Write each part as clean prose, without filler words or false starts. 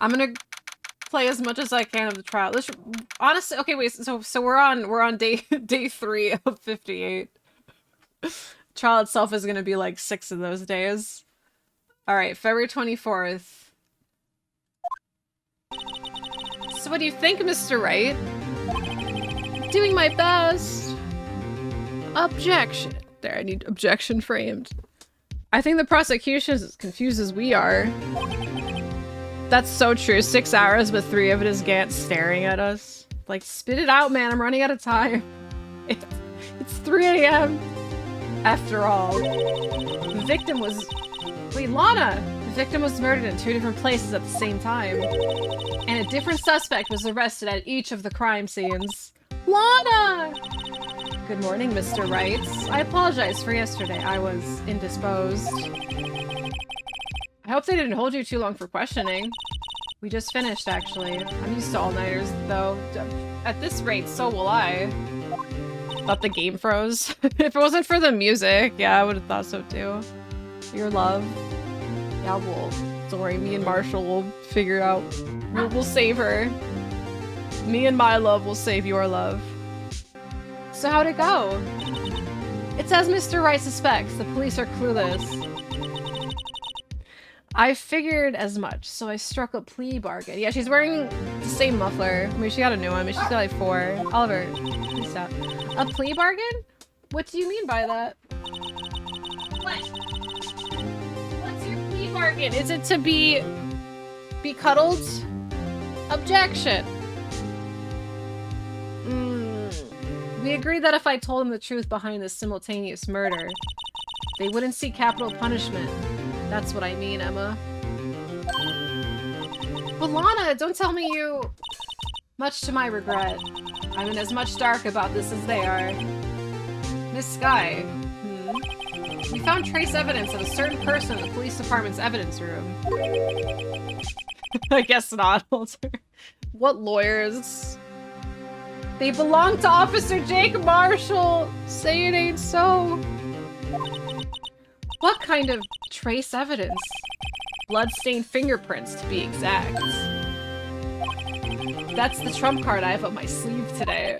I'm gonna play as much as I can of the trial. Honestly, okay, wait. So we're on day 3 of 58. Trial itself is gonna be like 6 of those days. All right, February 24th. So what do you think, Mr. Wright? Doing my best. Objection. There, I need objection framed. I think the prosecution is as confused as we are. That's so true. 6 hours, but 3 of it is Gant staring at us. Like, spit it out, man. I'm running out of time. It's 3 a.m. After all. The victim was... Wait, Lana! The victim was murdered in 2 different places at the same time. And a different suspect was arrested at each of the crime scenes. Lana! Good morning, Mr. Wright. I apologize for yesterday. I was indisposed. I hope they didn't hold you too long for questioning. We just finished, actually. I'm used to all-nighters, though. At this rate, so will I. Thought the game froze. If it wasn't for the music, yeah, I would have thought so too. Your love. Yeah, don't worry, me and Marshall will figure it out. We'll save her. Me and my love will save your love. So how'd it go? It's as Mr. Wright suspects. The police are clueless. I figured as much, so I struck a plea bargain. Yeah, she's wearing the same muffler. I mean, she got a new one, but she's got like 4. Oliver, please stop. A plea bargain? What do you mean by that? What? What's your plea bargain? Is it to be cuddled? Objection. We agreed that if I told them the truth behind this simultaneous murder, they wouldn't see capital punishment. That's what I mean, Emma. But Lana, don't tell me you... Much to my regret. I'm in as much dark about this as they are. Miss Skye. We found trace evidence of a certain person in the police department's evidence room. I guess not, Walter. What lawyers? They belong to Officer Jake Marshall! Say it ain't so. What kind of trace evidence? Bloodstained fingerprints, to be exact. That's the trump card I have up my sleeve today.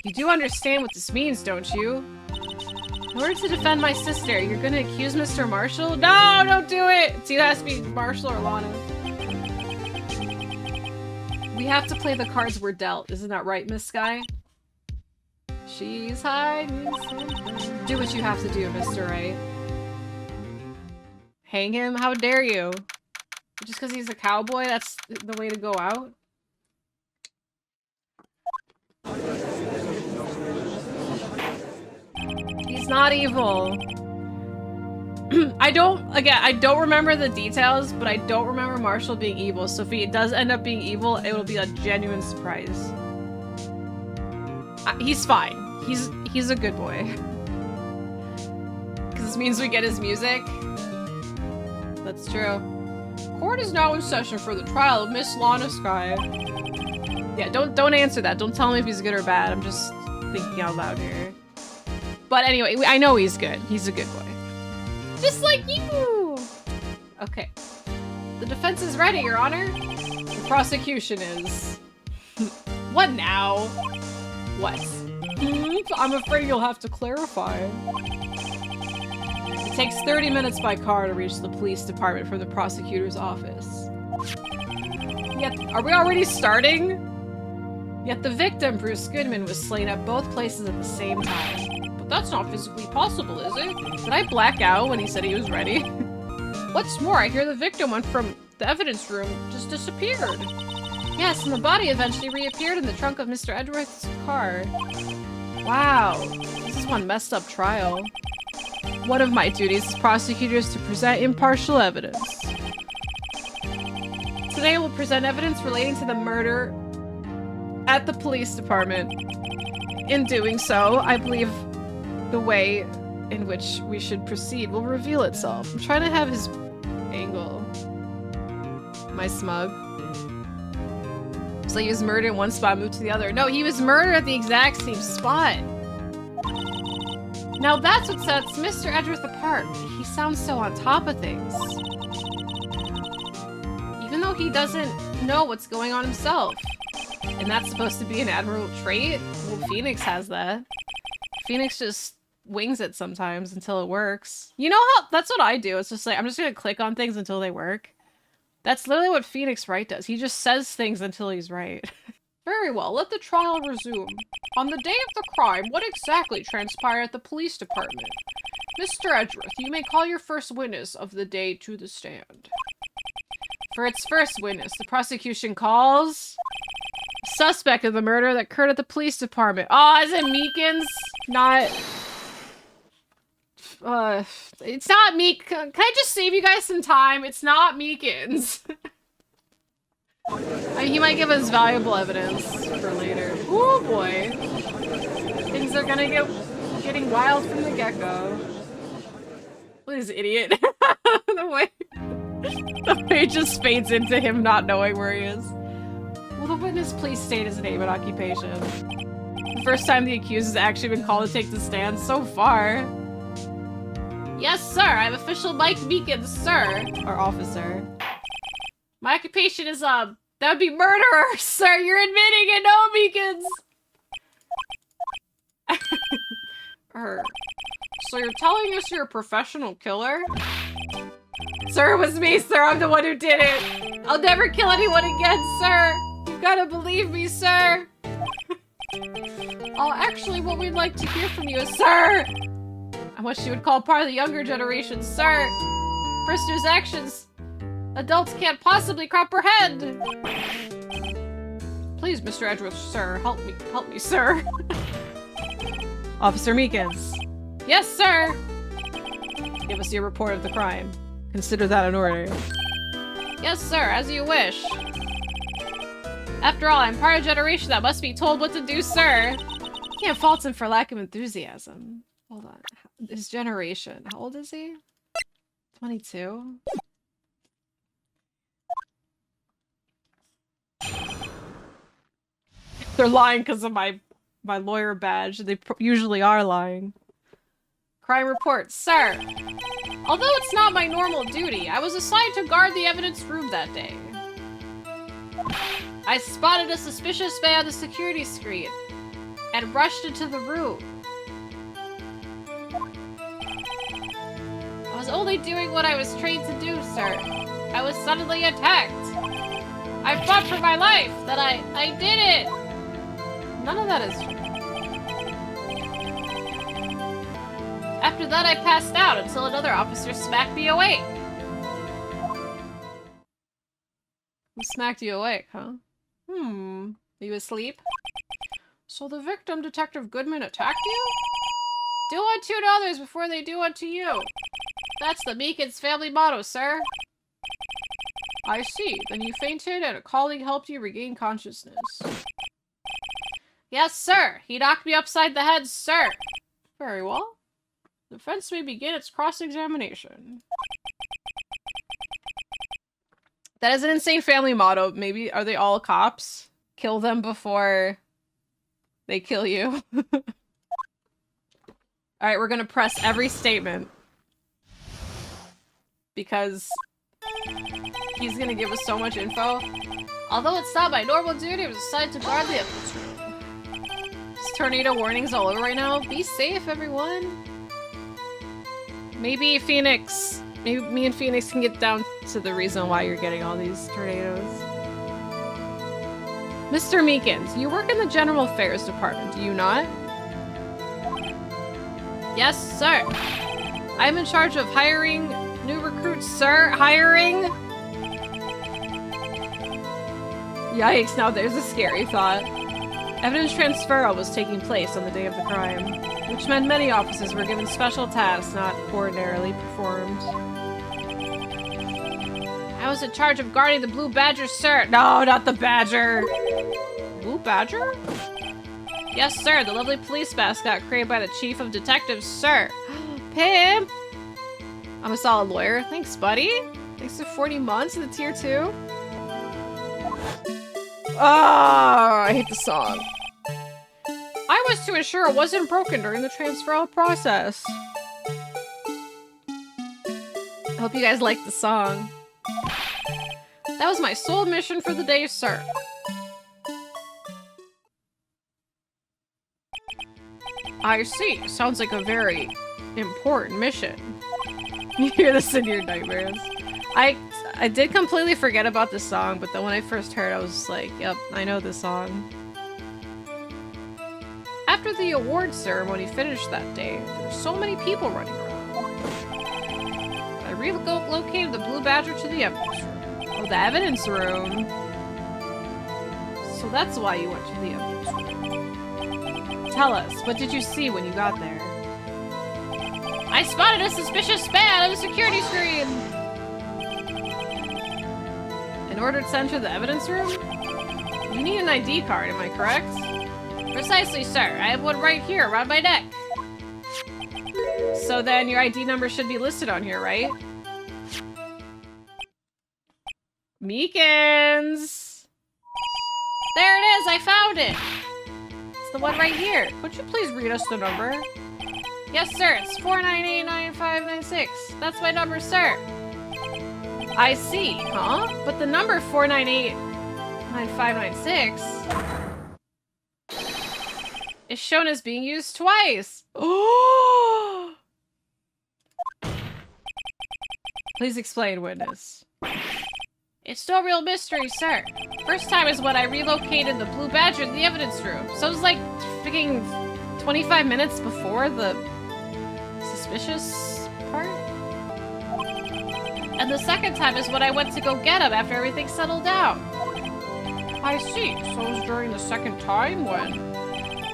You do understand what this means, don't you? In order to defend my sister, you're gonna accuse Mr. Marshall? No, don't do it! It's either has to be Marshall or Lana. We have to play the cards we're dealt. Isn't that right, Miss Skye? She's hiding something. Do what you have to do, Mr. Wright. Hang him? How dare you? Just because he's a cowboy, that's the way to go out? He's not evil. I don't remember the details, but I don't remember Marshall being evil, so if he does end up being evil, it will be a genuine surprise. He's fine. He's a good boy. Because this means we get his music. That's true. Court is now in session for the trial of Miss Lana Skye. Yeah, don't answer that. Don't tell me if he's good or bad. I'm just thinking out loud here. But anyway, I know he's good. He's a good boy. Just like you! Okay. The defense is ready, Your Honor. The prosecution is... What now? What? I'm afraid you'll have to clarify. It takes 30 minutes by car to reach the police department from the prosecutor's office. Yet, are we already starting? Yet the victim, Bruce Goodman, was slain at both places at the same time. But that's not physically possible, is it? Did I black out when he said he was ready? What's more, I hear the victim went from the evidence room, just disappeared. Yes, and the body eventually reappeared in the trunk of Mr. Edgeworth's car. Wow, this is one messed up trial. One of my duties as prosecutor is to present impartial evidence. Today we'll present evidence relating to the murder at the police department. In doing so, I believe the way in which we should proceed will reveal itself. I'm trying to have his angle. Am I smug? So he was murdered in one spot, moved to the other. No, he was murdered at the exact same spot. Now that's what sets Mr. Edgeworth apart. He sounds so on top of things. Even though know he doesn't know what's going on himself. And that's supposed to be an admirable trait? Well, Phoenix has that. Phoenix just wings it sometimes until it works. You know how- that's what I do. It's just like, I'm just gonna click on things until they work. That's literally what Phoenix Wright does. He just says things until he's right. Very well, let the trial resume. On the day of the crime, what exactly transpired at the police department? Mr. Edgeworth, you may call your first witness of the day to the stand. For its first witness, the prosecution calls... suspect of the murder that occurred at the police department. Oh, is it Meekins? Not... it's not Meek. Can I just save you guys some time? It's not Meekins. I mean, he might give us valuable evidence for later. Oh boy. Things are gonna getting wild from the get-go. What is idiot? the way it just fades into him not knowing where he is. Will the witness please state his name and occupation? The first time the accused has actually been called to take the stand so far. Yes, sir. I'm official Mike Meekins, sir. Or officer. My occupation is, that would be murderer, sir. You're admitting it, no, Meekins. So you're telling us you're a professional killer? Sir, it was me, sir. I'm the one who did it. I'll never kill anyone again, sir. You gotta believe me, sir. Actually, what we'd like to hear from you is, sir. I wish you would call part of the younger generation, sir. Prisoner's actions. Adults can't possibly comprehend. Please, Mr. Edgeworth, sir, help me, sir. Officer Meekins. Yes, sir. Give us your report of the crime. Consider that an order. Yes, sir, as you wish. After all, I'm part of a generation that must be told what to do, sir. Can't fault him for lack of enthusiasm. Hold on. His generation. How old is he? 22? They're lying because of my lawyer badge. They usually are lying. Crime report. Sir, although it's not my normal duty, I was assigned to guard the evidence room that day. I spotted a suspicious man on the security screen and rushed into the room. I was only doing what I was trained to do, sir. I was suddenly attacked. I fought for my life. That I did it. None of that is true. After that, I passed out until another officer smacked me awake. He smacked you awake, huh? Are you asleep? So the victim, Detective Goodman, attacked you? Do unto others before they do unto you. That's the Meekins family motto, sir. I see. Then you fainted and a colleague helped you regain consciousness. Yes, sir. He knocked me upside the head, sir. Very well. The defense may begin its cross-examination. That is an insane family motto. Maybe, are they all cops? Kill them before they kill you. Alright, we're gonna press every statement. Because he's gonna give us so much info. Although it's not my normal duty, I was assigned to guard the evidence room. There's tornado warnings all over right now. Be safe, everyone. Maybe Phoenix... Maybe me and Phoenix can get down to the reason why you're getting all these tornadoes. Mr. Meekins, you work in the General Affairs Department, do you not? Yes, sir. I'm in charge of hiring new recruits, sir. Hiring? Yikes, now there's a scary thought. Evidence transfer was taking place on the day of the crime, which meant many officers were given special tasks not ordinarily performed. I was in charge of guarding the Blue Badger, sir. No, not the Badger. Blue Badger? Yes, sir. The lovely police mascot created by the Chief of Detectives, sir. Pimp! I'm a solid lawyer. Thanks, buddy. Thanks for 40 months in the tier 2. Oh, I hate the song. I was to ensure it wasn't broken during the transferal process. I hope you guys like the song. That was my sole mission for the day, sir. I see. Sounds like a very important mission. You hear this in your nightmares. I did completely forget about this song, but then when I first heard it, I was just like, yep, I know this song. After the awards ceremony finished that day, there were so many people running around. I relocated the Blue Badger to the evidence room. Oh, the evidence room. So that's why you went to the evidence room. Tell us, what did you see when you got there? I spotted a suspicious span on the security screen! In order to enter the evidence room? You need an ID card, am I correct? Precisely, sir. I have one right here, around my neck. So then your ID number should be listed on here, right? Meekins! There it is! I found it! It's the one right here. Could you please read us the number? Yes, sir. It's 4989596. That's my number, sir. I see. Huh? But the number 4989596 is shown as being used twice. Oh! Please explain, witness. It's no real mystery, sir. First time is when I relocated the Blue Badger in the evidence room. So it was like freaking 25 minutes before the suspicious part. And the second time is when I went to go get him after everything settled down. I see. So it was during the second time when...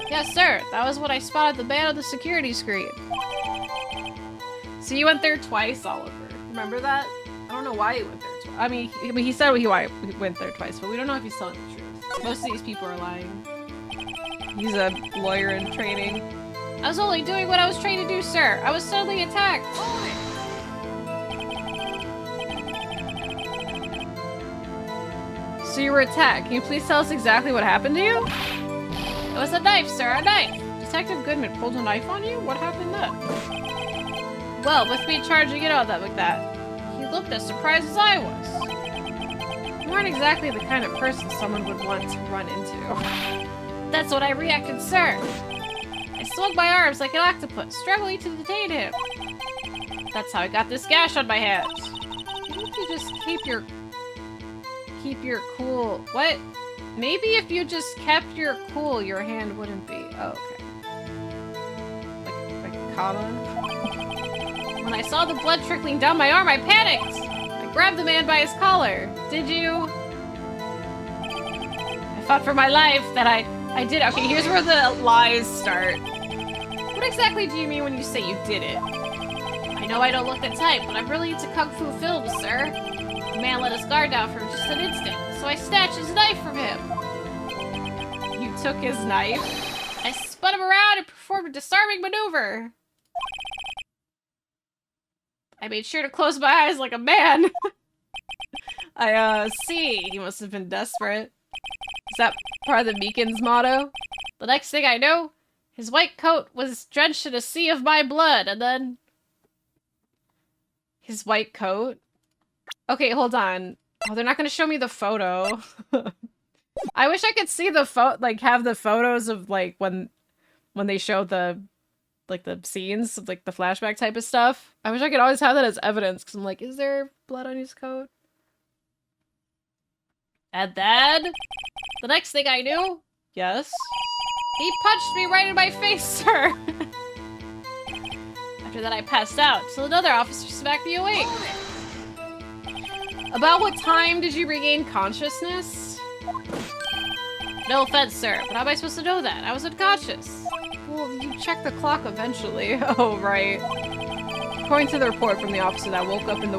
Yes, sir. That was when I spotted the man on the security screen. So you went there twice, Oliver. Remember that? I don't know why he went there twice. I mean, he said he went there twice, but we don't know if he's telling the truth. Most of these people are lying. He's a lawyer in training. I was only doing what I was trained to do, sir. I was suddenly attacked. So you were attacked. Can you please tell us exactly what happened to you? It was a knife, sir, a knife. Detective Goodman pulled a knife on you? What happened then? Well, with me charging it out like that, he looked as surprised as I was. You aren't exactly the kind of person someone would want to run into. That's what I reacted, sir. I swung my arms like an octopus, struggling to detain him. That's how I got this gash on my hands. Can't you just keep your cool? What? Maybe if you just kept your cool, your hand wouldn't be. Oh, okay. Like a comma? When I saw the blood trickling down my arm, I panicked! I grabbed the man by his collar. Did you? I fought for my life that I did. Okay, here's where the lies start. What exactly do you mean when you say you did it? I know I don't look the type, but I'm really into Kung Fu films, sir. The man let his guard down for just an instant, so I snatched his knife from him. You took his knife? I spun him around and performed a disarming maneuver. I made sure to close my eyes like a man. I see. He must have been desperate. Is that part of the Meekins motto? The next thing I know, his white coat was drenched in a sea of my blood, and then... His white coat? Okay, hold on. Oh, they're not gonna show me the photo. I wish I could see the like, have the photos of, like, when they show the, like, the scenes, like, the flashback type of stuff. I wish I could always have that as evidence, because I'm like, is there blood on his coat? And then, the next thing I knew, yes, he punched me right in my face, sir. After that, I passed out, till another officer smacked me awake. About what time did you regain consciousness? No offense, sir, but how am I supposed to know that? I was unconscious. Well, you checked the clock eventually. Oh, right. According to the report from the officer that woke up the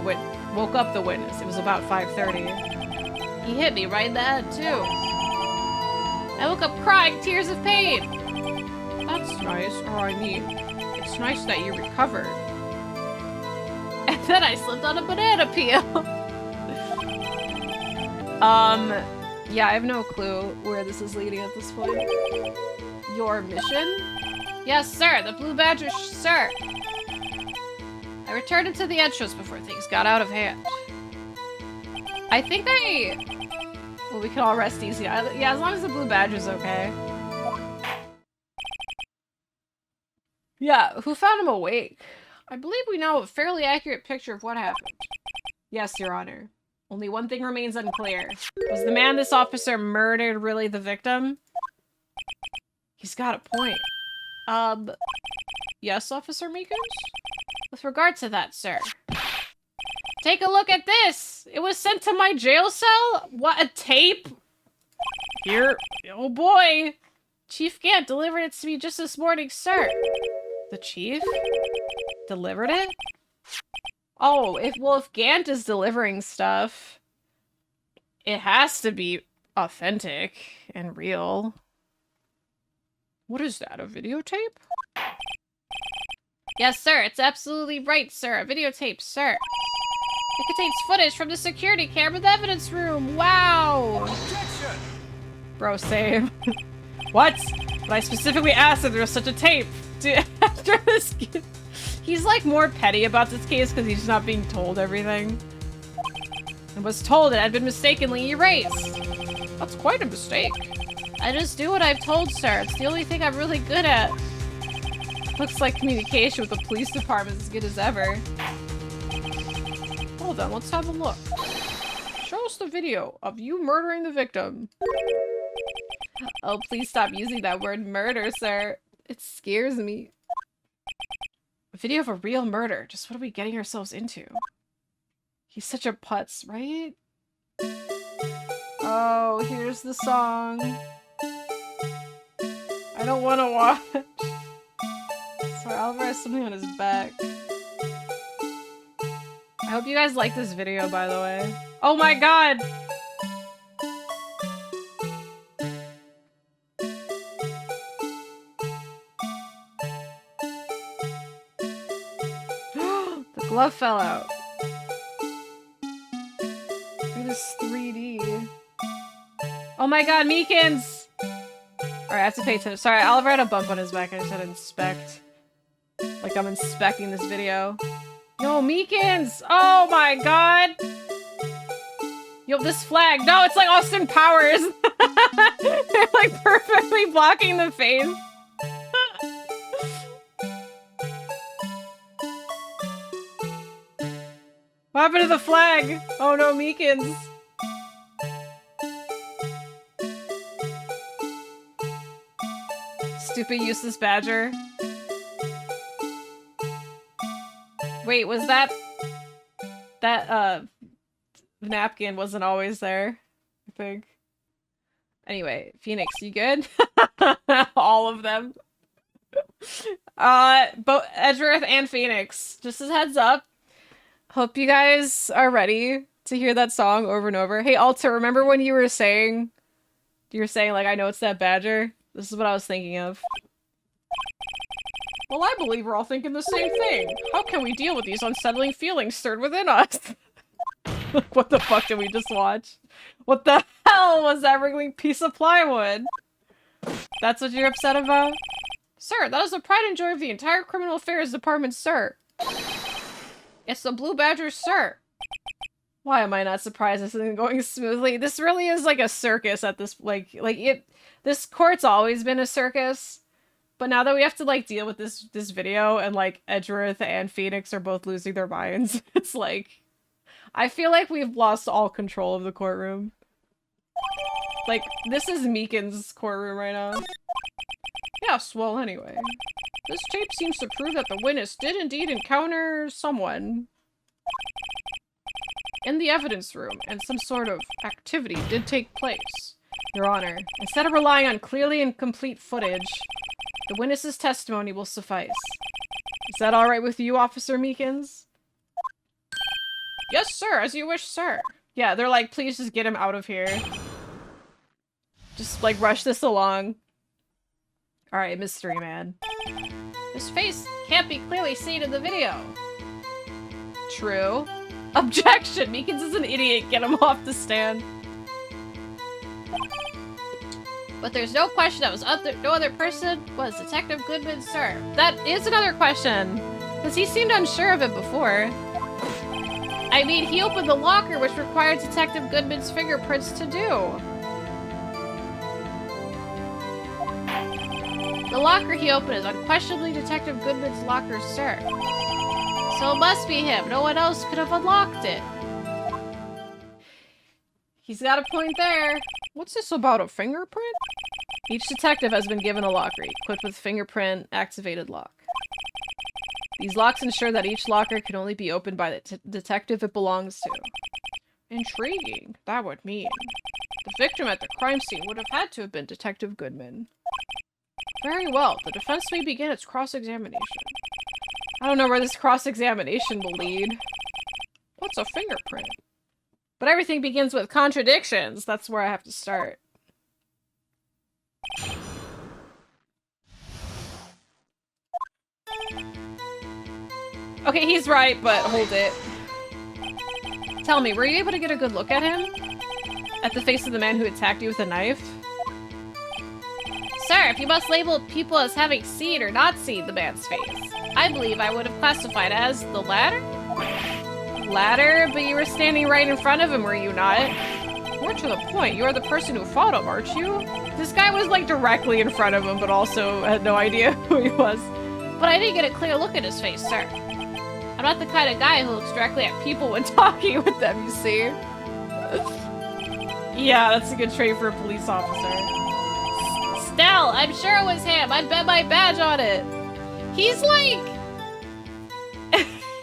witness, it was about 5:30. He hit me right in the head, too. I woke up crying tears of pain. That's nice, or I mean, it's nice that you recovered. And then I slipped on a banana peel. Yeah, I have no clue where this is leading at this point. Your mission? Yes, sir, the Blue Badger, sir. I returned into the entrance before things got out of hand. I think well, we can all rest easy. Yeah, as long as the blue badge is okay. Yeah, who found him awake? I believe we know a fairly accurate picture of what happened. Yes, Your Honor. Only one thing remains unclear. Was the man this officer murdered really the victim? He's got a point. Yes, Officer Meekins? With regard to that, sir. Take a look at this! It was sent to my jail cell? What, a tape? Here. Oh boy! Chief Gant delivered it to me just this morning, sir. The chief? Delivered it? Oh, if Gant is delivering stuff, it has to be authentic and real. What is that, a videotape? Yes, sir, it's absolutely right, sir. A videotape, sir. It contains footage from the security camera in the evidence room. Wow! Objection! Bro, same. What? But I specifically asked if there was such a tape. Dude, after this, he's like more petty about this case because he's not being told everything. And was told it had been mistakenly erased. That's quite a mistake. I just do what I've told, sir. It's the only thing I'm really good at. Looks like communication with the police department is as good as ever. Hold on, let's have a look. Show us the video of you murdering the victim. Oh, please stop using that word murder, sir. It scares me. A video of a real murder. Just what are we getting ourselves into? He's such a putz, right? Oh, here's the song. I don't want to watch. Sorry, Oliver has something on his back. I hope you guys like this video, by the way. Oh my god! The glove fell out. Look at this 3D. Oh my god, Meekins! Alright, I have to pay attention. Sorry, Oliver had a bump on his back. I just had to inspect. Like I'm inspecting this video. Yo, Meekins! Oh my god! Yo, this flag. No, it's like Austin Powers. They're like perfectly blocking the face. What happened to the flag? Oh no, Meekins. Stupid useless badger. Wait, was that napkin wasn't always there, I think. Anyway, Phoenix, you good? All of them. Both Edgeworth and Phoenix. Just as heads up. Hope you guys are ready to hear that song over and over. Hey, Alter, remember when you were saying like, I know it's that badger? This is what I was thinking of. Well, I believe we're all thinking the same thing. How can we deal with these unsettling feelings stirred within us? What the fuck did we just watch? What the hell was that wriggling piece of plywood? That's what you're upset about? Sir, that is the pride and joy of the entire criminal affairs department, sir. It's the Blue Badger, sir. Why am I not surprised this isn't going smoothly? This really is like a circus at this, this court's always been a circus. But now that we have to, like, deal with this video and, like, Edgeworth and Phoenix are both losing their minds, it's like... I feel like we've lost all control of the courtroom. Like, this is Meekins' courtroom right now. Yes, well, anyway. This tape seems to prove that the witness did indeed encounter someone in the evidence room, and some sort of activity did take place. Your Honor, instead of relying on clearly and complete footage, the witness's testimony will suffice. Is that alright with you, Officer Meekins? Yes, sir, as you wish, sir. Yeah, they're like, please just get him out of here. Just, like, rush this along. Alright, Mystery Man. His face can't be clearly seen in the video. True. Objection! Meekins is an idiot. Get him off the stand. But there's no question that was no other person was Detective Goodman, sir. That is another question. Because he seemed unsure of it before. I mean, he opened the locker, which required Detective Goodman's fingerprints to do. The locker he opened is unquestionably Detective Goodman's locker, sir. So it must be him. No one else could have unlocked it. He's got a point there. What's this about, a fingerprint? Each detective has been given a locker, equipped with fingerprint-activated lock. These locks ensure that each locker can only be opened by the detective it belongs to. Intriguing. That would mean the victim at the crime scene would have had to have been Detective Goodman. Very well. The defense may begin its cross-examination. I don't know where this cross-examination will lead. What's a fingerprint? But everything begins with contradictions. That's where I have to start. Okay, he's right, but hold it. Tell me, were you able to get a good look at him? At the face of the man who attacked you with a knife? Sir, if you must label people as having seen or not seen the man's face, I believe I would have classified as the latter? Latter? But you were standing right in front of him, were you not? More to the point, you are the person who fought him, aren't you? This guy was like directly in front of him, but also had no idea who he was. But I didn't get a clear look at his face, sir. I'm not the kind of guy who looks directly at people when talking with them, you see? Yeah, that's a good trait for a police officer. Still, I'm sure it was him. I'd bet my badge on it. He's like...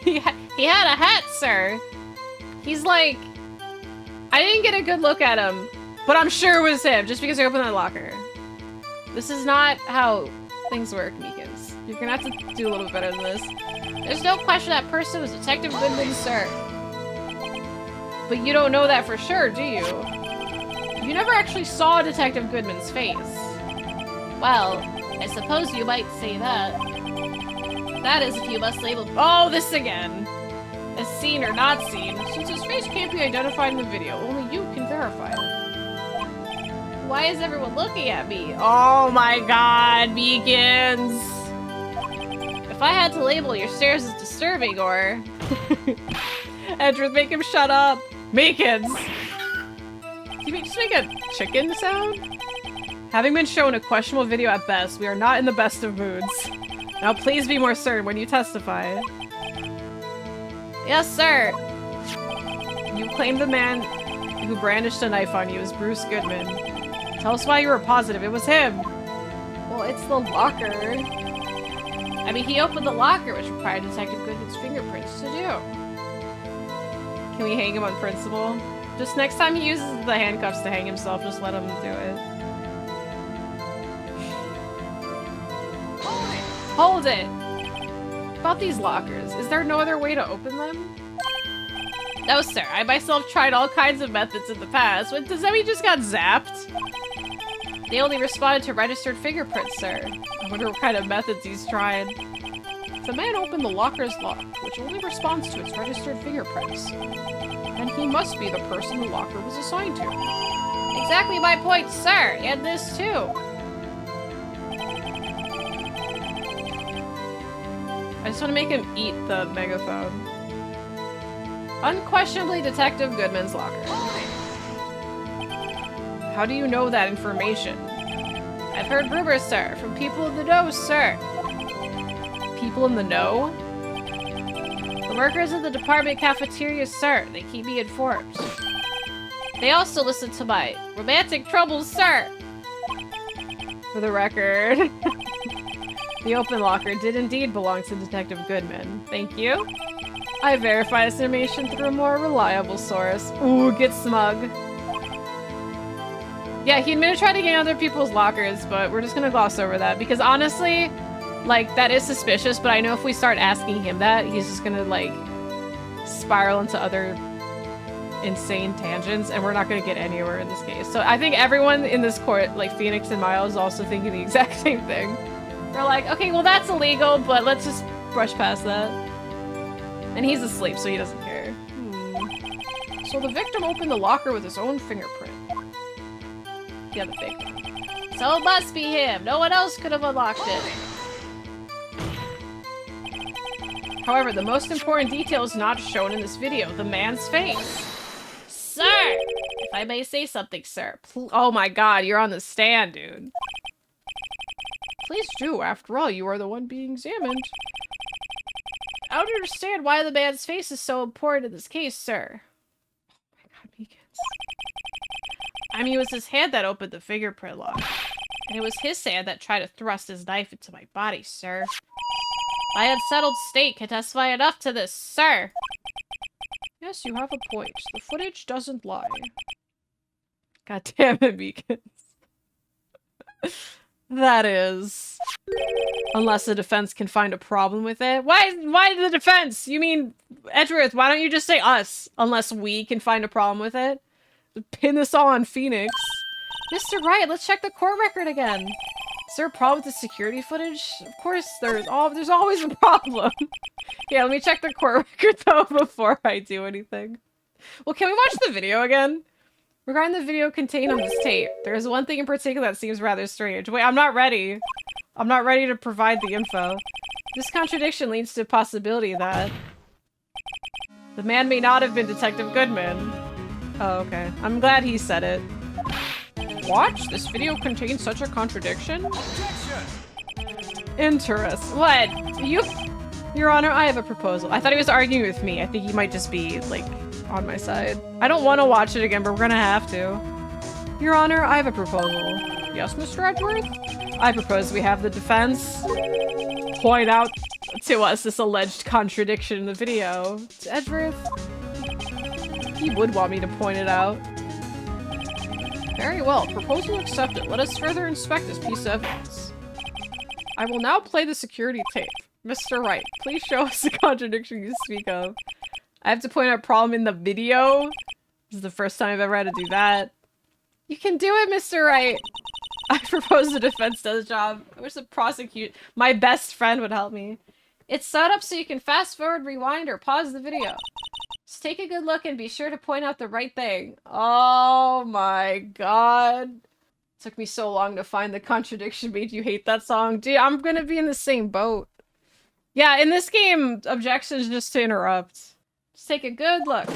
he had a hat, sir. He's like... I didn't get a good look at him, but I'm sure it was him, just because I opened that locker. This is not how things work, Meekins. You're gonna have to do a little bit better than this. There's no question that person was Detective Goodman, sir. But you don't know that for sure, do you? You never actually saw Detective Goodman's face. Well, I suppose you might say that. That is if you must label— oh, this again! As seen or not seen. Since his face can't be identified in the video, only you can verify it. Why is everyone looking at me? Oh my god, Meekins! If I had to label your stares as disturbing or... Edgeworth, make him shut up! Meekins! Did you just make a chicken sound? Having been shown a questionable video at best, we are not in the best of moods. Now please be more certain when you testify. Yes, sir! You claimed the man who brandished a knife on you is Bruce Goodman. Tell us why you were positive it was him! Well, it's the locker. I mean, he opened the locker, which required Detective Goodman's fingerprints to do. Can we hang him on principle? Just next time he uses the handcuffs to hang himself, just let him do it. Hold it! About these lockers, is there no other way to open them? No, sir. I myself tried all kinds of methods in the past. What, does that mean he just got zapped? They only responded to registered fingerprints, sir. I wonder what kind of methods he's tried. If the man opened the locker's lock, which only responds to its registered fingerprints, then he must be the person the locker was assigned to. Exactly my point, sir! And this too! I just want to make him eat the megaphone. Unquestionably Detective Goodman's locker. How do you know that information? I've heard rumors, sir, from people in the know, sir. People in the know? The workers in the department cafeteria, sir. They keep me informed. They also listen to my romantic troubles, sir. For the record. The open locker did indeed belong to Detective Goodman. Thank you. I verified this information through a more reliable source. Ooh, get smug. Yeah, he admitted trying to get other people's lockers, but we're just gonna gloss over that because honestly, like, that is suspicious, but I know if we start asking him that, he's just gonna, like, spiral into other insane tangents, and we're not gonna get anywhere in this case. So I think everyone in this court, like Phoenix and Miles, is also thinking the exact same thing. They're like, okay, well that's illegal, but let's just brush past that. And he's asleep, so he doesn't care. So the victim opened the locker with his own fingerprint. Yeah, the fake one. So it must be him. No one else could have unlocked it. However, the most important detail is not shown in this video, the man's face. Sir! If I may say something, sir. Oh my god, you're on the stand, dude. Please do. After all, you are the one being examined. I don't understand why the man's face is so important in this case, sir. Oh my god, Meekins. I mean, it was his hand that opened the fingerprint lock. And it was his hand that tried to thrust his knife into my body, sir. My unsettled state can testify enough to this, sir. Yes, you have a point. The footage doesn't lie. God damn it, Meekins. That is. Unless the defense can find a problem with it. Why the defense? You mean, Edgeworth, why don't you just say us? Unless we can find a problem with it? Pin this all on Phoenix. Mr. Wright, let's check the court record again. Is there a problem with the security footage? Of course, there's always a problem. Yeah, let me check the court record though before I do anything. Well, can we watch the video again? Regarding the video contained on this tape, there's one thing in particular that seems rather strange. Wait, I'm not ready. I'm not ready to provide the info. This contradiction leads to the possibility that the man may not have been Detective Goodman. Oh, okay. I'm glad he said it. Watch? This video contains such a contradiction? Interesting. What? Your Honor, I have a proposal. I thought he was arguing with me. I think he might just be, like, on my side. I don't want to watch it again, but we're gonna have to. Your Honor, I have a proposal. Yes, Mr. Edgeworth? I propose we have the defense point out to us this alleged contradiction in the video. To Edgeworth? He would want me to point it out. Very well. Proposal accepted. Let us further inspect this piece of evidence. I will now play the security tape. Mr. Wright, please show us the contradiction you speak of. I have to point out a problem in the video. This is the first time I've ever had to do that. You can do it, Mr. Wright. I propose the defense does a job. I wish the my best friend would help me. It's set up so you can fast forward, rewind, or pause the video. Just take a good look and be sure to point out the right thing. Oh my god. It took me so long to find the contradiction made you hate that song. Dude, I'm gonna be in the same boat. Yeah, in this game, objections just to interrupt. Just take a good look.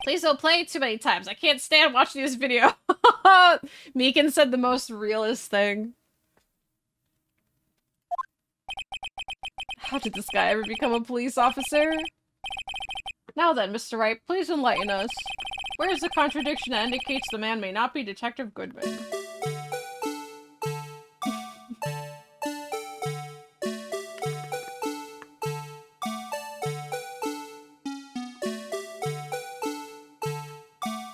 Please don't play it too many times. I can't stand watching this video. Meekins said the most realist thing. How did this guy ever become a police officer? Now then, Mr. Wright, please enlighten us. Where is the contradiction that indicates the man may not be Detective Goodman?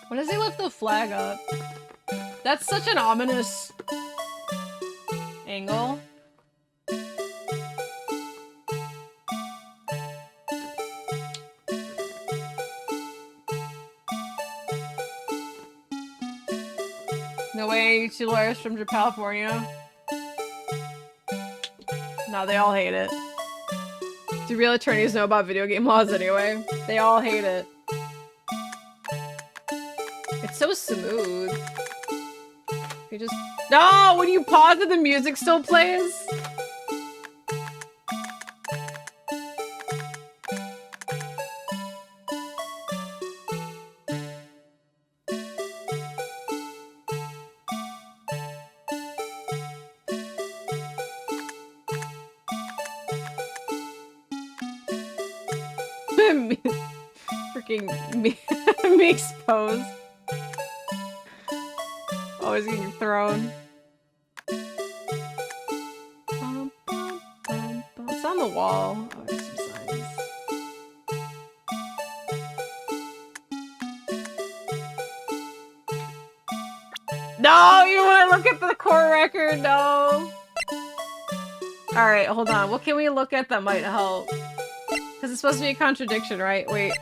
When does he lift the flag up? That's such an ominous angle. No way, 2 lawyers from California. No, they all hate it. Do real attorneys know about video game laws anyway? They all hate it. It's so smooth. You just— No! When you pause it, the music still plays? Freaking Meek's pose. Always getting thrown. It's on the wall. Oh, there's some signs. No, you want to look at the court record? No. Alright, hold on. What can we look at that might help? Because it's supposed to be a contradiction, right? Wait.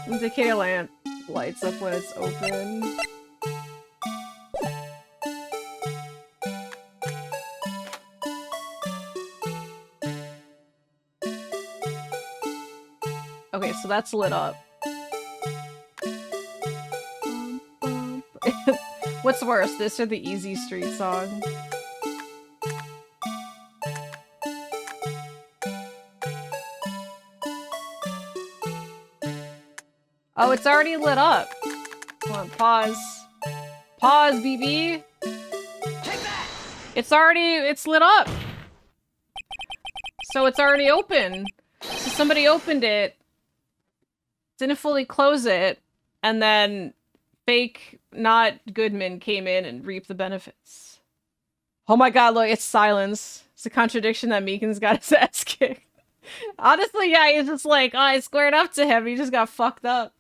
Indicator lamp lights up when it's open. Okay, so that's lit up. What's worse, this or the Easy Street song? Oh, it's already lit up. Come on, pause. Pause, BB. It's lit up. So it's already open. So somebody opened it, didn't fully close it, and then fake not Goodman came in and reaped the benefits. Oh my god, look, it's silence. It's a contradiction that Meekins got his ass kicked. Honestly, yeah, he's just like, oh, I squared up to him. He just got fucked up.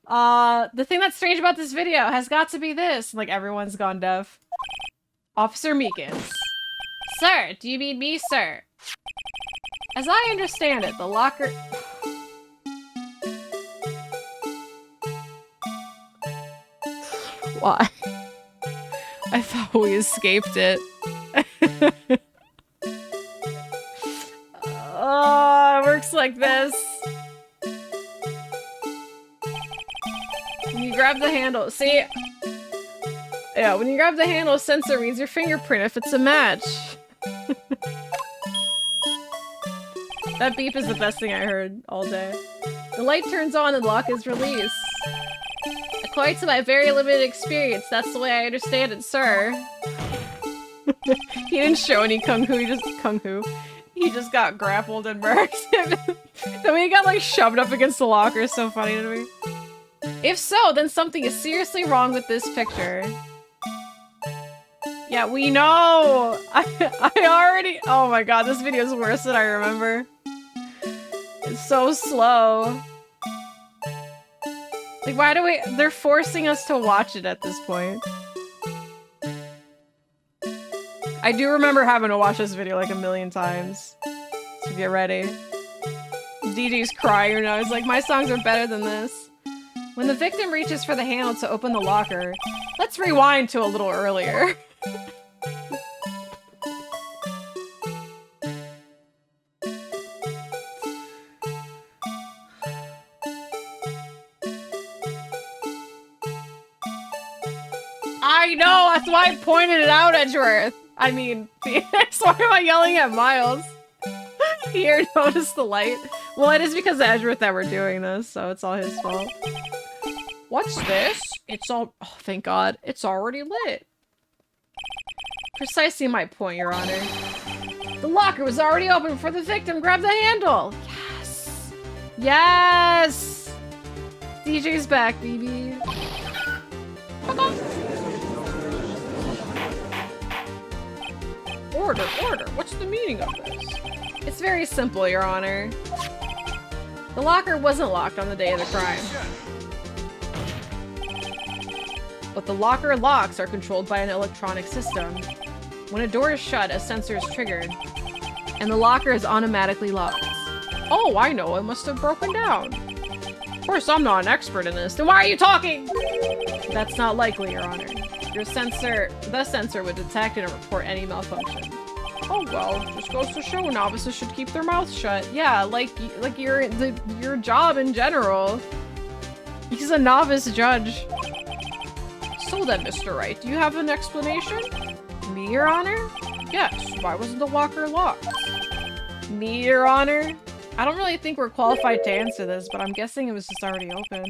The thing that's strange about this video has got to be this. Like, everyone's gone deaf. Officer Meekins. Sir, do you mean me, sir? As I understand it, the locker... Why? I thought we escaped it. Oh, it works like this. When you grab the handle, see? Yeah, when you grab the handle, sensor reads your fingerprint if it's a match. That beep is the best thing I heard all day. The light turns on and the lock is released. According to my very limited experience, that's the way I understand it, sir. He didn't show any kung fu, he just got grappled and murked. Then he got like shoved up against the locker, is so funny to me. If so, then something is seriously wrong with this picture. Yeah, we know! I already- oh my god, this video is worse than I remember. It's so slow. Like, why do we- they're forcing us to watch it at this point. I do remember having to watch this video like a million times. So get ready. DJ's crying right now. He's like, my songs are better than this. When the victim reaches for the handle to open the locker, let's rewind to a little earlier. I know, that's why I pointed it out, Edgeworth. I mean, Phoenix, why am I yelling at Miles? Here, notice the light. Well, it is because of Edgeworth that we're doing this, so it's all his fault. What's this? It's all- oh, thank God. It's already lit. Precisely my point, Your Honor. The locker was already open before the victim grabbed the handle. Yes! Yes! DJ's back, BB. Order, order. What's the meaning of this? It's very simple, Your Honor. The locker wasn't locked on the day of the crime. But the locker locks are controlled by an electronic system. When a door is shut, a sensor is triggered, and the locker is automatically locked. Oh, I know, it must have broken down. Of course, I'm not an expert in this. Then why are you talking? That's not likely, Your Honor. The sensor would detect and report any malfunction. Oh well, just goes to show novices should keep their mouths shut. Yeah, like your job in general. He's a novice judge. So then, Mr. Wright, do you have an explanation? Me, Your Honor? Yes, why wasn't the locker locked? Me, Your Honor? I don't really think we're qualified to answer this, but I'm guessing it was just already open.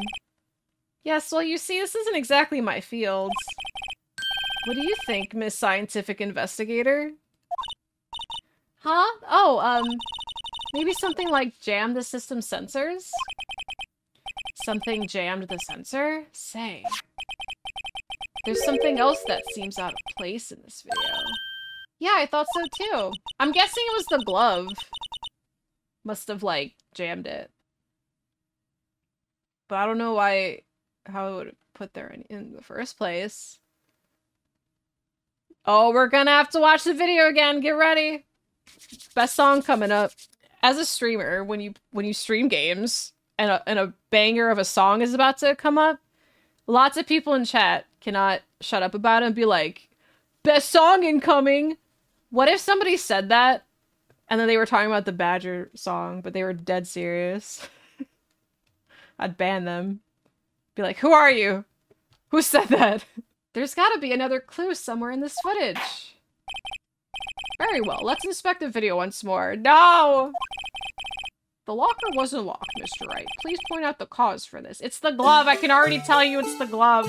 Yes, well, you see, this isn't exactly my field. What do you think, Miss Scientific Investigator? Huh? Oh, maybe something like jam the system sensors? Something jammed the sensor? Say. There's something else that seems out of place in this video. Yeah, I thought so too. I'm guessing it was the glove. Must have, like, jammed it. But I don't know how it would have put there in the first place. Oh, we're gonna have to watch the video again. Get ready. Best song coming up. As a streamer, when you stream games and a banger of a song is about to come up, lots of people in chat cannot shut up about it and be like, best song incoming. What if somebody said that and then they were talking about the Badger song, but they were dead serious? I'd ban them. Be like, who are you? Who said that? There's gotta be another clue somewhere in this footage. Very well, let's inspect the video once more. No! The locker wasn't locked, Mr. Wright. Please point out the cause for this. It's the glove. I can already tell you it's the glove.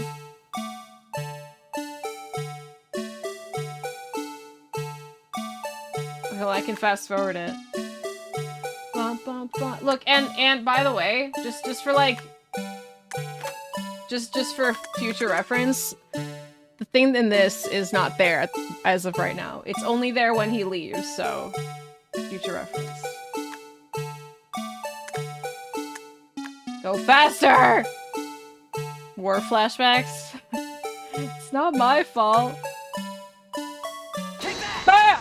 Well, I can fast forward it. Bum, bum, bum. Look, and by the way, just for like, just for future reference, the thing in this is not there as of right now. It's only there when he leaves, so future reference. Go faster! War flashbacks. It's not my fault. BAM!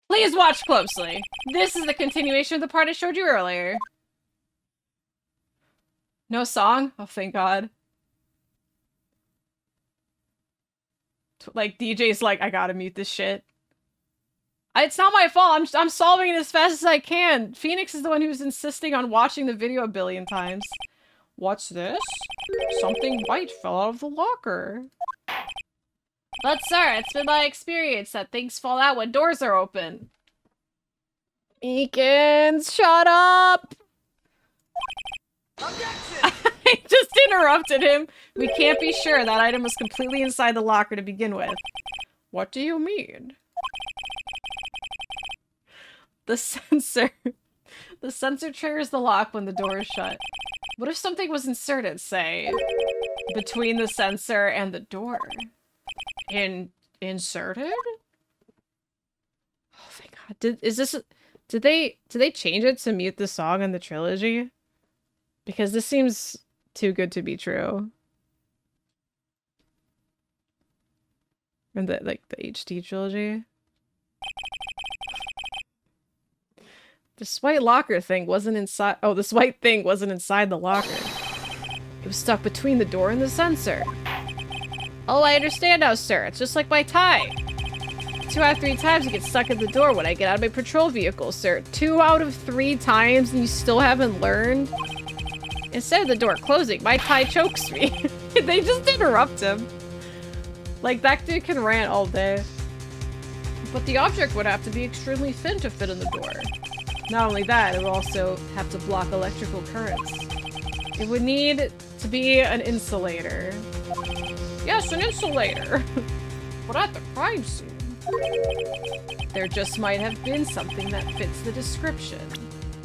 Please watch closely. This is the continuation of the part I showed you earlier. No song? Oh, thank God. Like, DJ's like, I gotta mute this shit. It's not my fault. I'm solving it as fast as I can. Phoenix is the one who's insisting on watching the video a billion times. What's this? Something white fell out of the locker. But sir, it's been my experience that things fall out when doors are open. Meekins, shut up! I just interrupted him. We can't be sure that item was completely inside the locker to begin with. What do you mean? The sensor triggers the lock when the door is shut. What if something was inserted, say, between the sensor and the door? Inserted? Oh thank God. Did they change it to mute the song in the trilogy? Because this seems too good to be true. And the HD trilogy. This white locker thing wasn't inside. Oh, this white thing wasn't inside the locker. It was stuck between the door and the sensor. Oh, I understand now, sir. It's just like my tie. 2 out of 3 times you get stuck at the door when I get out of my patrol vehicle, sir. 2 out of 3 times and you still haven't learned? Instead of the door closing, my tie chokes me. They just interrupt him. Like, that dude can rant all day. But the object would have to be extremely thin to fit in the door. Not only that, it would also have to block electrical currents. It would need to be an insulator. Yes, an insulator! But at the crime scene, there just might have been something that fits the description.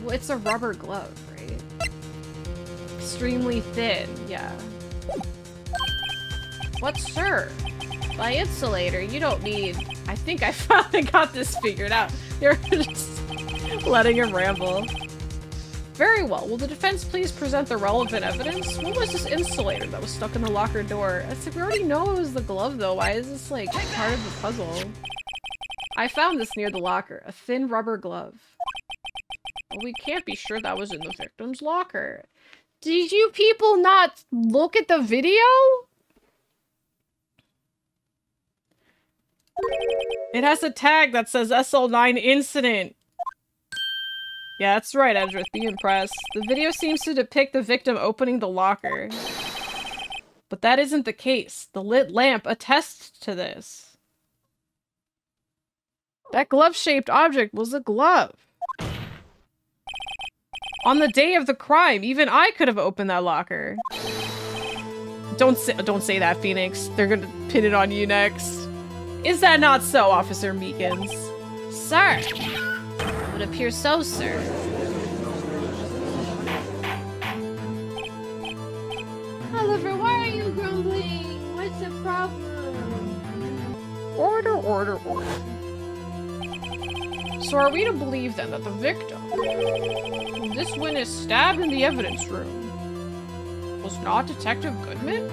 Well, it's a rubber glove, right? Extremely thin, yeah. What, sir? By insulator, you don't need... I think I finally got this figured out. You're just letting him ramble. Very well. Will the defense please present the relevant evidence? What was this insulator that was stuck in the locker door? It's like, we already know it was the glove, though. Why is this, like, part of the puzzle? I found this near the locker. A thin rubber glove. Well, we can't be sure that was in the victim's locker. Did you people not look at the video? It has a tag that says SL9 incident. Yeah, that's right, Edgeworth. Be impressed. The video seems to depict the victim opening the locker. But that isn't the case. The lit lamp attests to this. That glove-shaped object was a glove. On the day of the crime, even I could have opened that locker. Don't say that, Phoenix. They're gonna pin it on you next. Is that not so, Officer Meekins? Sir! It would appear so, sir. Oliver, why are you grumbling? What's the problem? Order, order, order. So are we to believe, then, that the victim, whom this witness stabbed in the evidence room, was not Detective Goodman?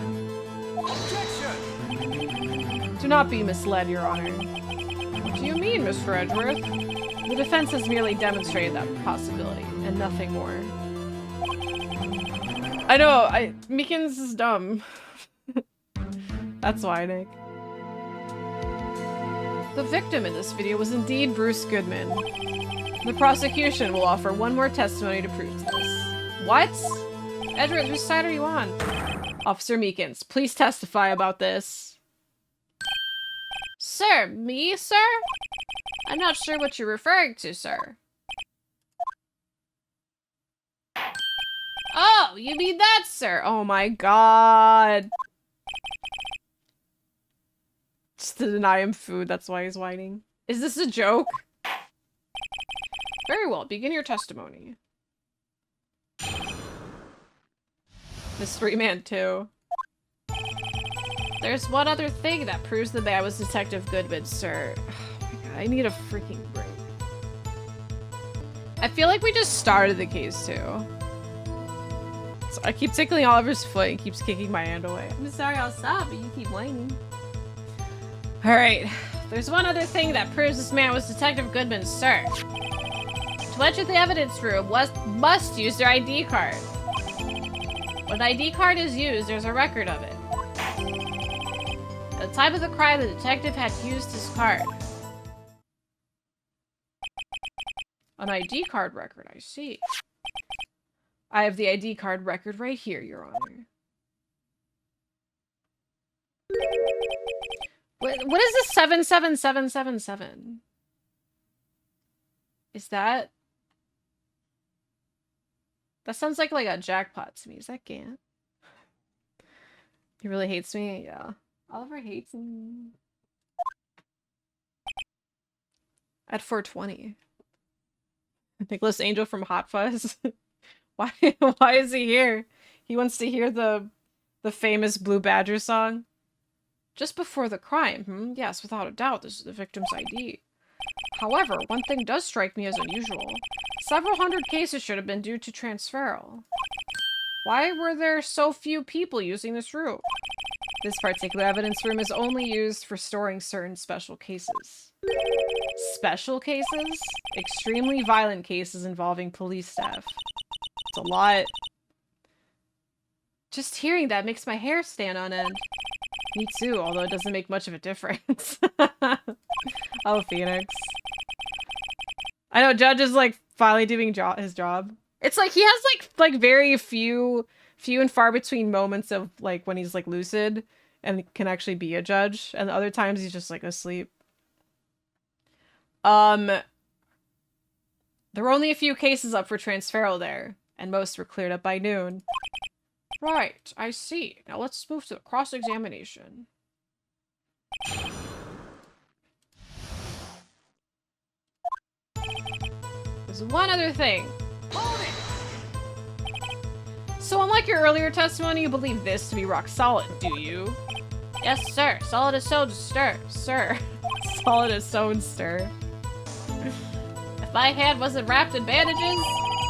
Objection! Do not be misled, Your Honor. What do you mean, Mr. Edgeworth? The defense has merely demonstrated that possibility, and nothing more. I know, Meekins is dumb. That's why, Nick. The victim in this video was indeed Bruce Goodman. The prosecution will offer one more testimony to prove this. What? Edgeworth, whose side are you on? Officer Meekins, please testify about this. Sir, me, sir? I'm not sure what you're referring to, sir. Oh, you mean that, sir? Oh my god. Just to deny him food, that's why he's whining. Is this a joke? Very well, begin your testimony. Mystery Man 2. There's one other thing that proves the man was Detective Goodman, sir. Oh my god, I need a freaking break. I feel like we just started the case too. So I keep tickling Oliver's foot and keeps kicking my hand away. I'm sorry I'll stop, but you keep whining. Alright. There's one other thing that proves this man was Detective Goodman, sir. To enter the evidence room, must use their ID card. When an ID card is used, there's a record of it. At the time of the crime, the detective had used his card. An ID card record, I see. I have the ID card record right here, Your Honor. What is this 77777? Is that... That sounds like a jackpot to me. Is that Gant? He really hates me? Yeah. Oliver hates me. At 420. Nicholas Angel from Hot Fuzz. Why is he here? He wants to hear the famous Blue Badger song. Just before the crime, Yes, without a doubt, this is the victim's ID. However, one thing does strike me as unusual. Several hundred cases should have been due to transferal. Why were there so few people using this room? This particular evidence room is only used for storing certain special cases. Special cases? Extremely violent cases involving police staff. It's a lot. Just hearing that makes my hair stand on end. Me too, although it doesn't make much of a difference. Oh, Phoenix. I know, Judge is finally doing his job. It's he has like very few and far between moments of when he's lucid and can actually be a judge, and the other times he's just asleep. There were only a few cases up for transferal there, and most were cleared up by noon. Right, I see. Now let's move to the cross-examination. There's one other thing. So unlike your earlier testimony, you believe this to be rock solid, do you? Yes, sir. Solid as stone, sir. Solid as stone, sir. If my hand wasn't wrapped in bandages,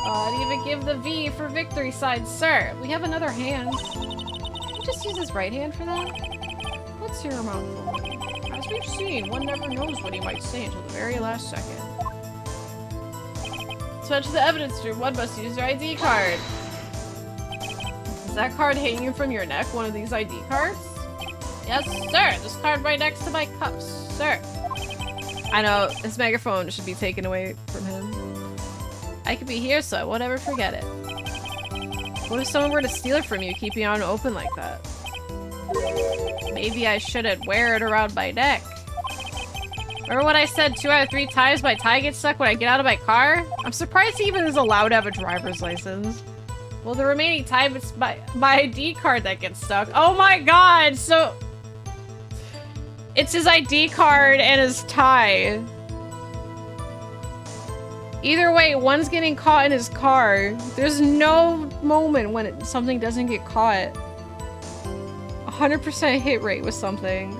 I'd even give the V for victory sign, sir. We have another hand. Can you just use his right hand for that? Let's hear him out for a moment. As we've seen, one never knows what he might say until the very last second. To enter the evidence room, one must use their ID card. Is that card hanging from your neck one of these ID cards? Yes, sir. This card right next to my cuffs, sir. I know, his megaphone should be taken away from him. I could be here, so I won't ever forget it. What if someone were to steal it from you, keeping it on open like that? Maybe I shouldn't wear it around my neck. Remember what I said 2 out of 3 times my tie gets stuck when I get out of my car? I'm surprised he even is allowed to have a driver's license. Well, the remaining time it's my ID card that gets stuck. Oh my god, so... It's his ID card and his tie. Either way, one's getting caught in his car. There's no moment when something doesn't get caught. 100% hit rate with something.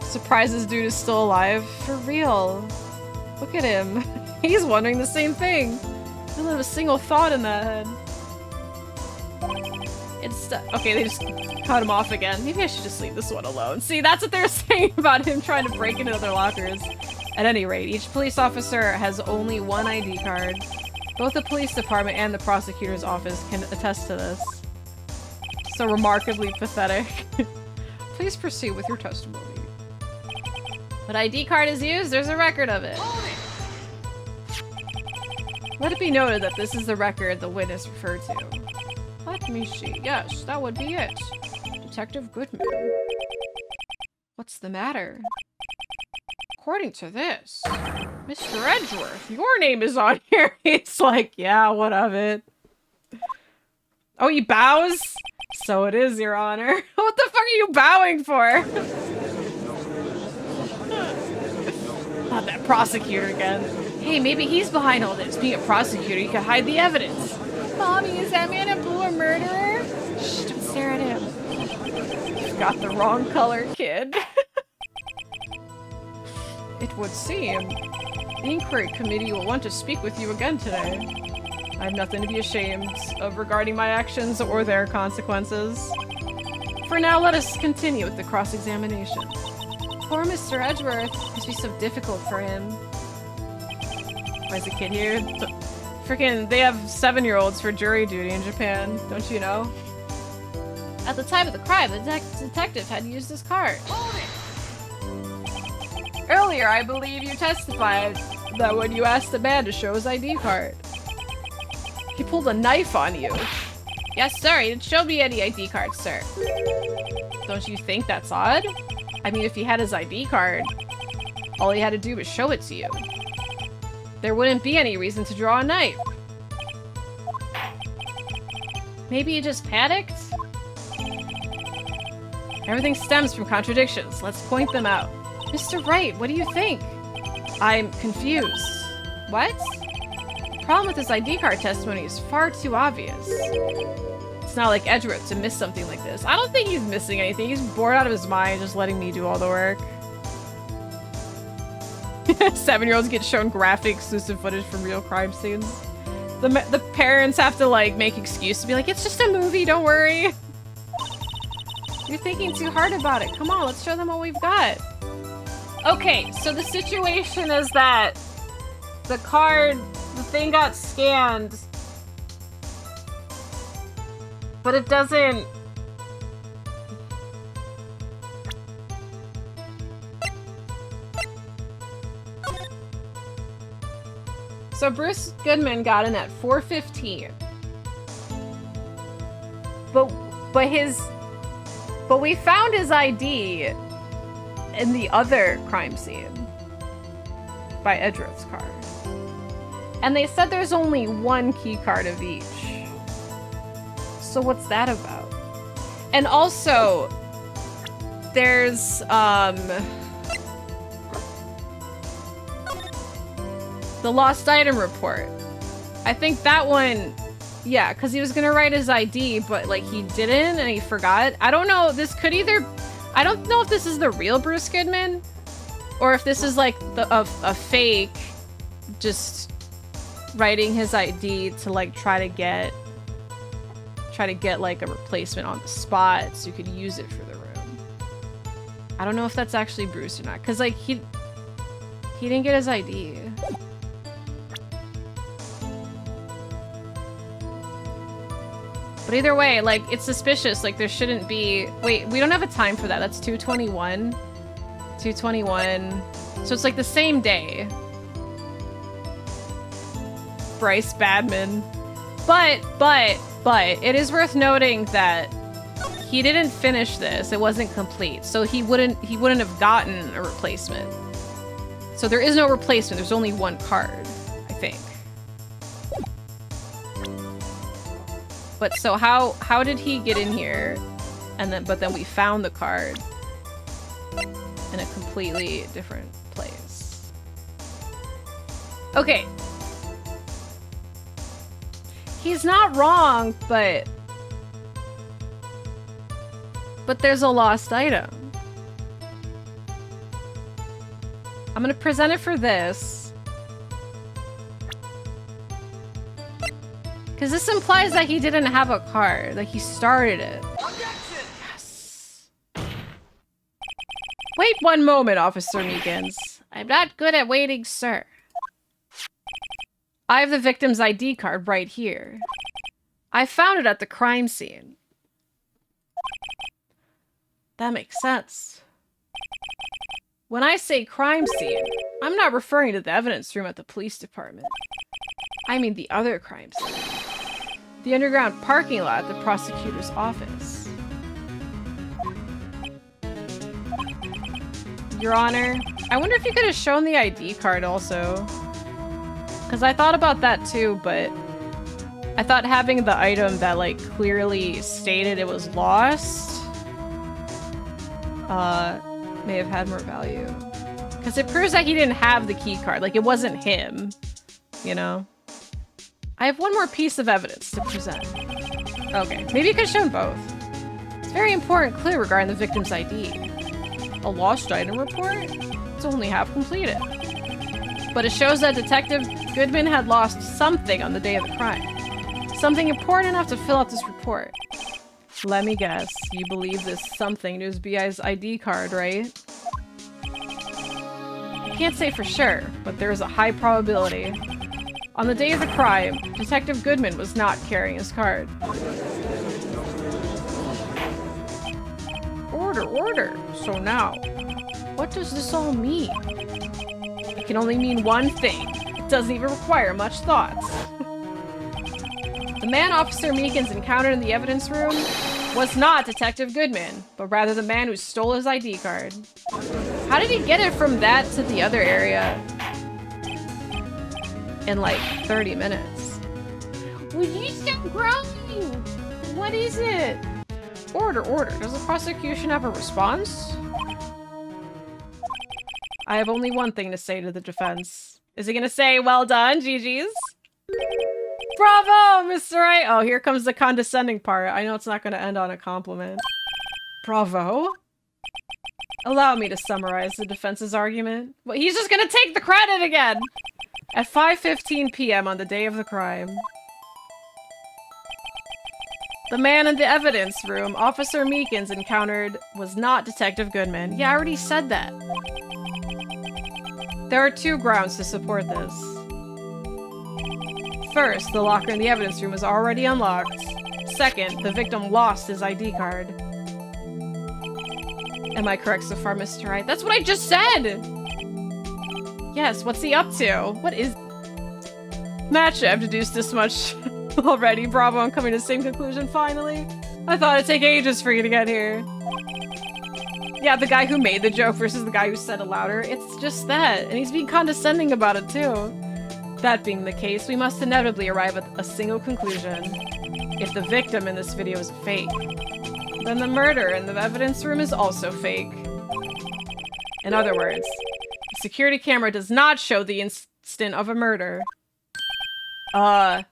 Surprised this dude is still alive. For real. Look at him. He's wondering the same thing. Doesn't have a single thought in that head. It's okay, they just cut him off again. Maybe I should just leave this one alone. See, that's what they're saying about him trying to break into other lockers. At any rate, each police officer has only one ID card. Both the police department and the prosecutor's office can attest to this. So remarkably pathetic. Please proceed with your testimony. When ID card is used, there's a record of it. Let it be noted that this is the record the witness referred to. Let me see. Yes, that would be it. Detective Goodman. What's the matter? according to this, Mr. Edgeworth, your name is on here. It's like, yeah, what of it? Oh, he bows? So it is, Your Honor. What the fuck are you bowing for? Not that prosecutor again. Hey, maybe he's behind all this. Being a prosecutor, you could hide the evidence. Mommy, is that man in blue a murderer? Shh, don't stare at him. You've got the wrong color, kid. It would seem the inquiry committee will want to speak with you again today. I have nothing to be ashamed of regarding my actions or their consequences. For now, let us continue with the cross-examination. Poor Mr. Edgeworth. It must be so difficult for him. Why is the kid here? Freaking, they have 7-year-olds for jury duty in Japan. Don't you know? At the time of the crime, the detective had used his card. Earlier, I believe you testified that when you asked the man to show his ID card, he pulled a knife on you. Yes, sir. He didn't show me any ID card, sir. Don't you think that's odd? I mean, if he had his ID card, all he had to do was show it to you. There wouldn't be any reason to draw a knife. Maybe he just panicked? Everything stems from contradictions. Let's point them out. Mr. Wright, what do you think? I'm confused. What? The problem with this ID card testimony is far too obvious. It's not like Edgeworth to miss something like this. I don't think he's missing anything. He's bored out of his mind just letting me do all the work. 7-year-olds get shown graphic exclusive footage from real crime scenes. The parents have to like make excuses to be like, it's just a movie, don't worry. You're thinking too hard about it. Come on, let's show them what we've got. Okay, so the situation is that the thing got scanned, but it doesn't... So Bruce Goodman got in at 4:15. But we found his ID in the other crime scene by Edgeworth's car. And they said there's only one key card of each. So what's that about? And also, there's the lost item report. I think that one, yeah, because he was gonna write his ID, but like he didn't and he forgot. I don't know, this could either, I don't know if this is the real Bruce Goodman or if this is like a fake just writing his ID to like try to get like a replacement on the spot so you could use it for the room. I don't know if that's actually Bruce or not, because like he didn't get his ID. But either way, like, it's suspicious. Like, there shouldn't be... Wait, we don't have a time for that. That's 2:21. 2:21. So it's like the same day. Bryce Badman. But, it is worth noting that he didn't finish this. It wasn't complete. So he wouldn't have gotten a replacement. So there is no replacement. There's only one card, I think. But so how did he get in here? But then we found the card in a completely different place. Okay. He's not wrong, but there's a lost item. I'm gonna present it for this. Because this implies that he didn't have a card. Like, he started it. Yes. Wait one moment, Officer Meekins. I'm not good at waiting, sir. I have the victim's ID card right here. I found it at the crime scene. That makes sense. When I say crime scene, I'm not referring to the evidence room at the police department. I mean the other crime scene. The underground parking lot at the prosecutor's office. Your Honor. I wonder if you could have shown the ID card also. Because I thought about that too, but I thought having the item that like clearly stated it was lost may have had more value. Because it proves that he didn't have the key card. Like, it wasn't him, you know? I have one more piece of evidence to present. Okay, maybe you could have shown both. It's a very important clue regarding the victim's ID. A lost item report? It's only half completed. But it shows that Detective Goodman had lost something on the day of the crime. Something important enough to fill out this report. Let me guess, you believe this something to be his ID card, right? I can't say for sure, but there is a high probability. On the day of the crime, Detective Goodman was not carrying his card. Order. So now, what does this all mean? It can only mean one thing. It doesn't even require much thought. The man Officer Meekins encountered in the evidence room was not Detective Goodman, but rather the man who stole his ID card. How did he get it from that to the other area in like 30 minutes? Will you stop growling? What is it? Order. Does the prosecution have a response? I have only one thing to say to the defense. Is he gonna say, well done, GG's? Bravo, Mr. Wright! Oh, here comes the condescending part. I know it's not gonna end on a compliment. Bravo? Allow me to summarize the defense's argument. Well, he's just gonna take the credit again! At 5:15 p.m. on the day of the crime, the man in the evidence room Officer Meekins encountered was not Detective Goodman. Yeah, I already said that. There are two grounds to support this. First, the locker in the evidence room was already unlocked. Second, the victim lost his ID card. Am I correct so far, Mr. Wright? That's what I just said! Yes, what's he up to? What is... Match, I've deduced this much already. Bravo, I'm coming to the same conclusion finally. I thought it'd take ages for you to get here. Yeah, the guy who made the joke versus the guy who said it louder. It's just that. And he's being condescending about it too. That being the case, we must inevitably arrive at a single conclusion. If the victim in this video is fake, then the murder in the evidence room is also fake. In other words, the security camera does not show the instant of a murder. That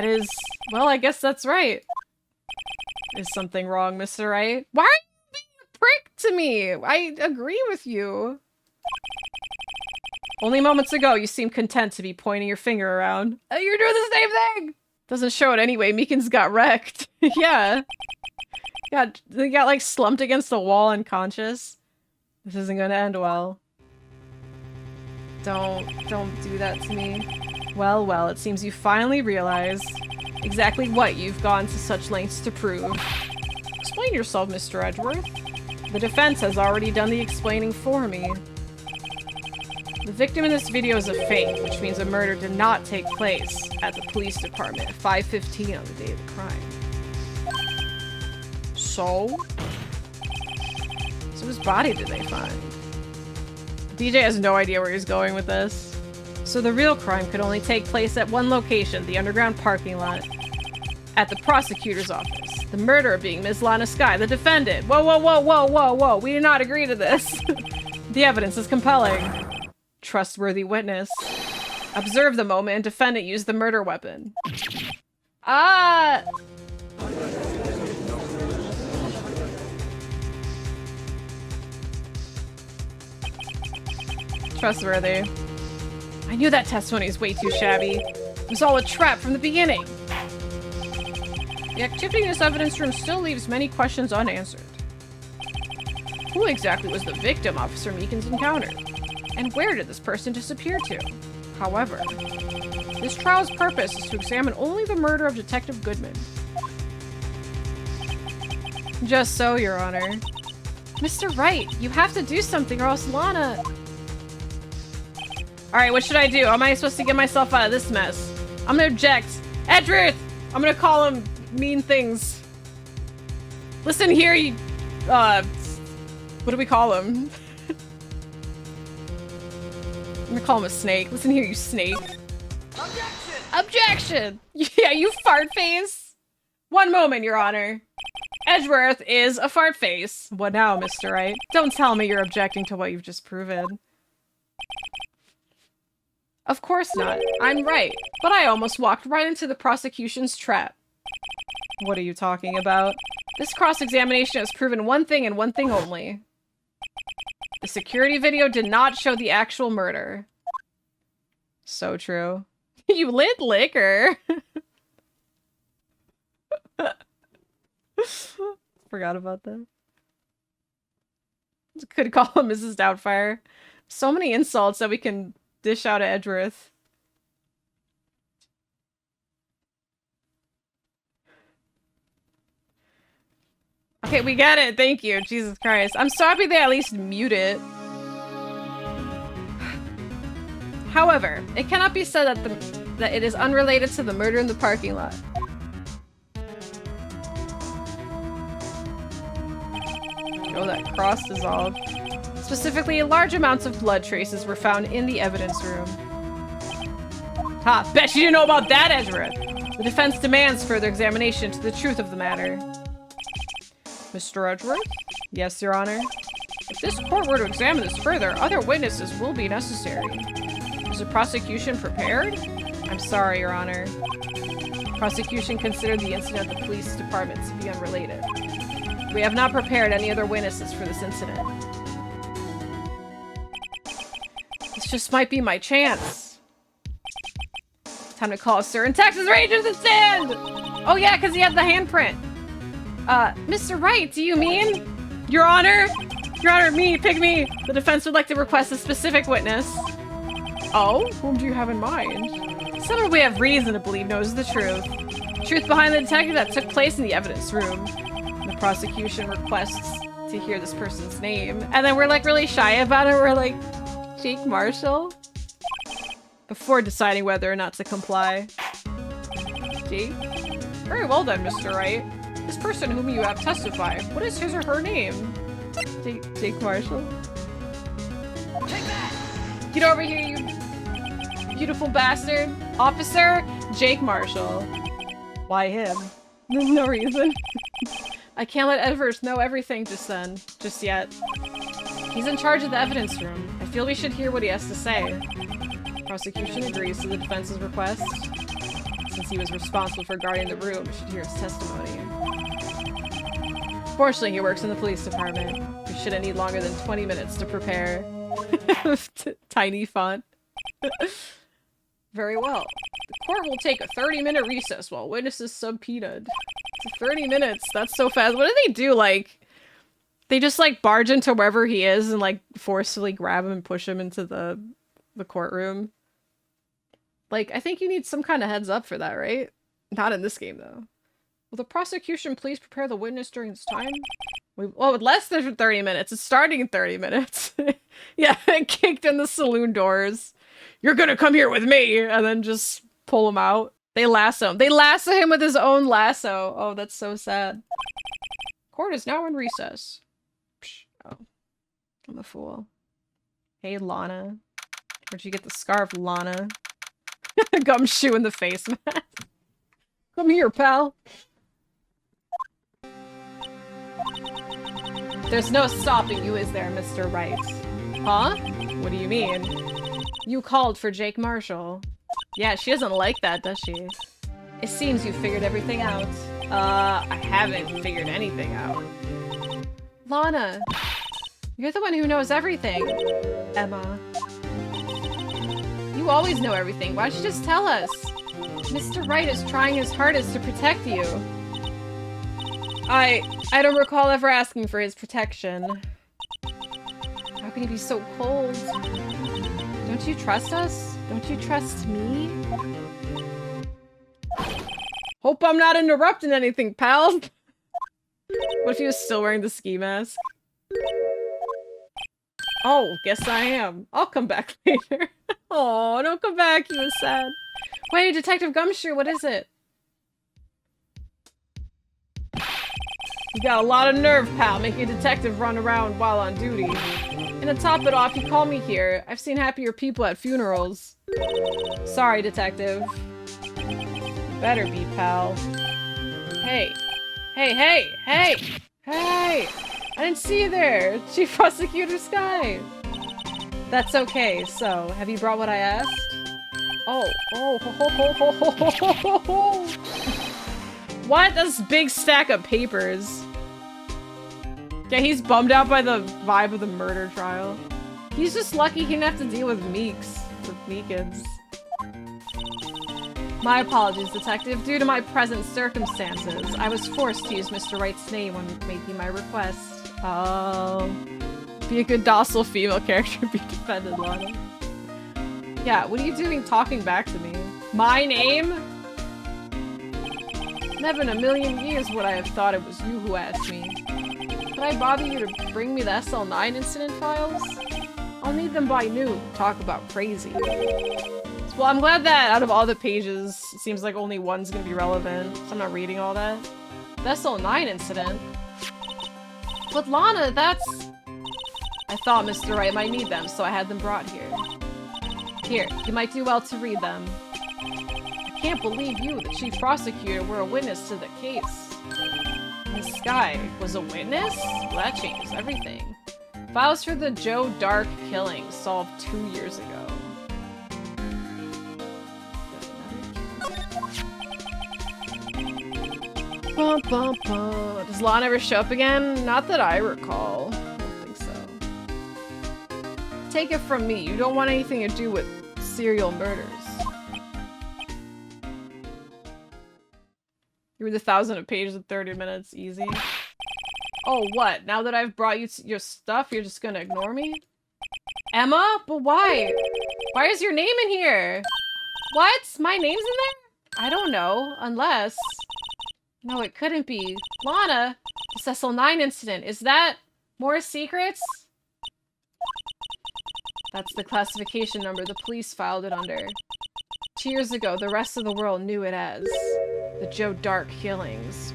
is... Well, I guess that's right. Is something wrong, Mr. Wright? Why are you being a prick to me? I agree with you. Only moments ago, you seemed content to be pointing your finger around. You're doing the same thing! Doesn't show it anyway. Meekins got wrecked. Yeah. They got like slumped against the wall unconscious. This isn't gonna end well. Don't do that to me. Well, it seems you finally realize exactly what you've gone to such lengths to prove. Explain yourself, Mr. Edgeworth. The defense has already done the explaining for me. The victim in this video is a fake, which means a murder did not take place at the police department at 5:15 on the day of the crime. So whose body did they find? DJ has no idea where he's going with this. So the real crime could only take place at one location, the underground parking lot. At the prosecutor's office. The murderer being Ms. Lana Skye, the defendant. Whoa. We did not agree to this. The evidence is compelling. Trustworthy witness. Observe the moment defendant used the murder weapon. Trustworthy. I knew that testimony was way too shabby. It was all a trap from the beginning. The activity in this evidence room still leaves many questions unanswered. Who exactly was the victim Officer Meekins encountered? And where did this person disappear to? However, this trial's purpose is to examine only the murder of Detective Goodman. Just so, Your Honor. Mr. Wright, you have to do something or else Lana... Alright, what should I do? How am I supposed to get myself out of this mess? I'm gonna object. Edgeworth! I'm gonna call him mean things. Listen here, you... what do we call him? I'm gonna call him a snake. Listen here, you snake. Objection! Objection! Yeah, you fart face. One moment, Your Honor. Edgeworth is a fart face. What now, Mr. Wright? Don't tell me you're objecting to what you've just proven. Of course not. I'm right. But I almost walked right into the prosecution's trap. What are you talking about? This cross-examination has proven one thing and one thing only. The security video did not show the actual murder. So true. You lit liquor. Forgot about that. Could call him Mrs. Doubtfire. So many insults that we can dish out at Edgeworth. Okay, we get it. Thank you. Jesus Christ. I'm so happy they at least mute it. However, it cannot be said that it is unrelated to the murder in the parking lot. Oh, that cross dissolved. Specifically, large amounts of blood traces were found in the evidence room. Ha! Bet you didn't know about that, Edgeworth! The defense demands further examination to the truth of the matter. Mr. Edgeworth? Yes, Your Honor. If this court were to examine this further, other witnesses will be necessary. Is the prosecution prepared? I'm sorry, Your Honor. Prosecution considered the incident at the police department to be unrelated. We have not prepared any other witnesses for this incident. This just might be my chance. Time to call certain Texas Rangers and stand! Oh yeah, because he had the handprint. Mr. Wright, do you mean? Your Honor? Your Honor, pick me! The defense would like to request a specific witness. Oh? Whom do you have in mind? Someone we have reason to believe knows the truth. Truth behind the detective that took place in the evidence room. The prosecution requests to hear this person's name. And then we're like really shy about it. We're like, Jake Marshall? Before deciding whether or not to comply. Jake? Very well done, Mr. Wright. This person whom you have testified, what is his or her name? Jake Marshall? Take that! Get over here, you beautiful bastard. Officer Jake Marshall. Why him? No reason. I can't let Edwards know everything just yet. He's in charge of the evidence room. I feel we should hear what he has to say. Prosecution agrees to the defense's request. Since he was responsible for guarding the room, we should hear his testimony. Fortunately, he works in the police department. We shouldn't need longer than 20 minutes to prepare. Tiny font. Very well. The court will take a 30-minute recess while witnesses subpoenaed. 30 minutes. That's so fast. What do they do? Like, they just like barge into wherever he is and like forcefully grab him and push him into the courtroom. Like, I think you need some kind of heads up for that, right? Not in this game though. Will the prosecution please prepare the witness during this time? Less than 30 minutes. It's starting in 30 minutes. Yeah, kicked in the saloon doors. You're gonna come here with me, and then just pull him out. They lasso him. They lasso him with his own lasso. Oh, that's so sad. Court is now in recess. Psh, oh, I'm a fool. Hey, Lana. Where'd you get the scarf, Lana? Gumshoe in the face mask. Come here, pal. There's no stopping you, is there, Mr. Wright? Huh? What do you mean? You called for Jake Marshall. Yeah, she doesn't like that, does she? It seems you figured everything out. I haven't figured anything out. Lana, you're the one who knows everything. Emma. You always know everything. Why don't you just tell us? Mr. Wright is trying his hardest to protect you. I don't recall ever asking for his protection. How can he be so cold? Don't you trust us? Don't you trust me? Hope I'm not interrupting anything, pal. What if he was still wearing the ski mask? Oh, guess I am. I'll come back later. Oh, don't come back. He was sad. Wait, Detective Gumshoe, what is it? You got a lot of nerve, pal, making a detective run around while on duty. And to top it off, you call me here. I've seen happier people at funerals. Sorry, detective. Better be, pal. Hey. Hey, hey, hey! Hey! I didn't see you there! Chief Prosecutor Sky! That's okay, so, have you brought what I asked? Oh, oh, ho, ho, ho, ho, ho, ho, ho, ho. What? That's a big stack of papers. Yeah, he's bummed out by the vibe of the murder trial. He's just lucky he didn't have to deal with Meekins. My apologies, detective. Due to my present circumstances, I was forced to use Mr. Wright's name when making my request. Oh. Be a good docile female character, be defended, Lana. Yeah, what are you doing talking back to me? My name? Never in a million years would I have thought it was you who asked me. Could I bother you to bring me the SL9 incident files? I'll need them by noon. Talk about crazy. Well, I'm glad that out of all the pages, it seems like only one's gonna be relevant, so I'm not reading all that. The SL9 incident? But Lana, that's... I thought Mr. Wright might need them, so I had them brought here. Here, you might do well to read them. I can't believe you, the chief prosecutor, were a witness to the case. Miss Sky was a witness? Well, that changes everything. Files for the Joe Dark killing solved 2 years ago. Bum, bum, bum. Does Lana ever show up again? Not that I recall. I don't think so. Take it from me, you don't want anything to do with serial murders. You read 1,000 pages in 30 minutes, easy. Oh, what? Now that I've brought you your stuff, you're just gonna ignore me? Emma? But why? Why is your name in here? What? My name's in there? I don't know, unless... No, it couldn't be. Lana, the SL9 incident, is that more secrets? That's the classification number the police filed it under. 2 years ago, the rest of the world knew it as the Joe Dark killings.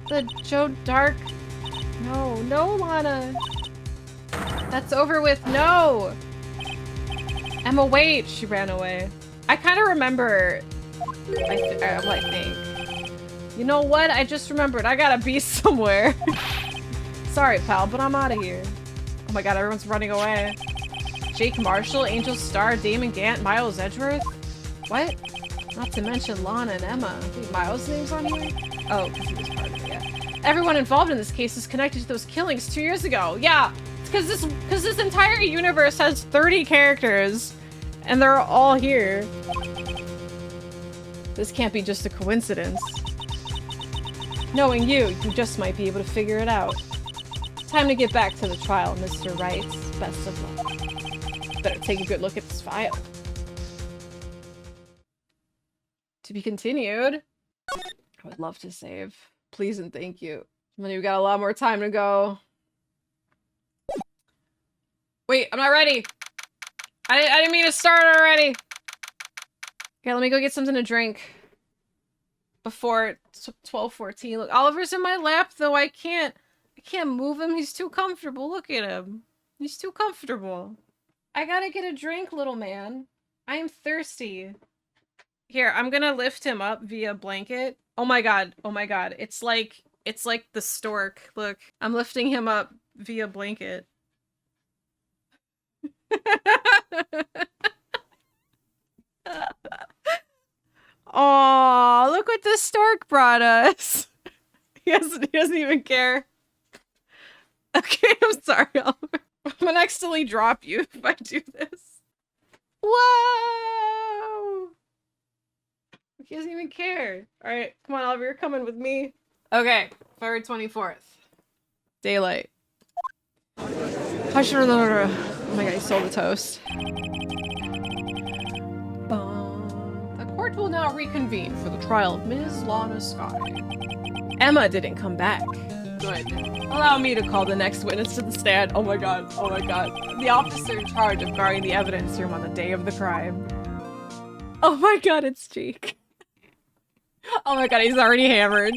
The Joe Dark... No, no, Lana. That's over with. No! Emma, wait! She ran away. I kind of remember... I think. You know what? I just remembered. I gotta be somewhere. Sorry, pal, but I'm out of here. Oh my god, everyone's running away. Jake Marshall, Angel Starr, Damon Gant, Miles Edgeworth? What? Not to mention Lana and Emma. Wait, Miles' name's on here? Oh, because he was part of it, yeah. Everyone involved in this case is connected to those killings 2 years ago. Yeah, because this entire universe has 30 characters, and they're all here. This can't be just a coincidence. Knowing you just might be able to figure it out. Time to get back to the trial, Mr. Wright. Best of luck. Better take a good look at this file. To be continued. I would love to save. Please and thank you. We've got a lot more time to go. Wait, I'm not ready. I didn't mean to start already. Okay, let me go get something to drink before 12:14. Look, Oliver's in my lap, though. I can't move him. He's too comfortable. Look at him. He's too comfortable. I gotta get a drink, little man. I am thirsty. Here, I'm gonna lift him up via blanket. Oh my god. Oh my god. It's like the stork. Look, I'm lifting him up via blanket. Oh, look what the stork brought us. He doesn't even care. Okay, I'm sorry, Oliver. I'm gonna accidentally drop you if I do this. Whoa! He doesn't even care. Alright, come on, Oliver, you're coming with me. Okay, February 24th. Daylight. Oh my god, he stole the toast. The court will now reconvene for the trial of Ms. Lana Sky. Emma didn't come back. Good. Allow me to call the next witness to the stand. Oh my god, oh my god. The officer in charge of guarding the evidence room on the day of the crime. Oh my god, it's Jake. Oh my god, he's already hammered.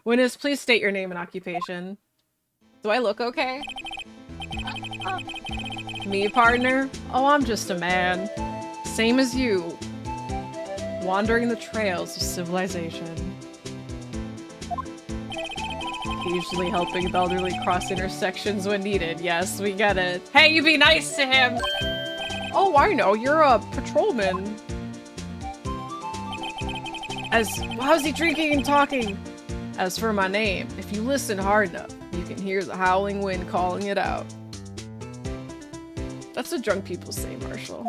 Witness, please state your name and occupation. Do I look okay? Me, partner? Oh, I'm just a man. Same as you. Wandering the trails of civilization. Occasionally helping the elderly cross intersections when needed. Yes, we get it. Hey, you be nice to him! Oh, I know, you're a patrolman. How's he drinking and talking? As for my name, if you listen hard enough, you can hear the howling wind calling it out. That's what drunk people say, Marshall.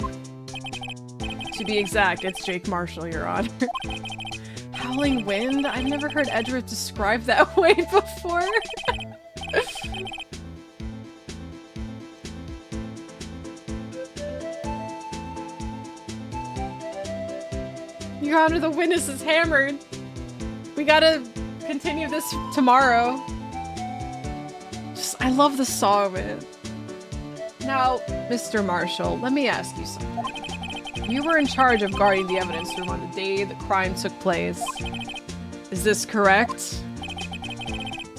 To be exact, it's Jake Marshall, Your Honor. Howling wind? I've never heard Edgeworth described that way before. Your Honor, the witness is hammered. We gotta continue this tomorrow. I love the song, man. Now, Mr. Marshall, let me ask you something. You were in charge of guarding the evidence room on the day the crime took place. Is this correct?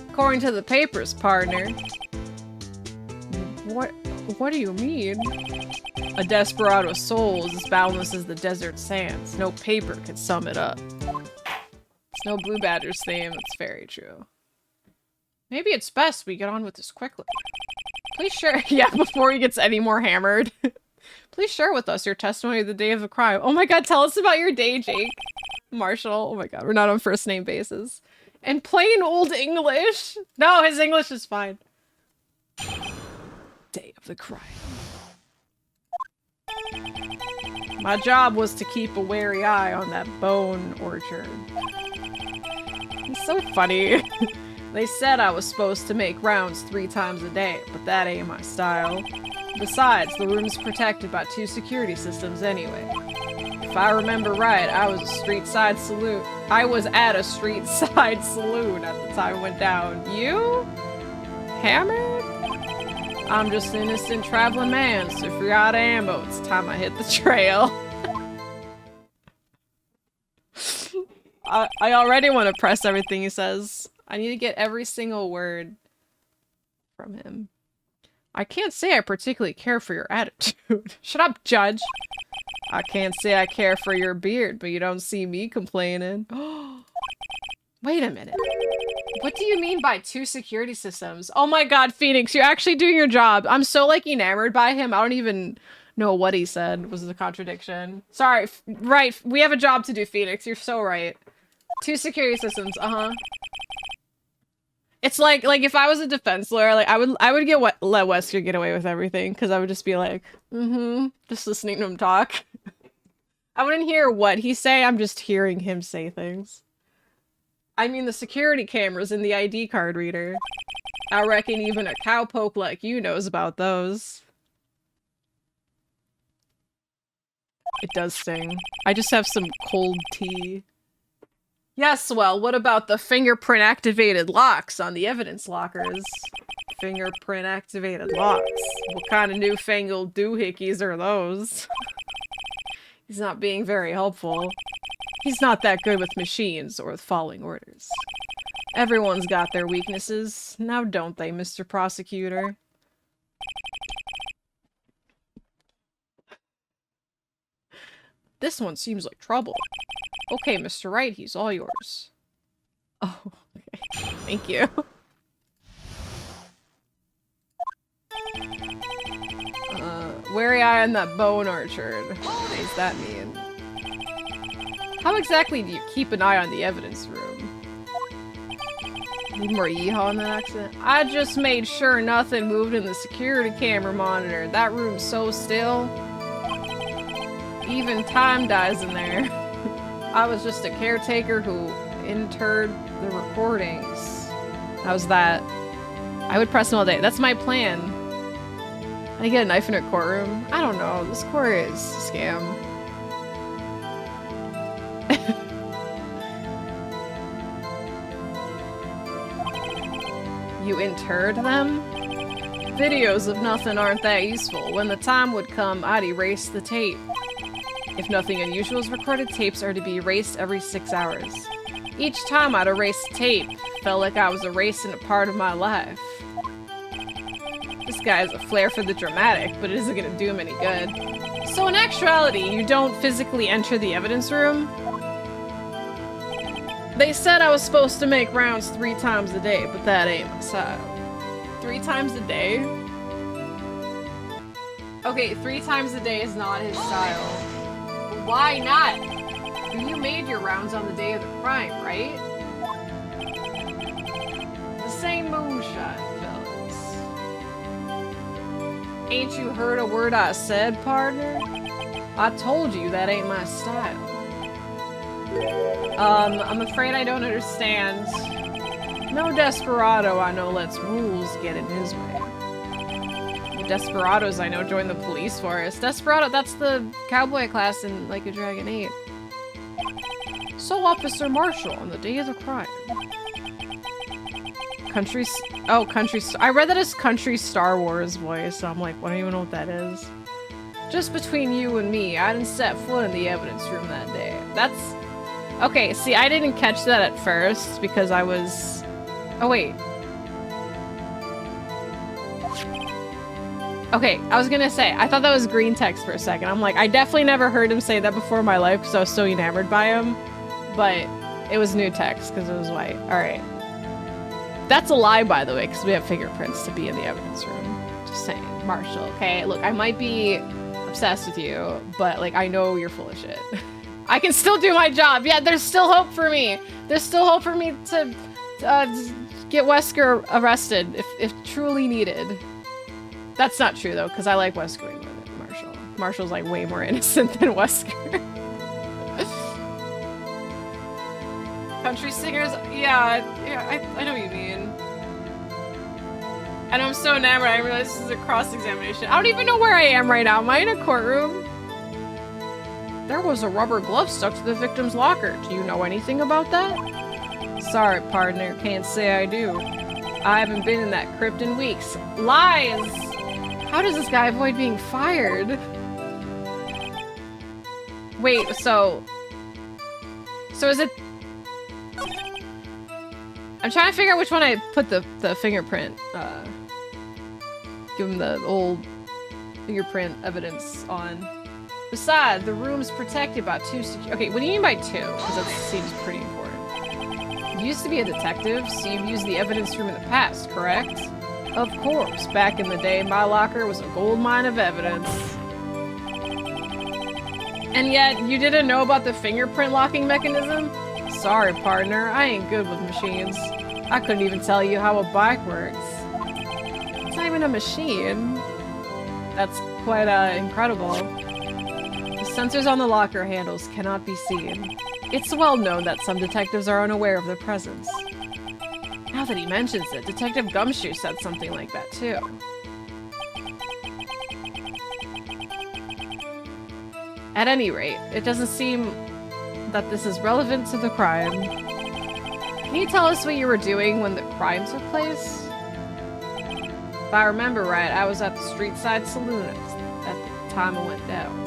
According to the papers, partner. What do you mean? A desperado's soul is as boundless as the desert sands. No paper could sum it up. It's no Blue Badger's theme, it's very true. Maybe it's best we get on with this quickly. Please share- yeah, before he gets any more hammered. Please share with us your testimony of the day of the crime. Oh my god, tell us about your day, Jake. Marshall. Oh my god, we're not on first name basis. And plain old English. No, his English is fine. Day of the crime. My job was to keep a wary eye on that bone orchard. He's so funny. They said I was supposed to make rounds 3 times a day, but that ain't my style. Besides, the room's protected by 2 security systems anyway. If I remember right, I was at a street side saloon at the time it went down. You? Hammered? I'm just an innocent traveling man, so if you're out of ammo, it's time I hit the trail. I already want to press everything he says. I need to get every single word from him. I can't say I particularly care for your attitude. Shut up, Judge. I can't say I care for your beard, but you don't see me complaining. Wait a minute. What do you mean by 2 security systems? Oh my god, Phoenix, you're actually doing your job. I'm so, like, enamored by him. I don't even know what he said was the contradiction. Sorry, right. We have a job to do, Phoenix. You're so right. 2 security systems, It's like if I was a defense lawyer, like I would let Wesker get away with everything because I would just be like, just listening to him talk. I wouldn't hear what he say. I'm just hearing him say things. I mean, the security cameras in the ID card reader. I reckon even a cowpoke like you knows about those. It does sting. I just have some cold tea. Yes, well, what about the fingerprint-activated locks on the evidence lockers? Fingerprint-activated locks. What kind of newfangled doohickeys are those? He's not being very helpful. He's not that good with machines or with following orders. Everyone's got their weaknesses. Now don't they, Mr. Prosecutor? This one seems like trouble. Okay, Mr. Wright, he's all yours. Oh, okay. Thank you. Wary eye on that bone orchard. What does that mean? How exactly do you keep an eye on the evidence room? Need more yeehaw in that accent? I just made sure nothing moved in the security camera monitor. That room's so still. Even time dies in there. I was just a caretaker who interred the recordings. How's that? I would press him all day. That's my plan. I get a knife in a courtroom? I don't know. This court is a scam. You interred them? Videos of nothing aren't that useful. When the time would come, I'd erase the tape. If nothing unusual is recorded, tapes are to be erased every 6 hours. Each time I'd erase tape, felt like I was erasing a part of my life. This guy has a flair for the dramatic, but it isn't gonna do him any good. So in actuality, you don't physically enter the evidence room? They said I was supposed to make rounds 3 times a day, but that ain't my style. 3 times a day? Okay, 3 times a day is not his style. Why not? You made your rounds on the day of the crime, right? The same moonshine, fellas. Ain't you heard a word I said, partner? I told you that ain't my style. I'm afraid I don't understand. No desperado I know lets rules get in his way. The desperados I know join the police force. Desperado, that's the cowboy class in Like a Dragon 8. So Officer Marshall on the day of the crime. I read that as Country Star Wars voice, so I'm like, I don't even know what that is. Just between you and me, I didn't set foot in the evidence room that day. That's... Okay, see, I didn't catch that at first because I was... Oh, wait. Okay, I was gonna say, I thought that was green text for a second. I'm like, I definitely never heard him say that before in my life because I was so enamored by him. But it was new text because it was white. Alright. That's a lie, by the way, because we have fingerprints to be in the evidence room. Just saying. Marshall, okay? Look, I might be obsessed with you, but, like, I know you're full of shit. I can still do my job. Yeah, there's still hope for me. There's still hope for me to get Wesker arrested if truly needed. That's not true, though, because I like Wesker more than Marshall. Marshall's, like, way more innocent than Wesker. Country singers? Yeah, I know what you mean. And I'm so enamored, I realize this is a cross-examination. I don't even know where I am right now. Am I in a courtroom? There was a rubber glove stuck to the victim's locker. Do you know anything about that? Sorry, partner. Can't say I do. I haven't been in that crypt in weeks. Lies! How does this guy avoid being fired? Wait, so is it... I'm trying to figure out which one I put the fingerprint, give him the old fingerprint evidence on. Besides, the room's protected by 2 Okay, what do you mean by 2? Because that seems pretty important. You used to be a detective, so you've used the evidence room in the past, correct? Of course. Back in the day, my locker was a gold mine of evidence. And yet, you didn't know about the fingerprint locking mechanism? Sorry, partner. I ain't good with machines. I couldn't even tell you how a bike works. It's not even a machine. That's quite incredible. The sensors on the locker handles cannot be seen. It's well known that some detectives are unaware of their presence. Now that he mentions it, Detective Gumshoe said something like that too. At any rate, it doesn't seem that this is relevant to the crime. Can you tell us what you were doing when the crime took place? If I remember right, I was at the street side saloon at the time it went down.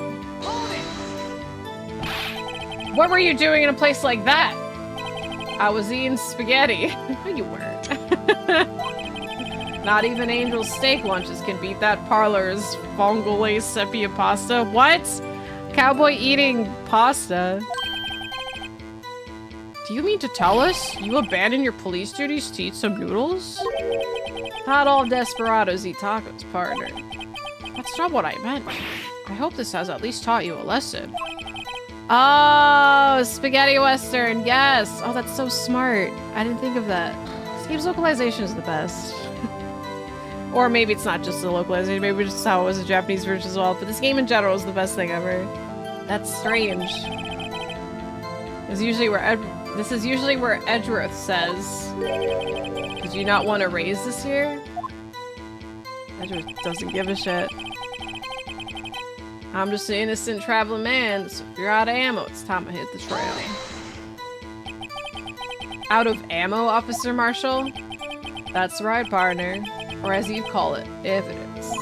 What were you doing in a place like that? I was eating spaghetti. No, you weren't. Not even Angel's steak lunches can beat that parlor's vongole sepia pasta. What? Cowboy eating pasta? Do you mean to tell us you abandoned your police duties to eat some noodles? Not all desperados eat tacos, partner. That's not what I meant. I hope this has at least taught you a lesson. Oh, spaghetti western, yes! Oh, that's so smart. I didn't think of that. This game's localization is the best. Or maybe it's not just the localization, maybe just how it was a Japanese version as well, but this game in general is the best thing ever. That's strange. This is usually where Edgeworth says, did you not want to raise this year? Edgeworth doesn't give a shit. I'm just an innocent traveling man, so if you're out of ammo, it's time to hit the trail. Out of ammo, Officer Marshall? That's right, partner. Or as you call it, evidence.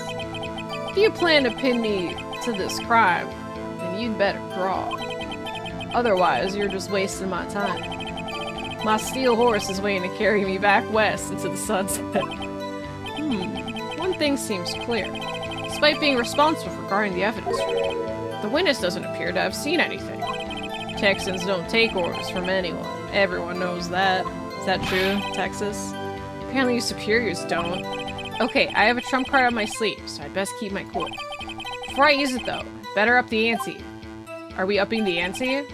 If you plan to pin me to this crime, then you'd better draw. Otherwise, you're just wasting my time. My steel horse is waiting to carry me back west into the sunset. One thing seems clear. Despite being responsible regarding the evidence, the witness doesn't appear to have seen anything. Texans don't take orders from anyone. Everyone knows that. Is that true, Texas? Apparently your superiors don't. Okay, I have a trump card on my sleeve, so I'd best keep my cool. Before I use it though, better up the ante. Are we upping the ante?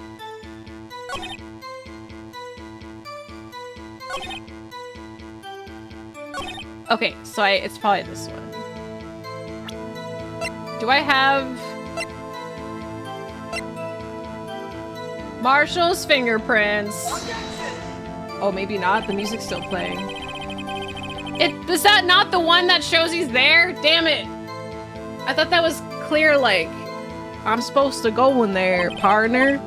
Okay, so it's probably this one. Do I have Marshall's fingerprints? Oh, maybe not. The music's still playing. Is that not the one that shows he's there? Damn it. I thought that was clear, like, I'm supposed to go in there, partner.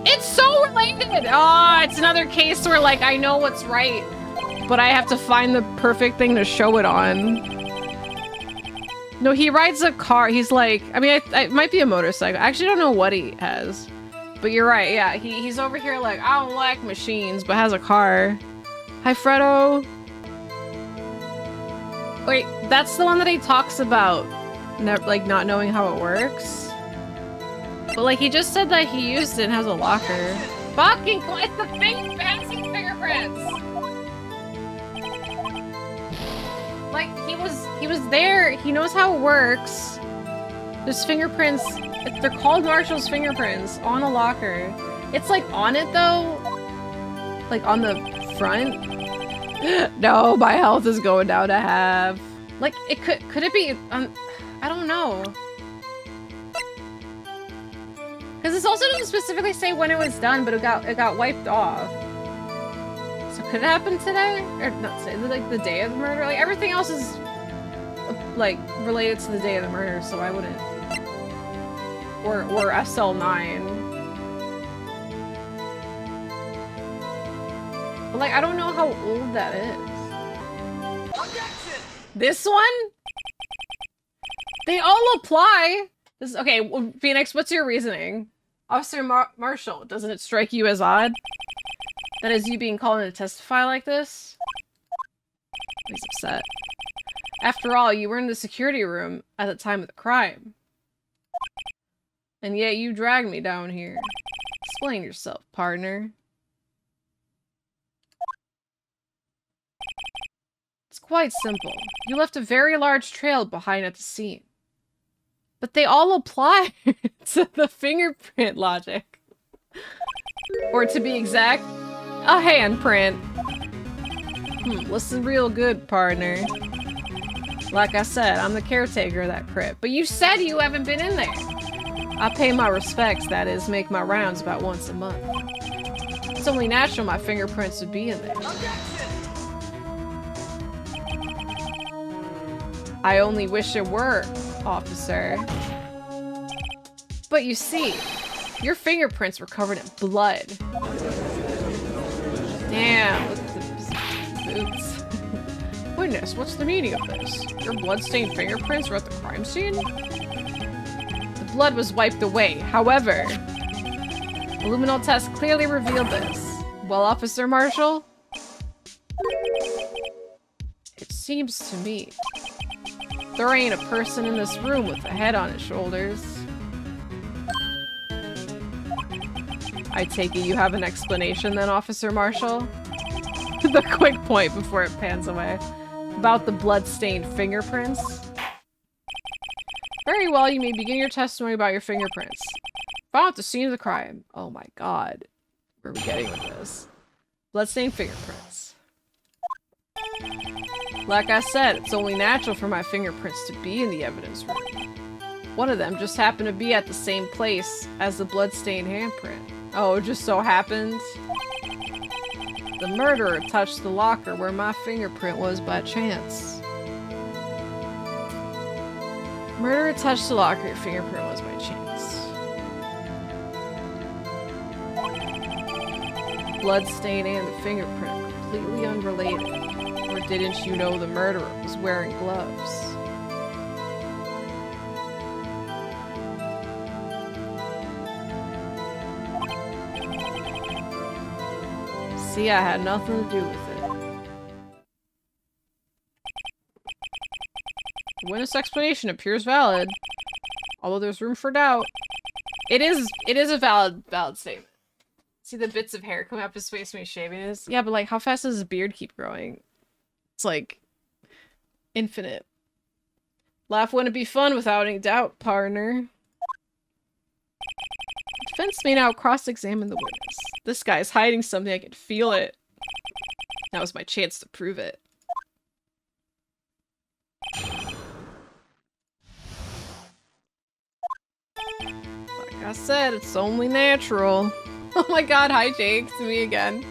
It's so related! Oh, it's another case where, like, I know what's right, but I have to find the perfect thing to show it on. No, he rides a car. He's like, I mean, it might be a motorcycle. I actually don't know what he has. But you're right, yeah. He's over here like, I don't like machines, but has a car. Hi, Fredo. Wait, that's the one that he talks about, like, not knowing how it works? But, like, he just said that he used it and has a locker. Fucking, it's the fancy fingerprints! Like, he was there, he knows how it works. There's fingerprints, they're called Marshall's fingerprints on a locker. It's like on it though, like on the front. No, my health is going down to half. Like it could it be, I don't know. Cause this also doesn't specifically say when it was done, but it got wiped off. So could it happen today? Or not today, like the day of the murder? Like everything else is like related to the day of the murder, so I wouldn't. Or SL9. But like I don't know how old that is. Objection! This one? They all apply. This okay, well, Phoenix, what's your reasoning? Officer Marshall, doesn't it strike you as odd? That is you being called in to testify like this? He's upset. After all, you were in the security room at the time of the crime. And yet you dragged me down here. Explain yourself, partner. It's quite simple. You left a very large trail behind at the scene. But they all apply to the fingerprint logic. Or to be exact, a handprint. Listen real good, partner. Like I said, I'm the caretaker of that crypt. But you said you haven't been in there. I pay my respects, that is, make my rounds about once a month. It's only natural my fingerprints would be in there. I only wish it were, officer. But you see, your fingerprints were covered in blood. Damn, look at the boots. Witness, what's the meaning of this? Your blood-stained fingerprints were at the crime scene? The blood was wiped away. However, the luminol test clearly revealed this. Well, Officer Marshall? It seems to me there ain't a person in this room with a head on his shoulders. I take it you have an explanation then, Officer Marshall? The quick point before it pans away. About the blood-stained fingerprints? Very well, you may begin your testimony about your fingerprints. Found at the scene of the crime. Oh my god. Where are we getting with this? Blood-stained fingerprints. Like I said, it's only natural for my fingerprints to be in the evidence room. One of them just happened to be at the same place as the blood-stained handprint. Oh, it just so happened? The murderer touched the locker where my fingerprint was by chance. Murderer touched the locker your fingerprint was by chance. Bloodstain and the fingerprint are completely unrelated. Or didn't you know the murderer was wearing gloves? See, I had nothing to do with it. The witness explanation appears valid, although there's room for doubt. It is a valid statement. See the bits of hair coming up his face when he's shaving this? Yeah, but like, how fast does his beard keep growing? It's like infinite. Laugh wouldn't be fun without any doubt, partner. Defense may now cross-examine the witness. This guy's hiding something, I can feel it. That was my chance to prove it. Like I said, it's only natural. Oh my god, hi Jake, it's me again.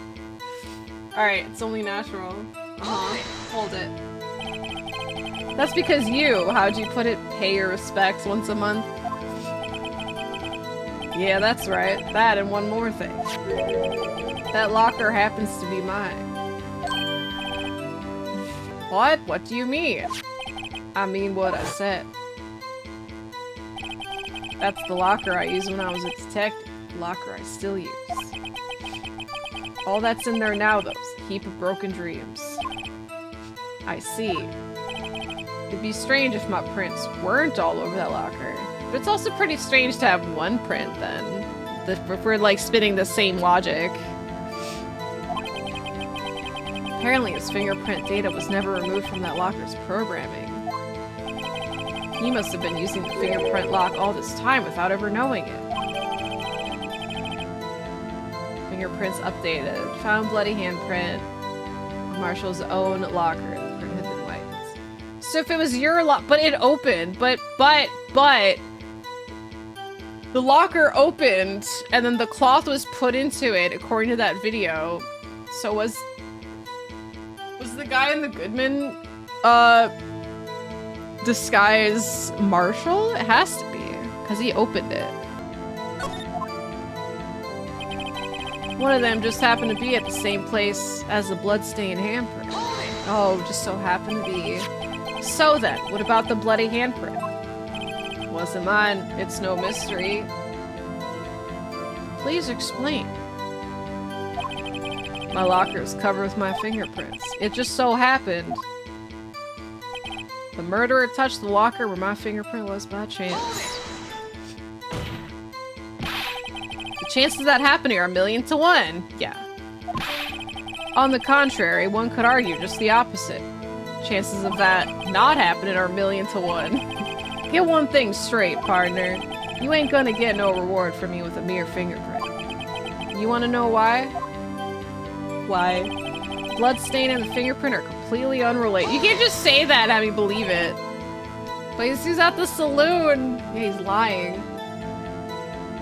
Alright, it's only natural. Hold it. That's because how'd you put it, pay your respects once a month? Yeah, that's right. That and one more thing. That locker happens to be mine. What? What do you mean? I mean what I said. That's the locker I used when I was a detective. The locker I still use. All that's in there now, though, is a heap of broken dreams. I see. It'd be strange if my prints weren't all over that locker. But it's also pretty strange to have one print, then. If we're, like, spinning the same logic. Apparently his fingerprint data was never removed from that locker's programming. He must have been using the fingerprint lock all this time without ever knowing it. Fingerprints updated. Found bloody handprint. Marshall's own locker. The print had been wiped. So if it was your lock, but it opened, but the locker opened and then the cloth was put into it according to that video. So was the guy in the Goodman disguise Marshall? It has to be, because he opened it. One of them just happened to be at the same place as the bloodstained handprint. Oh, just so happened to be. So then, what about the bloody handprint? Wasn't mine. It's no mystery. Please explain. My locker is covered with my fingerprints. It just so happened. The murderer touched the locker where my fingerprint was by chance. The chances of that happening are 1,000,000 to 1. Yeah. On the contrary, one could argue just the opposite. Chances of that not happening are 1,000,000 to 1. Get one thing straight, partner. You ain't gonna get no reward from me with a mere fingerprint. You wanna know why? Why? Bloodstain and the fingerprint are completely unrelated. You can't just say that and have me believe it. But he's at the saloon. Yeah, he's lying.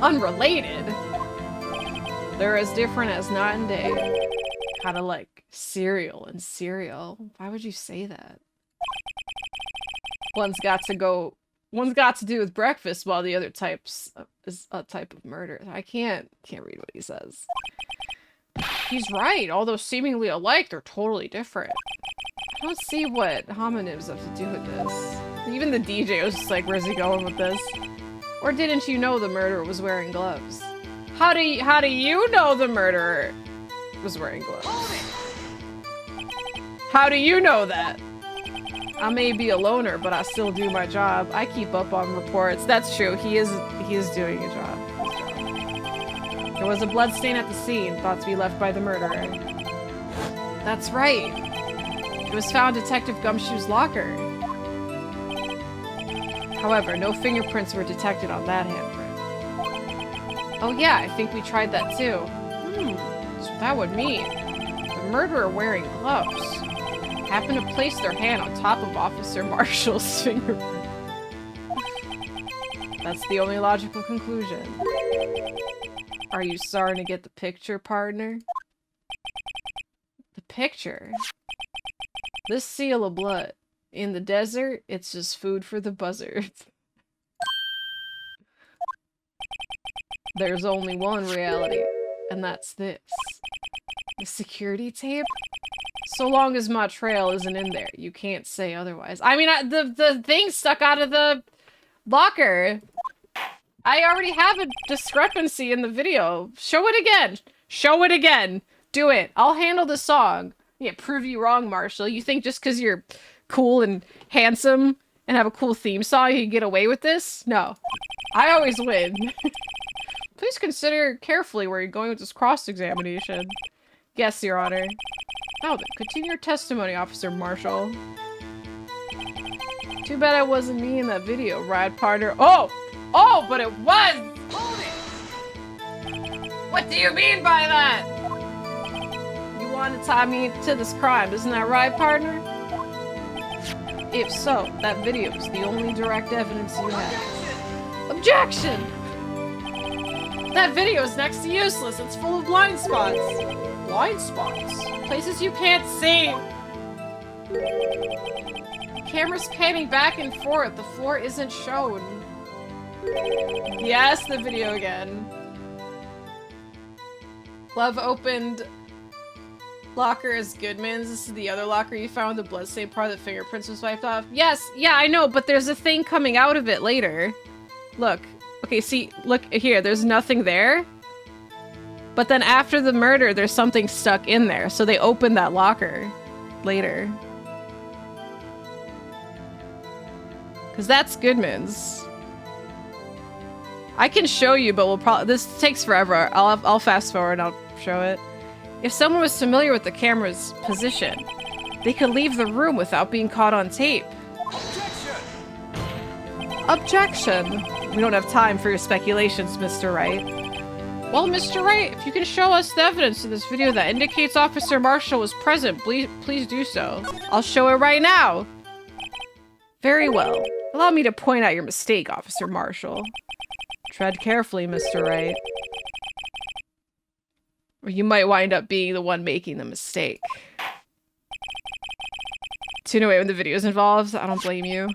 Unrelated? They're as different as night and day. Kinda like cereal and cereal. Why would you say that? One's got to do with breakfast while the other is a type of murder. I can't read what he says. He's right. Although seemingly alike, they're totally different. I don't see what homonyms have to do with this. Even the DJ was just like, where's he going with this? Or didn't you know the murderer was wearing gloves? How do you know the murderer was wearing gloves? How do you know that? I may be a loner, but I still do my job. I keep up on reports. That's true. He is doing a job. There was a bloodstain at the scene, thought to be left by the murderer. That's right. It was found in Detective Gumshoe's locker. However, no fingerprints were detected on that handprint. Oh yeah, I think we tried that too. So that would mean the murderer wearing gloves happened to place their hand on top of Officer Marshall's fingerprint. That's the only logical conclusion. Are you starting to get the picture, partner? The picture? This seal of blood. In the desert, it's just food for the buzzards. There's only one reality, and that's this. The security tape? So long as my trail isn't in there, you can't say otherwise. I mean, the thing stuck out of the locker. I already have a discrepancy in the video. Show it again. Show it again. do it. I'll handle the song. Yeah, prove you wrong, Marshall. You think just because you're cool and handsome and have a cool theme song, you can get away with this? No. I always win. Please consider carefully where you're going with this cross-examination. Yes, Your Honor. Now then, continue your testimony, Officer Marshall. Too bad I wasn't me in that video, ride partner. Oh! Oh, but it was! Hold it! What do you mean by that? You want to tie me to this crime, isn't that right, partner? If so, that video is the only direct evidence you have. Objection! That video is next to useless. It's full of blind spots. Blind spots? Places you can't see. The camera's panning back and forth. The floor isn't shown. Yes, the video again. Love opened locker is Goodman's. This is the other locker you found. The bloodstained part of the fingerprints was wiped off. Yes, yeah, I know, but there's a thing coming out of it later. Look. Okay, see, look here. There's nothing there. But then after the murder, there's something stuck in there. So they opened that locker later. Because that's Goodman's. I can show you, but we'll probably... This takes forever. I'll fast forward and I'll show it. If someone was familiar with the camera's position, they could leave the room without being caught on tape. Objection! Objection! We don't have time for your speculations, Mr. Wright. Well, Mr. Wright, if you can show us the evidence in this video that indicates Officer Marshall was present, please do so. I'll show it right now. Very well. Allow me to point out your mistake, Officer Marshall. Tread carefully, Mr. Wright. Or you might wind up being the one making the mistake. Tune away when the video is involved. I don't blame you.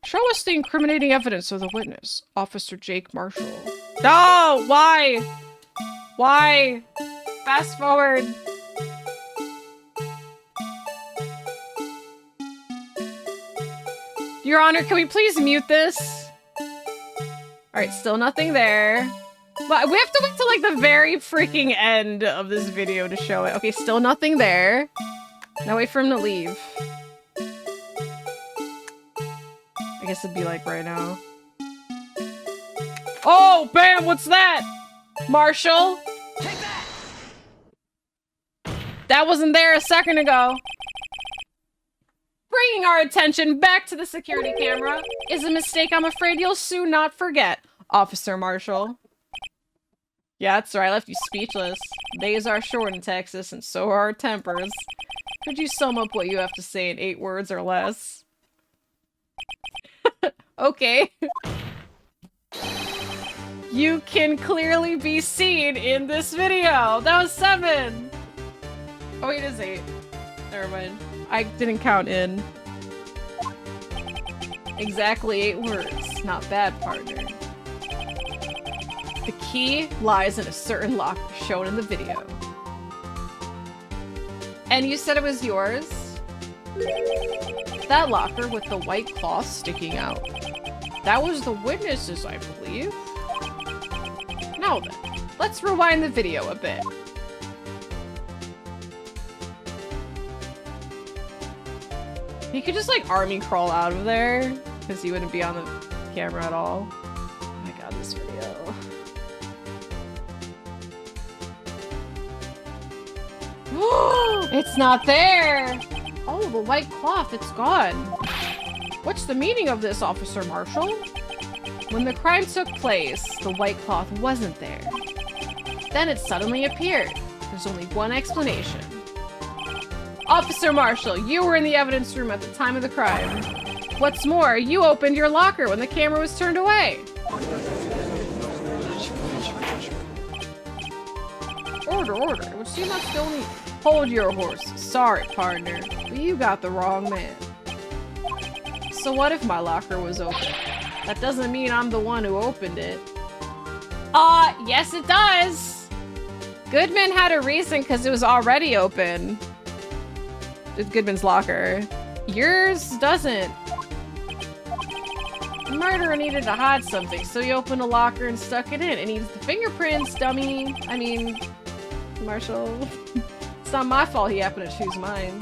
Show us the incriminating evidence of the witness, Officer Jake Marshall. No! Why? Why? Fast forward. Your Honor, can we please mute this? Alright, still nothing there. But we have to wait till like the very freaking end of this video to show it. Okay, still nothing there. Now wait for him to leave. I guess it'd be like right now. Oh, bam! What's that? Marshall? Take that! That wasn't there a second ago. Bringing our attention back to the security camera is a mistake I'm afraid you'll soon not forget, Officer Marshall. Yeah, that's right. I left you speechless. Days are short in Texas, and so are our tempers. Could you sum up what you have to say in 8 words or less? Okay. You can clearly be seen in this video. That was 7. Oh, it is 8. Never mind. I didn't count in. Exactly 8 words. Not bad, partner. The key lies in a certain locker shown in the video. And you said it was yours? That locker with the white cloth sticking out. That was the witness's, I believe. Now then, let's rewind the video a bit. He could just like army crawl out of there because he wouldn't be on the camera at all. Oh my god, this video. It's not there! Oh, the white cloth, it's gone. What's the meaning of this, Officer Marshall? When the crime took place, the white cloth wasn't there. Then it suddenly appeared. There's only one explanation. Officer Marshall, you were in the evidence room at the time of the crime. What's more, you opened your locker when the camera was turned away. Order, order. It would seem that's the only... Hold your horses. Sorry, partner, but you got the wrong man. So what if my locker was open? That doesn't mean I'm the one who opened it. Yes it does! Goodman had a reason because it was already open. It's Goodman's locker. Yours doesn't. The murderer needed to hide something, so he opened a locker and stuck it in. It needs the fingerprints, dummy. I mean, Marshall. It's not my fault he happened to choose mine.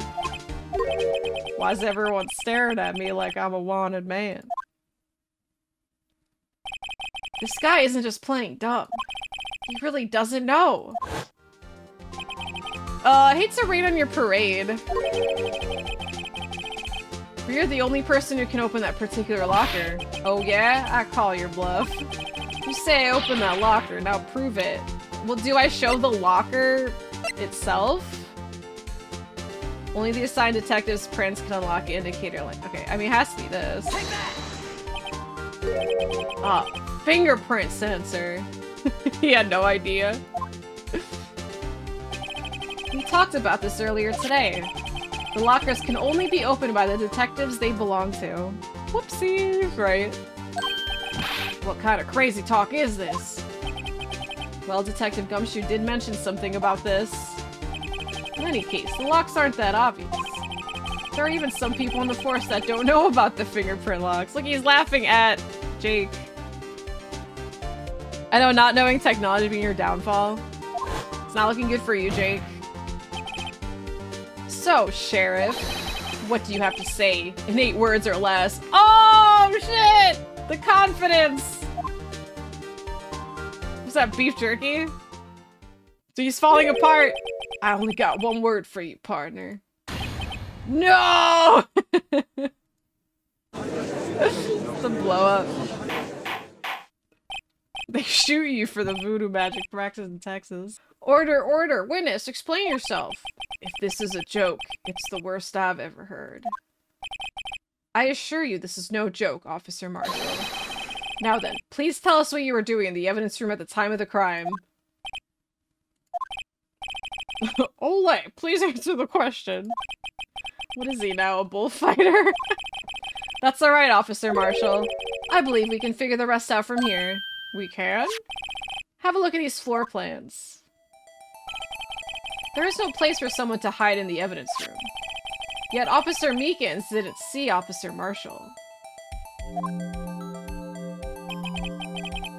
Why is everyone staring at me like I'm a wanted man? This guy isn't just playing dumb. He really doesn't know. I hate to rain on your parade. But you're the only person who can open that particular locker. Oh yeah? I call your bluff. You say I opened that locker, now prove it. Well, do I show the locker itself? Only the assigned detective's prints can unlock the indicator light. Okay, I mean, it has to be this. Fingerprint sensor. He had no idea. We talked about this earlier today. The lockers can only be opened by the detectives they belong to. Whoopsie, right? What kind of crazy talk is this? Well, Detective Gumshoe did mention something about this. In any case, the locks aren't that obvious. There are even some people in the force that don't know about the fingerprint locks. Look, he's laughing at Jake. I know, not knowing technology being your downfall. It's not looking good for you, Jake. So, Sheriff, what do you have to say in 8 words or less? Oh, shit! The confidence! Was that beef jerky? So he's falling apart. I only got 1 word for you, partner. No! The blow up. They shoot you for the voodoo magic practice in Texas. Order, order! Witness, explain yourself! If this is a joke, it's the worst I've ever heard. I assure you this is no joke, Officer Marshall. Now then, please tell us what you were doing in the evidence room at the time of the crime. Ole, please answer the question. What is he now, a bullfighter? That's alright, Officer Marshall. I believe we can figure the rest out from here. We can? Have a look at these floor plans. There is no place for someone to hide in the evidence room. Yet Officer Meekins didn't see Officer Marshall.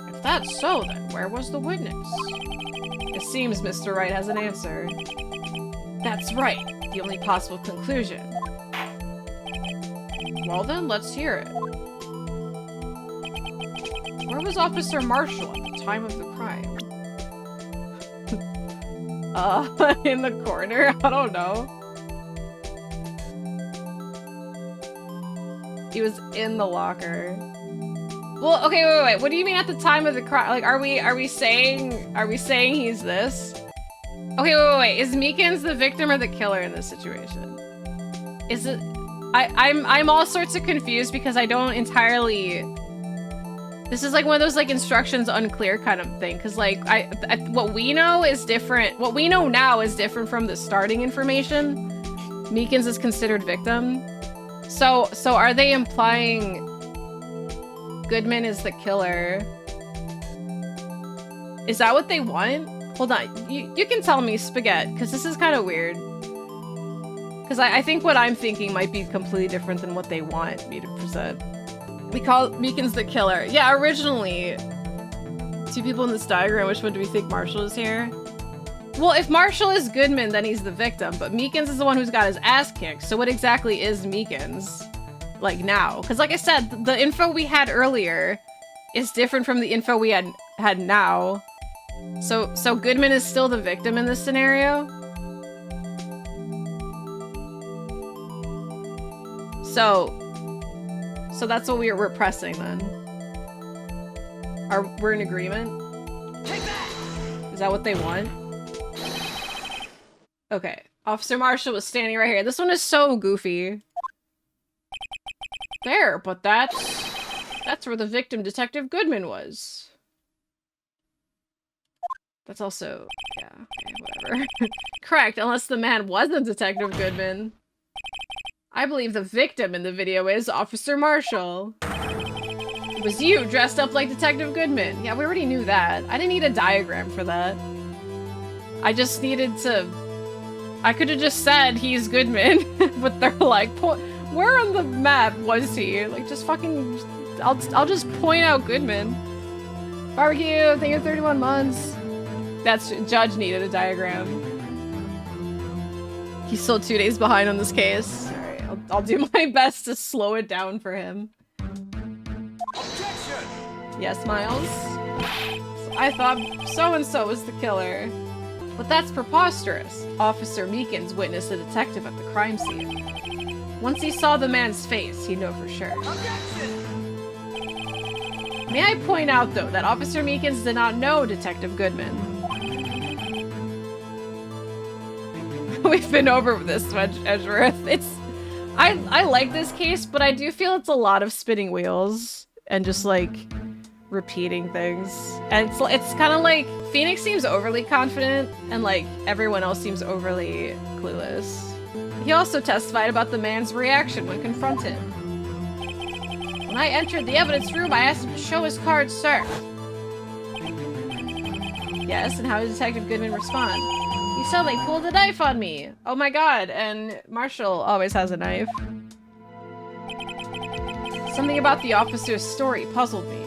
If that's so, then where was the witness? It seems Mr. Wright has an answer. That's right, the only possible conclusion. Well then, let's hear it. Where was Officer Marshall at the time of the crime? In the corner? I don't know. He was in the locker. Well, okay, wait. What do you mean at the time of the crime? Like, are we saying he's this? Okay, wait. Is Meekins the victim or the killer in this situation? Is it? I'm all sorts of confused because I don't entirely. This is like one of those like instructions unclear kind of thing. Cause like what we know is different. What we know now is different from the starting information. Meekins is considered victim. So are they implying Goodman is the killer? Is that what they want? Hold on, you can tell me, Spaghetti, because this is kind of weird. Because I think what I'm thinking might be completely different than what they want me to present. We call Meekins the killer. Yeah, originally, 2 people in this diagram, which one do we think Marshall is here? Well, if Marshall is Goodman, then he's the victim, but Meekins is the one who's got his ass kicked, so what exactly is Meekins? Like, now? Because like I said, the info we had earlier is different from the info we had now. So Goodman is still the victim in this scenario? So that's what we're pressing then. We're in agreement? Is that what they want? Okay. Officer Marshall was standing right here. This one is so goofy. There, but that's where the victim, Detective Goodman, was. That's also, yeah, okay, whatever. Correct, unless the man wasn't Detective Goodman. I believe the victim in the video is Officer Marshall. It was you dressed up like Detective Goodman. Yeah, we already knew that. I didn't need a diagram for that. I just needed to... I could have just said he's Goodman, but they're like, where on the map was he? Like, just fucking... I'll just point out Goodman. Barbecue, thank you 31 months. That's Judge needed a diagram. He's still 2 days behind on this case. All right, I'll do my best to slow it down for him. Objection! Yes, Miles. I thought so-and-so was the killer. But that's preposterous. Officer Meekins witnessed a detective at the crime scene. Once he saw the man's face, he'd know for sure. Objection! May I point out, though, that Officer Meekins did not know Detective Goodman. We've been over this, Edgeworth. I like this case, but I do feel it's a lot of spinning wheels and just like repeating things. And it's kind of like Phoenix seems overly confident and like everyone else seems overly clueless. He also testified about the man's reaction when confronted. When I entered the evidence room, I asked him to show his card, sir. Yes, and how did Detective Goodman respond? He suddenly pulled a knife on me. Oh my god, and Marshall always has a knife. Something about the officer's story puzzled me.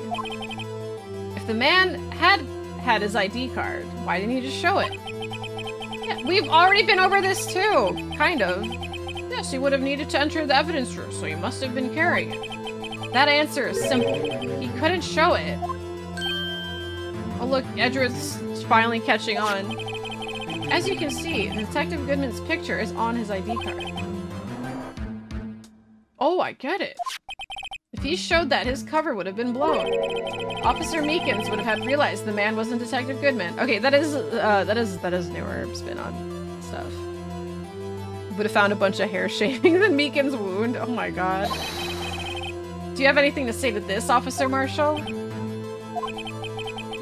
If the man had his ID card, why didn't he just show it? Yeah, we've already been over this too, kind of. Yes, he would have needed to enter the evidence room, so he must have been carrying it. That answer is simple. He couldn't show it. Oh look, Edgeworth's finally catching on. As you can see, Detective Goodman's picture is on his ID card. Oh, I get it. If he showed that, his cover would have been blown. Officer Meekins would have had realized the man wasn't Detective Goodman. Okay, that is newer spin on stuff. Would have found a bunch of hair shavings in Meekins' wound. Oh my god. Do you have anything to say to this, Officer Marshall?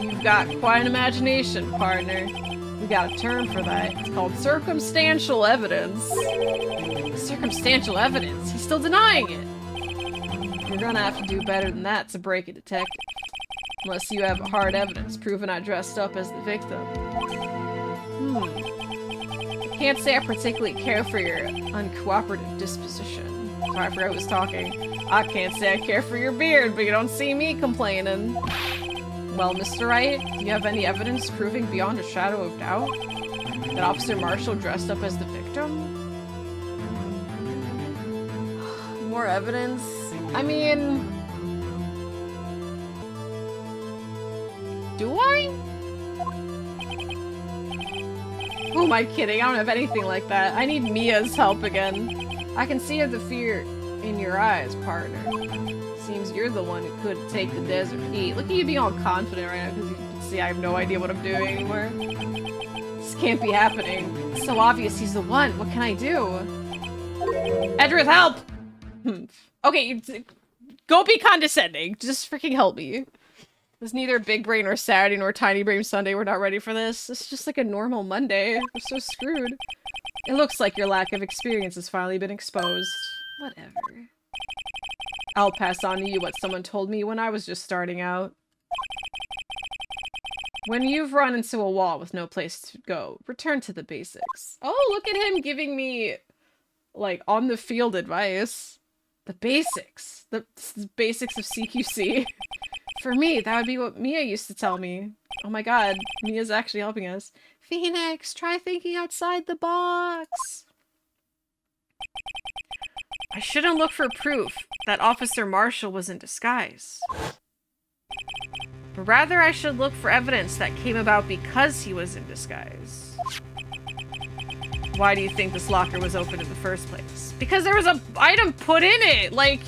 You've got quite an imagination, partner. We got a term for that. It's called circumstantial evidence. Circumstantial evidence? He's still denying it. You're gonna have to do better than that to break a detective. Unless you have hard evidence proving I dressed up as the victim. I can't say I particularly care for your uncooperative disposition. Sorry, I forgot who was talking. I can't say I care for your beard, but you don't see me complaining. Well, Mr. Wright, do you have any evidence proving beyond a shadow of doubt that Officer Marshall dressed up as the victim? More evidence? I mean... do I? Who am I kidding? I don't have anything like that. I need Mia's help again. I can see the fear in your eyes, partner. Seems you're the one who could take the desert heat. Look at you being all confident right now because you can see I have no idea what I'm doing anymore. This can't be happening. It's so obvious he's the one. What can I do? Edgeworth, help! Okay, go be condescending. Just freaking help me. There's neither big brain or Saturday nor tiny brain Sunday. We're not ready for this. It's just like a normal Monday. We're so screwed. It looks like your lack of experience has finally been exposed. Whatever. I'll pass on to you what someone told me when I was just starting out. When you've run into a wall with no place to go, return to the basics. Oh, look at him giving me, like, on-the-field advice. The basics. The basics of CQC. For me, that would be what Mia used to tell me. Oh my god, Mia's actually helping us. Phoenix, try thinking outside the box. I shouldn't look for proof that Officer Marshall was in disguise. But rather, I should look for evidence that came about because he was in disguise. Why do you think this locker was open in the first place? Because there was an item put in it! Like,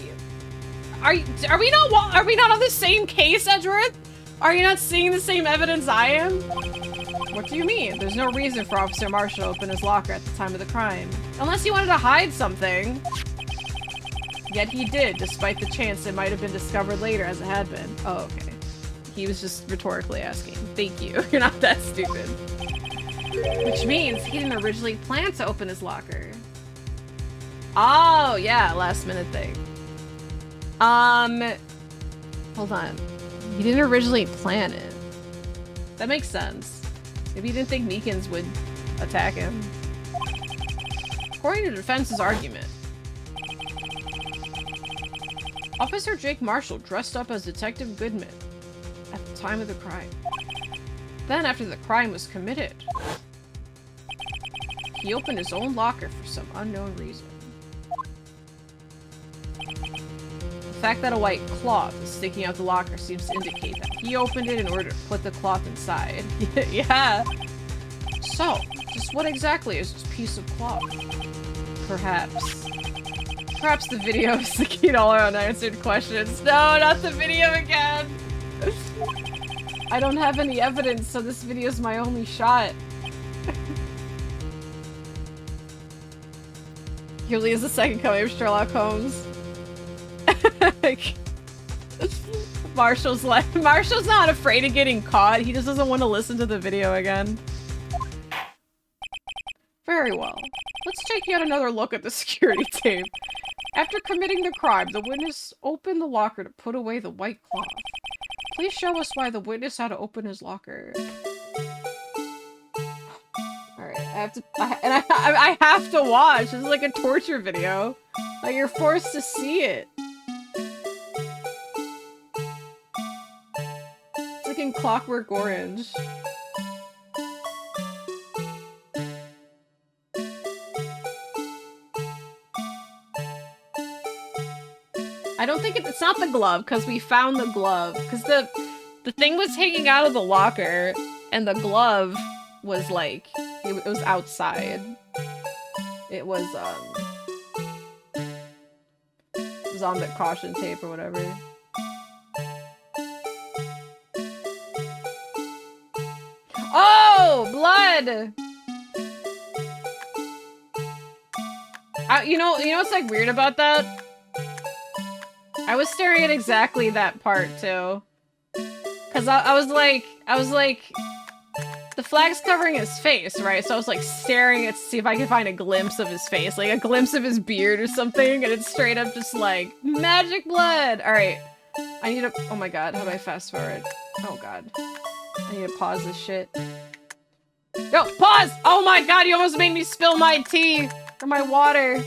are we not on the same case, Edgeworth? Are you not seeing the same evidence I am? What do you mean? There's no reason for Officer Marshall to open his locker at the time of the crime. Unless he wanted to hide something. Yet he did, despite the chance it might have been discovered later as it had been. Oh, okay. He was just rhetorically asking. Thank you. You're not that stupid. Which means he didn't originally plan to open his locker. Oh, yeah, last minute thing. Hold on. He didn't originally plan it. That makes sense. Maybe he didn't think Meekins would attack him. According to the defense's argument, Officer Jake Marshall dressed up as Detective Goodman at the time of the crime. Then, after the crime was committed, he opened his own locker for some unknown reason. The fact that a white cloth is sticking out the locker seems to indicate that he opened it in order to put the cloth inside. Yeah. So, just what exactly is this piece of cloth? Perhaps the video is the key to all our unanswered questions. No, not the video again! I don't have any evidence, so this video is my only shot. Usually is the second coming of Sherlock Holmes. Marshall's not afraid of getting caught. He just doesn't want to listen to the video again. Very well. Let's take yet another look at the security tape. After committing the crime, the witness opened the locker to put away the white cloth. Please show us why the witness had to open his locker. Alright, I have to watch. This is like a torture video. Like, you're forced to see it. It's like in Clockwork Orange. I don't think it's not the glove, because we found the glove. Because the thing was hanging out of the locker, and the glove was like, it was outside. It was on the caution tape or whatever. Oh, blood! You know what's like weird about that? I was staring at exactly that part too. Cause I was like, the flag's covering his face, right? So I was like staring to see if I could find a glimpse of his face, like a glimpse of his beard or something, and it's straight up just like, magic blood! Alright, I need to, oh my god, how do I fast forward? Oh god. I need to pause this shit. Yo, pause! Oh my god, you almost made me spill my tea! Or my water.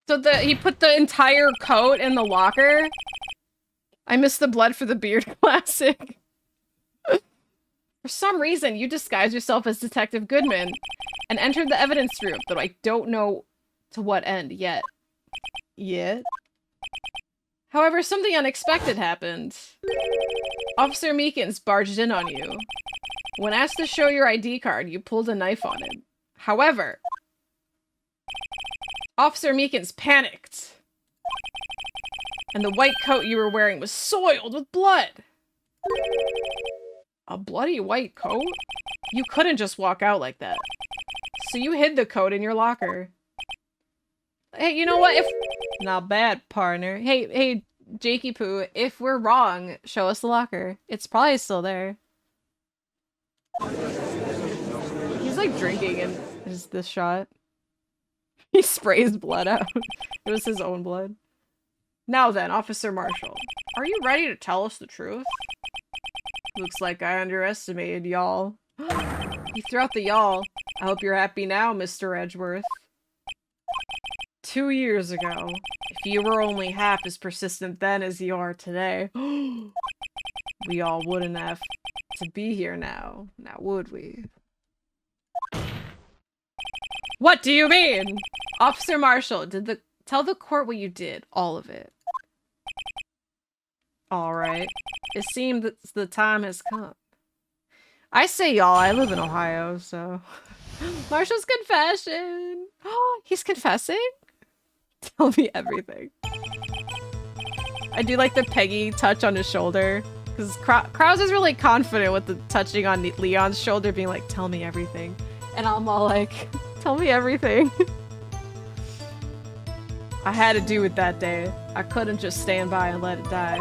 So he put the entire coat in the locker? I missed the blood for the beard classic. For some reason, you disguised yourself as Detective Goodman and entered the evidence room, though I don't know to what end yet. Yet? However, something unexpected happened. Officer Meekins barged in on you. When asked to show your ID card, you pulled a knife on him. However, Officer Meekins panicked, and the white coat you were wearing was soiled with blood. A bloody white coat? You couldn't just walk out like that. So you hid the coat in your locker. Hey, you know what? Not bad, partner. Hey, Jakey Poo, if we're wrong, show us the locker. It's probably still there. He's like drinking in this shot. He sprays blood out. It was his own blood. Now then, Officer Marshall, are you ready to tell us the truth? Looks like I underestimated y'all. You threw out the y'all. I hope you're happy now, Mr. Edgeworth. 2 years ago, if you were only half as persistent then as you are today, we all wouldn't have to be here now would we? What do you mean? Officer Marshall, tell the court what you did, all of it. Alright. It seems that the time has come. I say y'all, I live in Ohio, so... Marshall's confession! Oh, he's confessing? Tell me everything. I do like the Peggy touch on his shoulder. Because Krause is really confident with the touching on Leon's shoulder, being like, tell me everything. And I'm all like, tell me everything. I had to do it that day. I couldn't just stand by and let it die.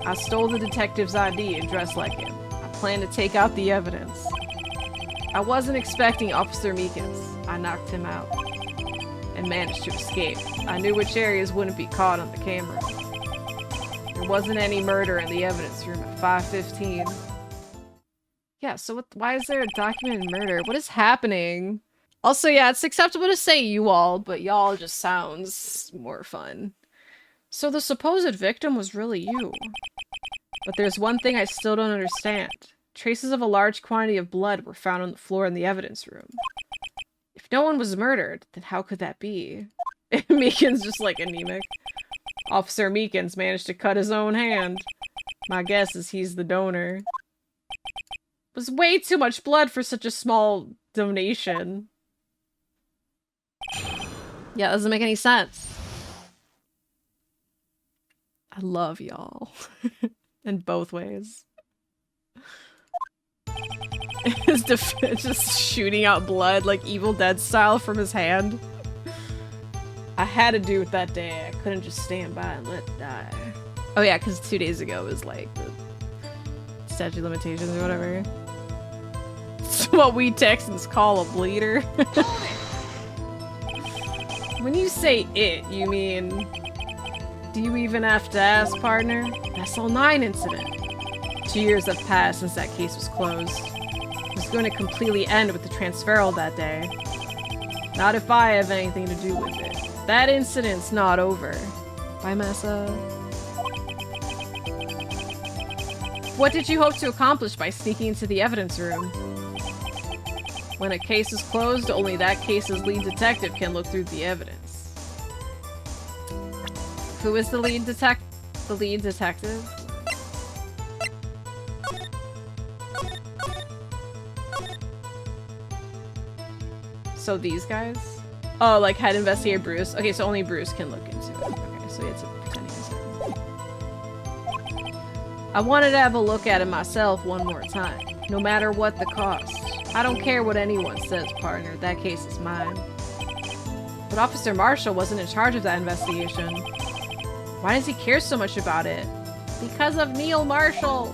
I stole the detective's ID and dressed like him. I planned to take out the evidence. I wasn't expecting Officer Meekins. I knocked him out and managed to escape. I knew which areas wouldn't be caught on the camera. There wasn't any murder in the evidence room at 5:15. Yeah, so why is there a documented murder? What is happening? Also, yeah, it's acceptable to say you all, but y'all just sounds more fun. So the supposed victim was really you. But there's one thing I still don't understand. Traces of a large quantity of blood were found on the floor in the evidence room. If no one was murdered, then how could that be? Meekins just like anemic. Officer Meekins managed to cut his own hand. My guess is he's the donor. It was way too much blood for such a small donation. Yeah, that doesn't make any sense. I love y'all. In both ways. His just shooting out blood like Evil Dead style from his hand. I had to do it that day. I couldn't just stand by and let it die. Oh yeah, because 2 days ago was like the statute of limitations or whatever. It's what we Texans call a bleeder. When you say it, you mean... Do you even have to ask, partner? SL9 incident. 2 years have passed since that case was closed. It was going to completely end with the transferal that day. Not if I have anything to do with it. That incident's not over. Bye, Massa. What did you hope to accomplish by sneaking into the evidence room? When a case is closed, only that case's lead detective can look through the evidence. Who is the lead detective? So these guys? Oh, like head investigator Bruce. Okay, so only Bruce can look into it. Okay, so it's a pretending to. I wanted to have a look at it myself one more time, no matter what the cost. I don't care what anyone says, partner. That case is mine. But Officer Marshall wasn't in charge of that investigation. Why does he care so much about it? Because of Neil Marshall!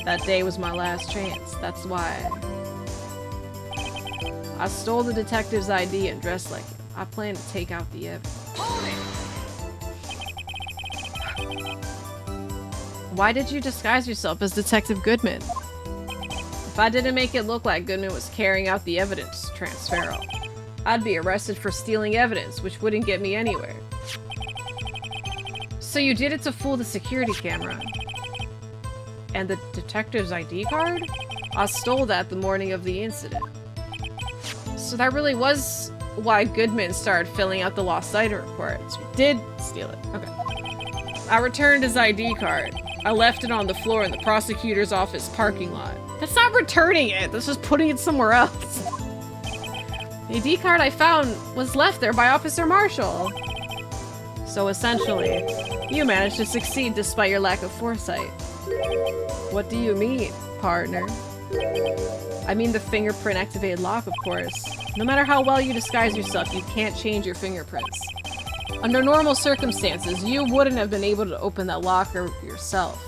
That day was my last chance. That's why. I stole the detective's ID and dressed like him. I plan to take out the evidence. Why did you disguise yourself as Detective Goodman? If I didn't make it look like Goodman was carrying out the evidence transferal, I'd be arrested for stealing evidence, which wouldn't get me anywhere. So you did it to fool the security camera. And the detective's ID card? I stole that the morning of the incident. So that really was why Goodman started filling out the lost item reports. You did steal it. Okay. I returned his ID card. I left it on the floor in the prosecutor's office parking lot. That's not returning it. That's just putting it somewhere else. The ID card I found was left there by Officer Marshall. So essentially, you managed to succeed despite your lack of foresight. What do you mean, partner? I mean the fingerprint activated lock, of course. No matter how well you disguise yourself, you can't change your fingerprints. Under normal circumstances, you wouldn't have been able to open that locker yourself.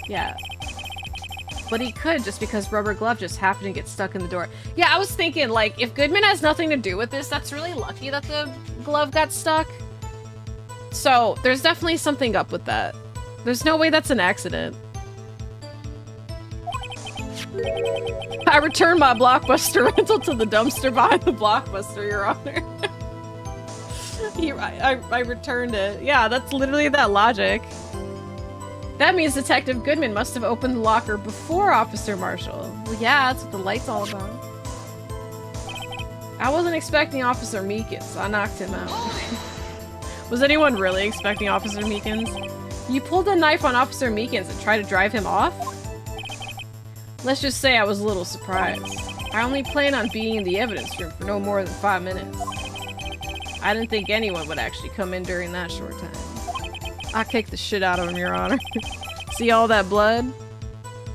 Yeah. But he could just because Rubber Glove just happened to get stuck in the door. Yeah, I was thinking, like, if Goodman has nothing to do with this, that's really lucky that the glove got stuck. So, there's definitely something up with that. There's no way that's an accident. I returned my Blockbuster rental to the dumpster behind the Blockbuster, Your Honor. I returned it. Yeah, that's literally that logic. That means Detective Goodman must have opened the locker before Officer Marshall. Well, yeah, that's what the light's all about. I wasn't expecting Officer Meekins. I knocked him out. Was anyone really expecting Officer Meekins? You pulled a knife on Officer Meekins and tried to drive him off? Let's just say I was a little surprised. I only plan on being in the evidence room for no more than 5 minutes. I didn't think anyone would actually come in during that short time. I kicked the shit out of him, Your Honor. See all that blood?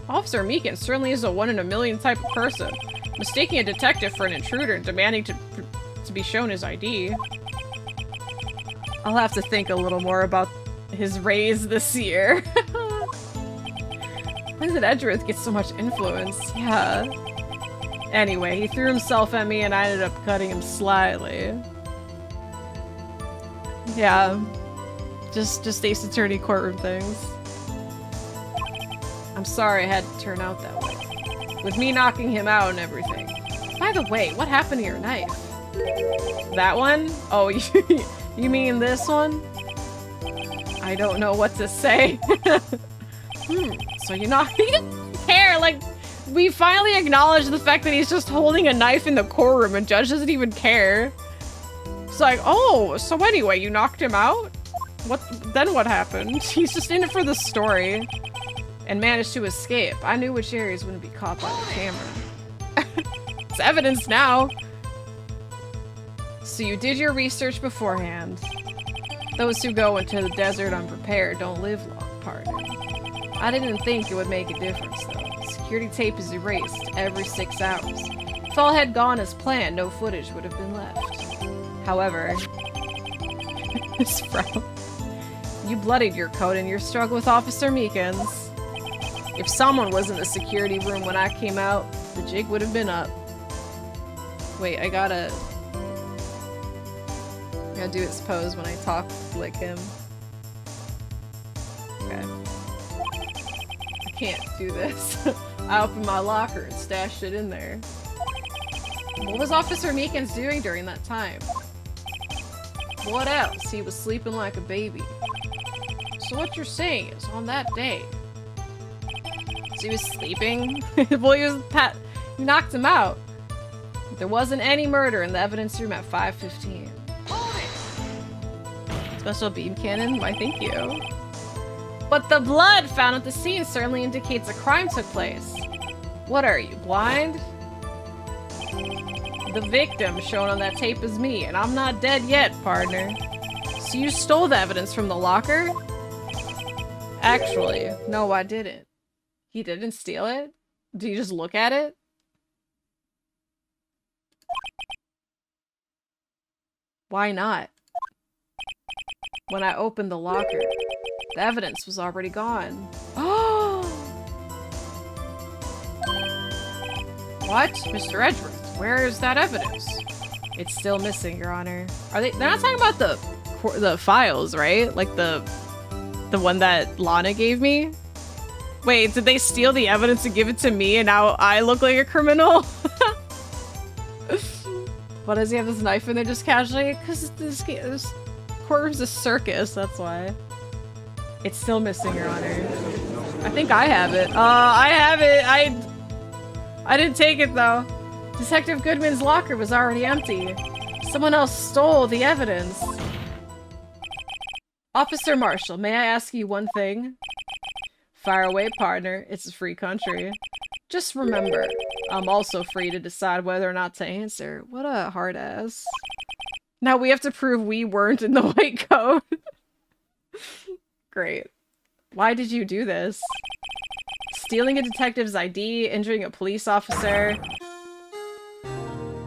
Officer Meekins certainly is a 1 in a million type of person, mistaking a detective for an intruder and demanding to be shown his ID. I'll have to think a little more about his raise this year. When did Edgeworth get so much influence? Yeah. Anyway, he threw himself at me and I ended up cutting him slightly. Yeah. Just Ace Attorney courtroom things. I'm sorry it had to turn out that way. With me knocking him out and everything. By the way, what happened to your knife? That one? Oh, You mean this one? I don't know what to say. So you're not care, like, we finally acknowledged the fact that he's just holding a knife in the courtroom and Judge doesn't even care. It's like, oh, so anyway, you knocked him out? Then what happened? He's just in it for the story and managed to escape. I knew which areas wouldn't be caught by the camera. It's evidence now. So you did your research beforehand. Those who go into the desert unprepared don't live long, partner. I didn't think it would make a difference, though. Security tape is erased every 6 hours. If all had gone as planned, no footage would have been left. However, this frown. You bloodied your coat in your struggle with Officer Meekins. If someone was in the security room when I came out, the jig would have been up. Wait, I gotta do its pose when I talk like him. Okay. I can't do this. I opened my locker and stashed it in there. What was Officer Meekins doing during that time? What else? He was sleeping like a baby. So what you're saying is, on that day... So he was sleeping? Well, he knocked him out. There wasn't any murder in the evidence room at 5:15. Special beam cannon? Why, thank you. But the blood found at the scene certainly indicates a crime took place. What are you, blind? The victim shown on that tape is me, and I'm not dead yet, partner. So you stole the evidence from the locker? Actually, no, I didn't. He didn't steal it? Did you just look at it? Why not? When I opened the locker, the evidence was already gone. Oh! What? Mr. Edgeworth, where is that evidence? It's still missing, Your Honor. They're not talking about the files, right? Like the one that Lana gave me? Wait, did they steal the evidence and give it to me and now I look like a criminal? Why does he have this knife in there just casually? Because this courtroom's a circus, that's why. It's still missing, Your Honor. I think I have it. I have it! I didn't take it, though. Detective Goodman's locker was already empty. Someone else stole the evidence. Officer Marshall, may I ask you one thing? Fire away, partner. It's a free country. Just remember, I'm also free to decide whether or not to answer. What a hard ass. Now we have to prove we weren't in the white coat. Great. Why did you do this? Stealing a detective's ID, injuring a police officer.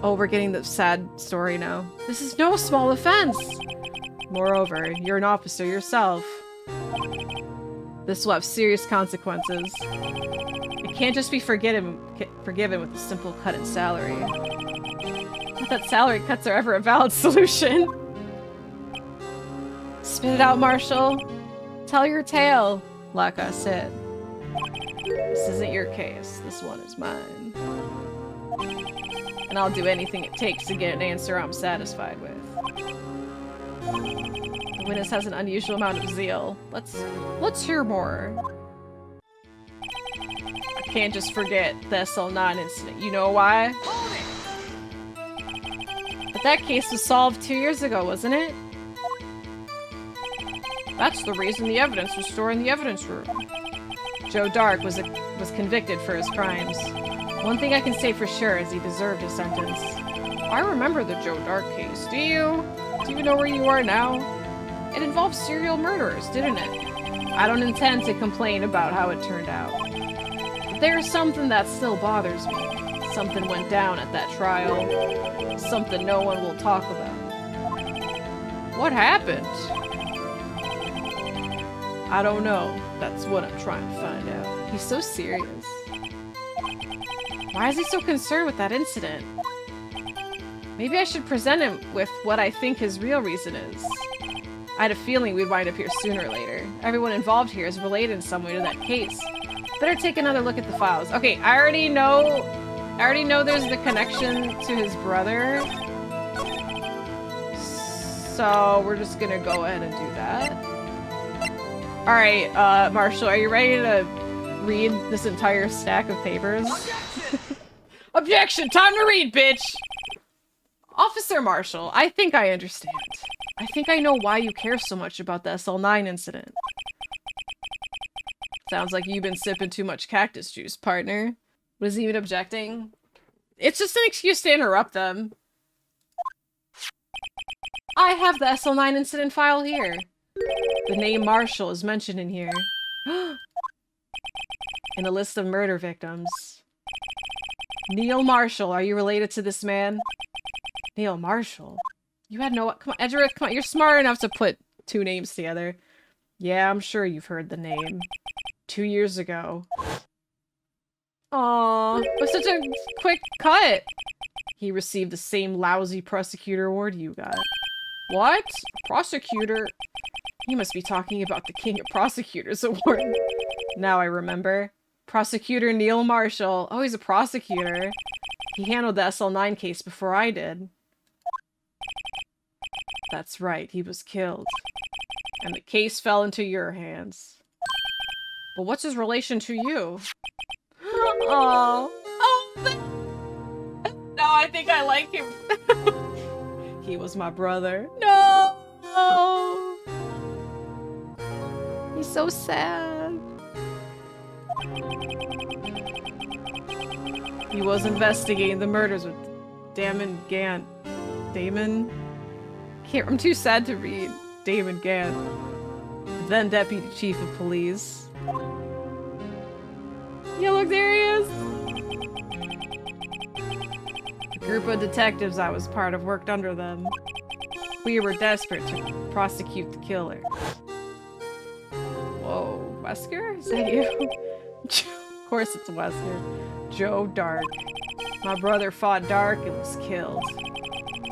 Oh, we're getting the sad story now. This is no small offense. Moreover, you're an officer yourself. This will have serious consequences. It can't just be forgiven with a simple cut in salary. Not that salary cuts are ever a valid solution. Spit it out, Marshall. Tell your tale, like I said. This isn't your case. This one is mine. And I'll do anything it takes to get an answer I'm satisfied with. The witness has an unusual amount of zeal. Let's hear more. I can't just forget the SL9 incident. You know why? But that case was solved 2 years ago, wasn't it? That's the reason the evidence was stored in the evidence room. Joe Dark was convicted for his crimes. One thing I can say for sure is he deserved his sentence. I remember the Joe Dark case. Do you? Do you know where you are now? It involved serial murderers, didn't it? I don't intend to complain about how it turned out. But there's something that still bothers me. Something went down at that trial. Something no one will talk about. What happened? I don't know. That's what I'm trying to find out. He's so serious. Why is he so concerned with that incident? Maybe I should present him with what I think his real reason is. I had a feeling we'd wind up here sooner or later. Everyone involved here is related in some way to that case. Better take another look at the files. Okay, I already know there's the connection to his brother. So we're just gonna go ahead and do that. Alright, Marshall, are you ready to read this entire stack of papers? Objection! Objection! Time to read, bitch! Officer Marshall, I think I understand. I think I know why you care so much about the SL9 incident. Sounds like you've been sipping too much cactus juice, partner. Was he even objecting? It's just an excuse to interrupt them. I have the SL9 incident file here. The name Marshall is mentioned in here. In a list of murder victims. Neil Marshall, are you related to this man? Neil Marshall? You had no- Come on, Edgerith, come on, you're smart enough to put two names together. Yeah, I'm sure you've heard the name. 2 years ago. Aww, it was such a quick cut. He received the same lousy prosecutor award you got. What? Prosecutor? You must be talking about the King of Prosecutors award. Now I remember. Prosecutor Neil Marshall. Oh, he's a prosecutor. He handled the SL9 case before I did. That's right, he was killed. And the case fell into your hands. But what's his relation to you? Oh. No, I think I like him. He was my brother. No! He's so sad. He was investigating the murders with Damon Gant. Damon? I'm too sad to read. Damon Gant. The then Deputy Chief of Police. Yeah, look, there he is! The group of detectives I was part of worked under them. We were desperate to prosecute the killer. Whoa, Wesker? Is that you? Of course it's Wesker. Joe Dark. My brother fought Dark and was killed.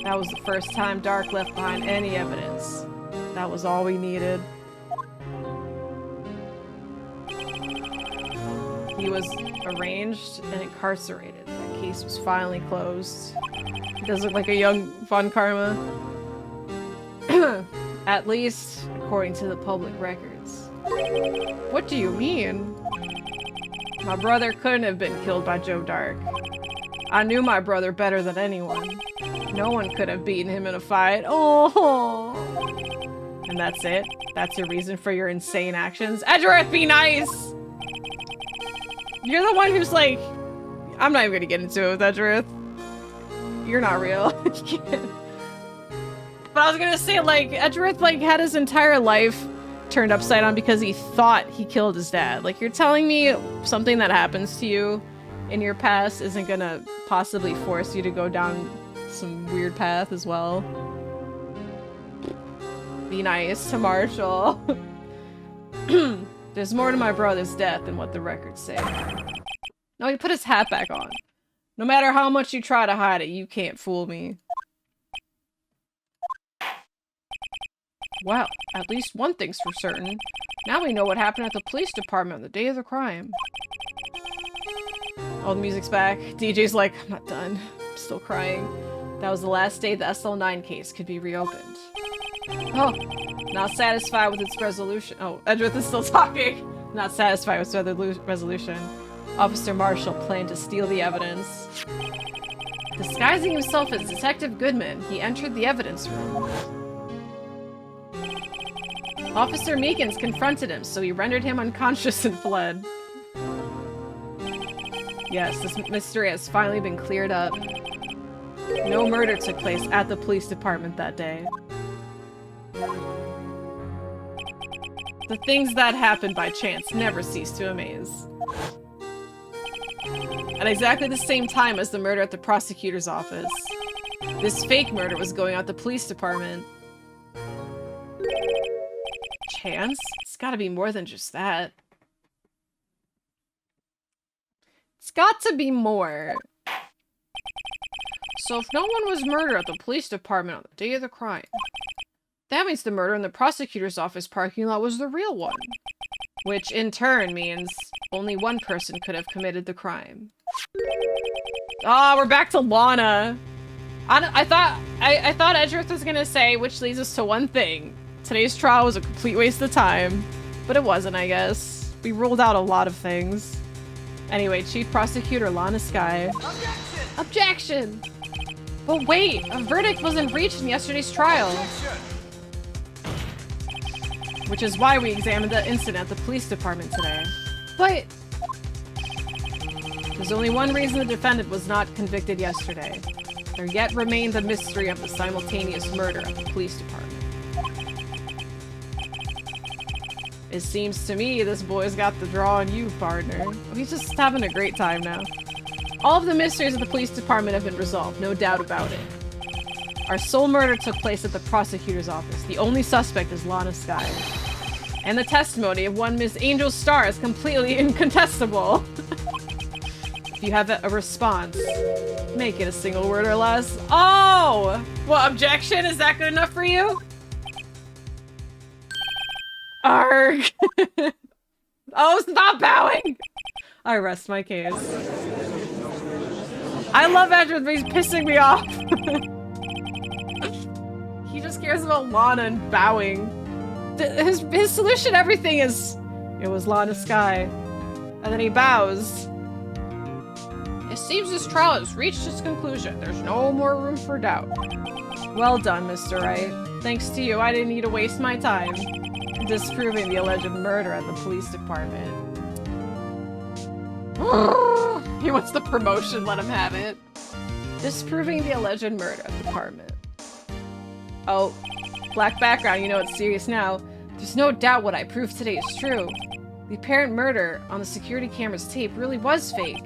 That was the first time Dark left behind any evidence. That was all we needed. He was arraigned and incarcerated. That case was finally closed. He does look like a young Von Karma. At least, according to the public records. What do you mean? My brother couldn't have been killed by Joe Dark. I knew my brother better than anyone. No one could have beaten him in a fight. Oh! And that's it? That's your reason for your insane actions? Edgerith, be nice! You're the one who's like... I'm not even gonna get into it with Edgerith. You're not real. You can't. But I was gonna say, like, Edgerith, like, had his entire life turned upside down because he thought he killed his dad. Like, you're telling me something that happens to you in your past isn't gonna possibly force you to go down some weird path as well? Be nice to Marshall. There's more to my brother's death than what the records say. No, he put his hat back on. No matter how much you try to hide it, you can't fool me. Well, at least one thing's for certain. Now we know what happened at the police department on the day of the crime. Oh, the music's back. DJ's like, I'm not done. I'm still crying. That was the last day the SL9 case could be reopened. Oh, not satisfied with its resolution. Oh, Edgerith is still talking. Not satisfied with the resolution. Officer Marshall planned to steal the evidence. Disguising himself as Detective Goodman, he entered the evidence room. Officer Meekins confronted him, so he rendered him unconscious and fled. Yes, this mystery has finally been cleared up. No murder took place at the police department that day. The things that happened by chance never cease to amaze. At exactly the same time as the murder at the prosecutor's office, this fake murder was going on at the police department. Chance? It's gotta be more than just that. It's got to be more. So if no one was murdered at the police department on the day of the crime, that means the murder in the prosecutor's office parking lot was the real one. Which in turn means only one person could have committed the crime. Ah, we're back to Lana. I thought Edgeworth was gonna say, which leads us to one thing. Today's trial was a complete waste of time. But it wasn't, I guess. We ruled out a lot of things. Anyway, Chief Prosecutor Lana Sky. Objection! Objection! But wait, a verdict wasn't reached in yesterday's trial. Objection! Which is why we examined the incident at the police department today. But there's only one reason the defendant was not convicted yesterday. There yet remained the mystery of the simultaneous murder at the police department. It seems to me this boy's got the draw on you, partner. He's just having a great time now. All of the mysteries of the police department have been resolved, no doubt about it. Our sole murder took place at the prosecutor's office. The only suspect is Lana Sky. And the testimony of one Miss Angel Star is completely incontestable. If you have a response, make it a single word or less. Oh! Well, objection? Is that good enough for you? Arg! Oh, stop bowing! I rest my case. I love Edgeworth, but he's pissing me off. He just cares about Lana and bowing. His solution to everything is, it was Lana Sky. And then he bows. It seems this trial has reached its conclusion. There's no more room for doubt. Well done, Mr. Wright. Thanks to you, I didn't need to waste my time disproving the alleged murder at the police department. He wants the promotion, let him have it. Disproving the alleged murder at the department. Oh, black background, you know it's serious now. There's no doubt what I proved today is true. The apparent murder on the security camera's tape really was fake.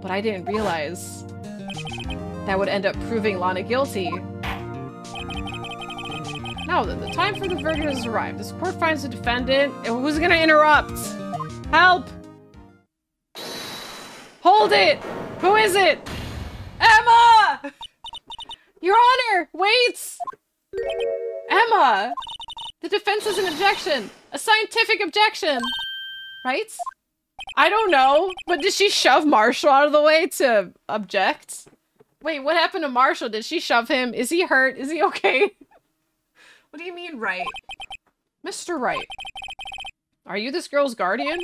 But I didn't realize that would end up proving Lana guilty. Now then, the time for the verdict has arrived. This court finds the defendant. Who's gonna interrupt? Help! Hold it! Who is it? Emma! Your Honor! Wait! Emma! The defense has an objection! A scientific objection! Right? I don't know, but did she shove Marshall out of the way to object? Wait, what happened to Marshall? Did she shove him? Is he hurt? Is he okay? What do you mean, Wright? Mr. Wright. Are you this girl's guardian?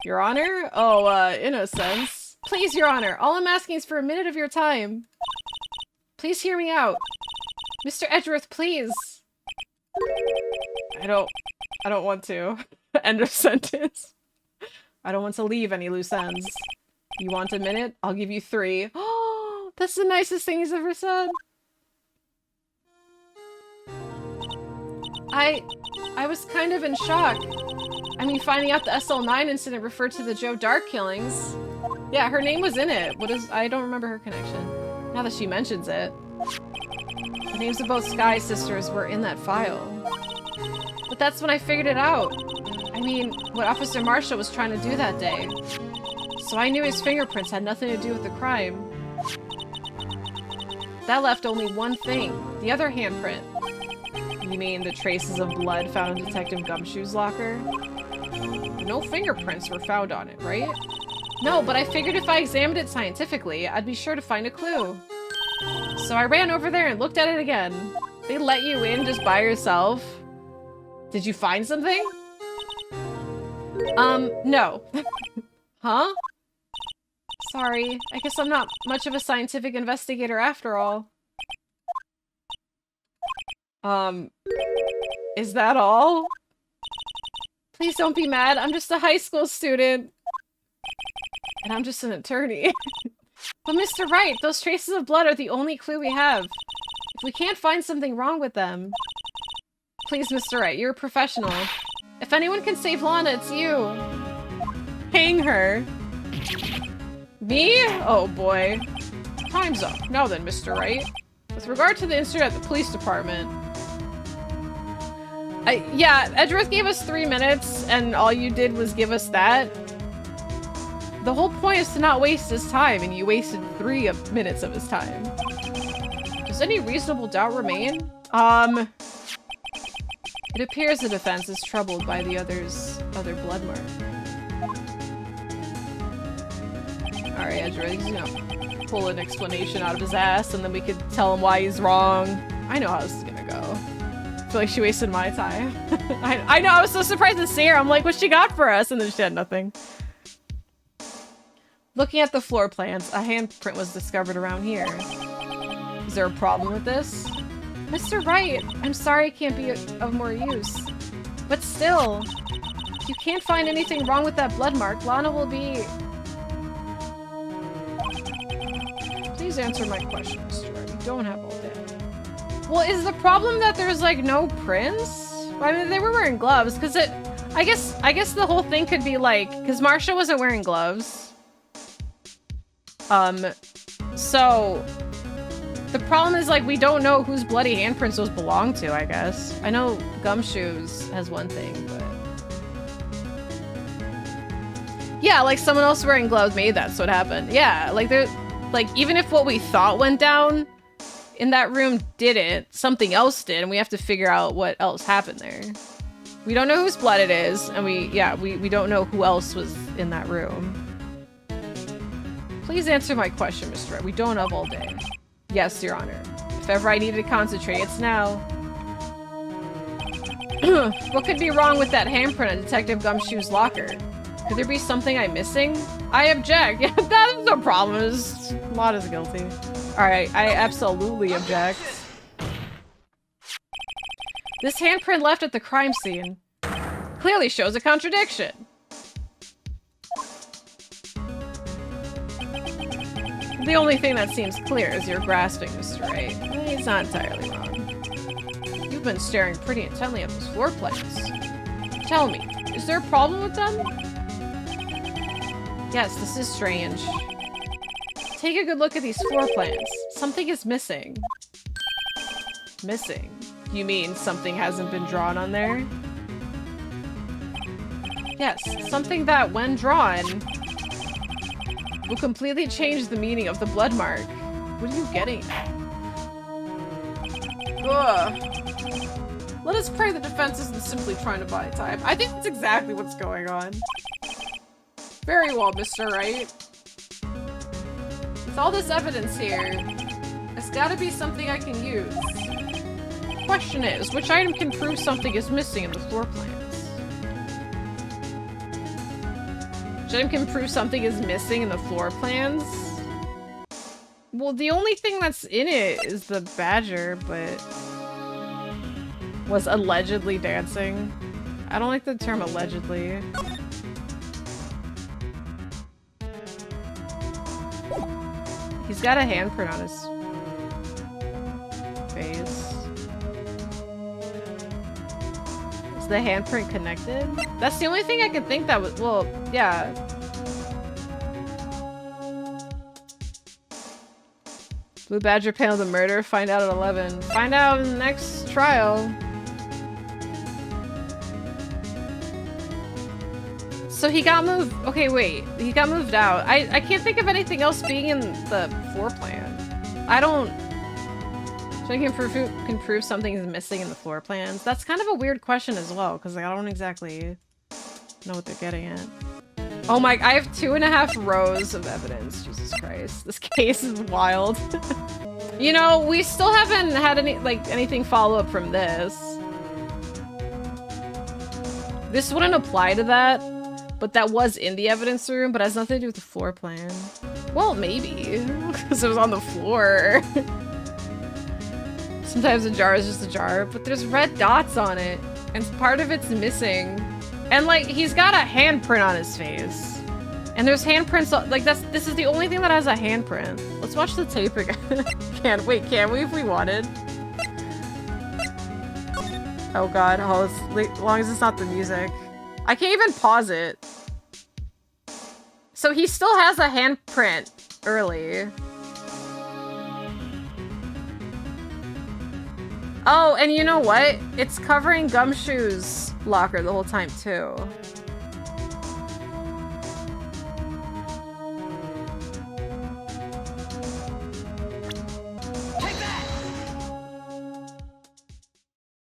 Your Honor? Oh, in a sense. Please, Your Honor, all I'm asking is for a minute of your time. Please hear me out. Mr. Edgeworth, please. I don't want to. End of sentence. I don't want to leave any loose ends. You want a minute? I'll give you 3. Oh, that's the nicest thing he's ever said. I was kind of in shock. I mean, finding out the SL9 incident referred to the Joe Dark killings. Yeah, her name was in it. I don't remember her connection. Now that she mentions it. The names of both Sky sisters were in that file. But that's when I figured it out. I mean, what Officer Marshall was trying to do that day. So I knew his fingerprints had nothing to do with the crime. That left only one thing. The other handprint. You mean the traces of blood found in Detective Gumshoe's locker? No fingerprints were found on it, right? No, but I figured if I examined it scientifically, I'd be sure to find a clue. So I ran over there and looked at it again. They let you in just by yourself? Did you find something? No. Huh? Sorry, I guess I'm not much of a scientific investigator after all. Is that all? Please don't be mad, I'm just a high school student. And I'm just an attorney. But Mr. Wright, those traces of blood are the only clue we have. If we can't find something wrong with them... Please, Mr. Wright, you're a professional. If anyone can save Lana, it's you. Hang her. Me? Oh boy. Time's up. Now then, Mr. Wright. With regard to the incident at the police department... Yeah, Edgeworth gave us 3 minutes, and all you did was give us that. The whole point is to not waste his time, and you wasted 3 minutes of his time. Does any reasonable doubt remain? It appears the defense is troubled by the other blood mark. Alright, Edgeworth, you know. pull an explanation out of his ass, and then we could tell him why he's wrong. I know how this is gonna go. I feel like she wasted my time. I know, I was so surprised to see her. I'm like, what's she got for us? And then she had nothing. Looking at the floor plans, a handprint was discovered around here. Is there a problem with this? Mr. Wright, I'm sorry it can't be of more use. But still, if you can't find anything wrong with that blood mark, Lana will be... Please answer my question, Mr. Wright. You don't have all day. Well, is the problem that there's, like, no prints? I mean, they were wearing gloves, because it... I guess the whole thing could be, like... Because Marsha wasn't wearing gloves. So... The problem is, like, we don't know whose bloody handprints those belong to, I guess. I know Gumshoes has one thing, but... Yeah, like, someone else wearing gloves, maybe that's what happened. Yeah, like, there... Like, even if what we thought went down in that room didn't, something else did, and we have to figure out what else happened there. We don't know whose blood it is, and we don't know who else was in that room. Please answer my question, Mr. Wright. We don't have all day. Yes, Your Honor. If ever I needed to concentrate, it's now. What could be wrong with that handprint on Detective Gumshoe's locker? Could there be something I'm missing? I object. Yeah, that's no problem. Maud is guilty. Alright, I absolutely object. This handprint left at the crime scene clearly shows a contradiction. The only thing that seems clear is you're grasping, Mr. Wright. He's not entirely wrong. You've been staring pretty intently at those floor plans. Tell me, is there a problem with them? Yes, this is strange. Take a good look at these floor plans. Something is missing. Missing? You mean something hasn't been drawn on there? Yes, something that, when drawn, will completely change the meaning of the blood mark. What are you getting at? Ugh. Let us pray the defense isn't simply trying to buy time. I think that's exactly what's going on. Very well, Mr. Wright. With all this evidence here, it's gotta be something I can use. The question is, which item can prove something is missing in the floor plans? Which item can prove something is missing in the floor plans? Well, the only thing that's in it is the badger, but... was allegedly dancing. I don't like the term allegedly. He's got a handprint on his face. Is the handprint connected? That's the only thing I could think that was, well, yeah. Blue Badger panel the murder, find out at 11. Find out in the next trial. So he got moved. Okay, wait. He got moved out. I can't think of anything else being in the floor plan. I don't. So he can prove something is missing in the floor plans. That's kind of a weird question as well, because I don't exactly know what they're getting at. Oh my! I have 2.5 rows of evidence. Jesus Christ, this case is wild. You know, we still haven't had anything follow up from this. This wouldn't apply to that. But that was in the evidence room, but has nothing to do with the floor plan. Well, maybe, because it was on the floor. Sometimes a jar is just a jar, but there's red dots on it, and part of it's missing. And like, he's got a handprint on his face. And there's handprints, like this is the only thing that has a handprint. Let's watch the tape again. Can we if we wanted? Oh god, as long as it's not the music. I can't even pause it. So he still has a handprint early. Oh, and you know what? It's covering Gumshoe's locker the whole time too. Take that!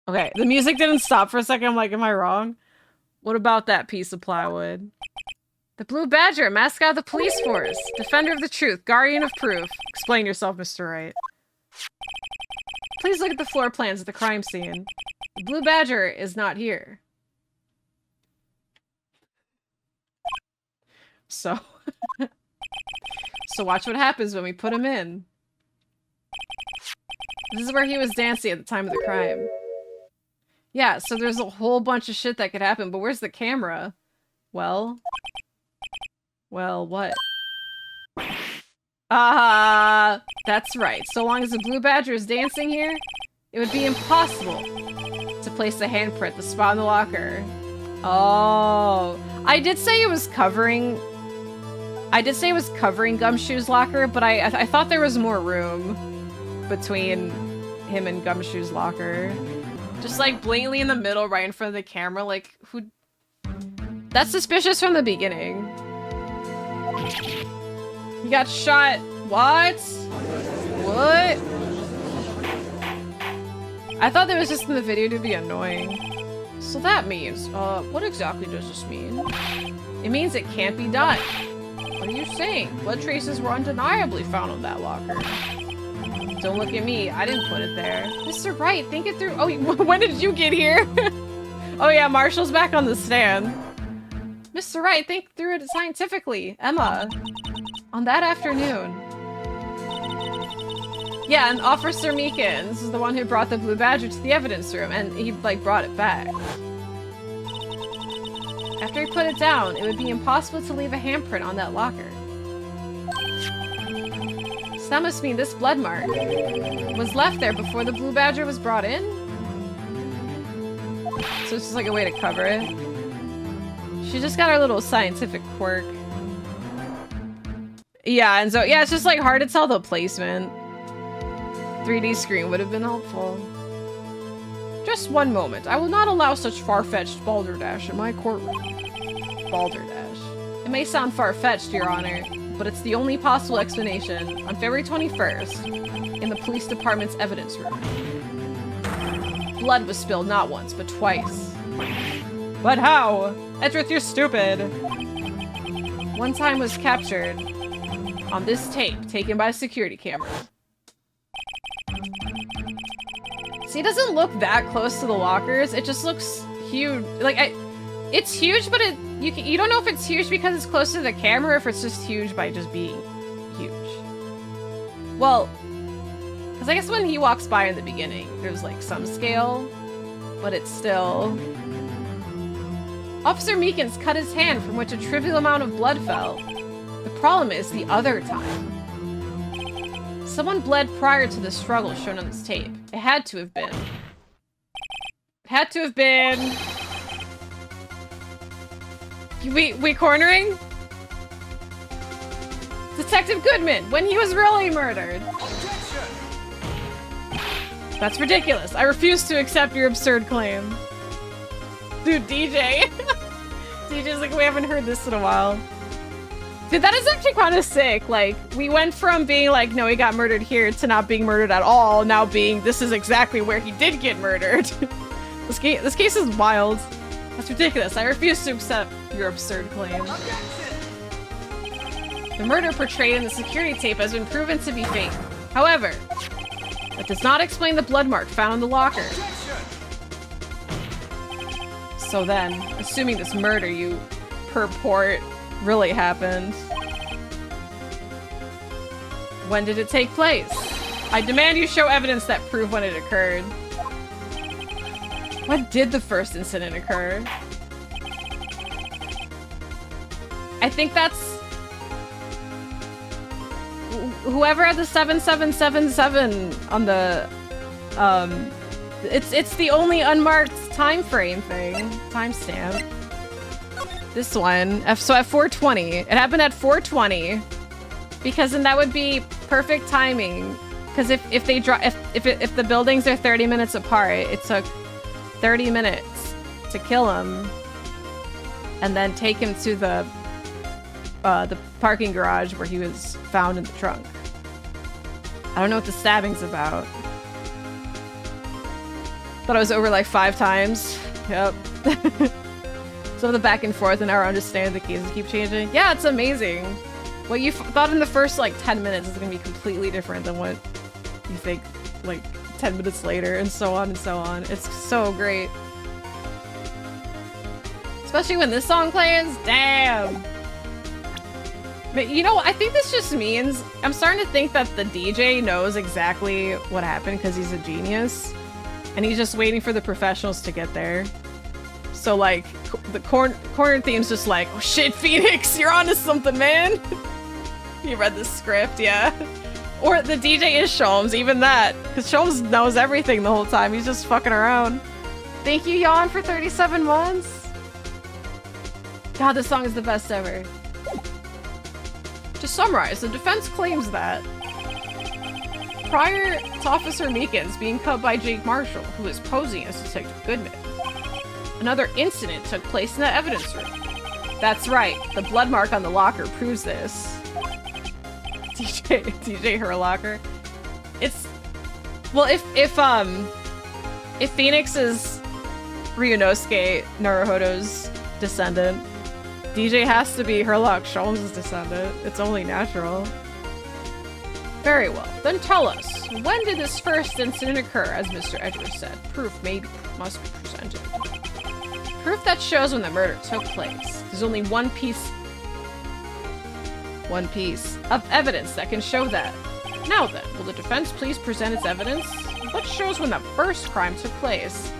Okay, the music didn't stop for a second. I'm like, am I wrong? What about that piece of plywood? The Blue Badger, mascot of the police force. Defender of the truth, guardian of proof. Explain yourself, Mr. Wright. Please look at the floor plans of the crime scene. The Blue Badger is not here. So... So watch what happens when we put him in. This is where he was dancing at the time of the crime. Yeah, so there's a whole bunch of shit that could happen, but where's the camera? Well, what? That's right. So long as the Blue Badger is dancing here, it would be impossible to place the handprint, the spot in the locker. Oh, I did say it was covering Gumshoe's locker, but I thought there was more room between him and Gumshoe's locker. Just like blatantly in the middle, right in front of the camera, like who? That's suspicious from the beginning. He got shot. What? What? I thought that was just in the video to be annoying. So that means, what exactly does this mean? It means it can't be done. What are you saying? Blood traces were undeniably found on that locker. Don't look at me. I didn't put it there. Mr. Wright, think it through. Oh, when did you get here? Oh yeah, Marshall's back on the stand. Mr. Wright, think through it scientifically. Emma. On that afternoon. Yeah, and Officer Meekins is the one who brought the Blue Badger to the evidence room, and he, like, brought it back. After he put it down, it would be impossible to leave a handprint on that locker. So that must mean this blood mark was left there before the Blue Badger was brought in? So it's just like a way to cover it. She just got her little scientific quirk. Yeah, and so, yeah, it's just like hard to tell the placement. 3D screen would have been helpful. Just one moment. I will not allow such far-fetched balderdash in my courtroom. Balderdash. It may sound far-fetched, Your Honor, but it's the only possible explanation. On February 21st, in the police department's evidence room, blood was spilled not once, but twice. But how? Edgeworth, you're stupid. One time was captured on this tape taken by a security camera. See, it doesn't look that close to the lockers. It just looks huge. Like, it's huge, but you don't know if it's huge because it's close to the camera or if it's just huge by just being huge. Well, because I guess when he walks by in the beginning, there's like some scale, but it's still... Officer Meekins cut his hand from which a trivial amount of blood fell. The problem is the other time. Someone bled prior to the struggle shown on this tape. It had to have been. It had to have been... We cornering? Detective Goodman, when he was really murdered. That's ridiculous. I refuse to accept your absurd claim. Dude, DJ. DJ's like, we haven't heard this in a while. Dude, that is actually kind of sick. Like, we went from being like, no, he got murdered here, to not being murdered at all, now being, this is exactly where he did get murdered. This case is wild. That's ridiculous. I refuse to accept your absurd claim. The murder portrayed in the security tape has been proven to be fake. However, that does not explain the blood mark found in the locker. So then, assuming this murder you purport really happened, when did it take place? I demand you show evidence that prove when it occurred. When did the first incident occur? I think that's... whoever had the 7777 on the... It's the only unmarked time frame thing. Timestamp. This one. So at 4:20. It happened at 4:20. Because then that would be perfect timing. Because if the buildings are 30 minutes apart, it took 30 minutes to kill him. And then take him to the parking garage where he was found in the trunk. I don't know what the stabbing's about. Thought it was over like 5 times. Yep. Some of the back and forth and our understanding the cases keep changing. Yeah, it's amazing. What you thought in the first, like, 10 minutes is gonna be completely different than what you think, like, 10 minutes later, and so on and so on. It's so great. Especially when this song plays. Damn! But you know, I think this just means... I'm starting to think that the DJ knows exactly what happened because he's a genius. And he's just waiting for the professionals to get there. So, like, the corner theme's just like, oh shit, Phoenix, you're onto something, man! You read the script, yeah. Or the DJ is Sholmes, even that. Because Sholmes knows everything the whole time. He's just fucking around. Thank you, Yawn, for 37 months. God, this song is the best ever. To summarize, the defense claims that prior to Officer Meekins being cut by Jake Marshall, who is posing as Detective Goodman, another incident took place in the evidence room. That's right, the blood mark on the locker proves this. DJ her locker. It's... Well, if Phoenix is Ryunosuke Naruhodo's descendant, DJ has to be Herlock Sholmes' descendant. It's only natural. Very well. Then tell us, when did this first incident occur, as Mr. Edgeworth said? Proof must be presented. Proof that shows when the murder took place. There's only one piece of evidence that can show that. Now then, will the defense please present its evidence? What shows when the first crime took place?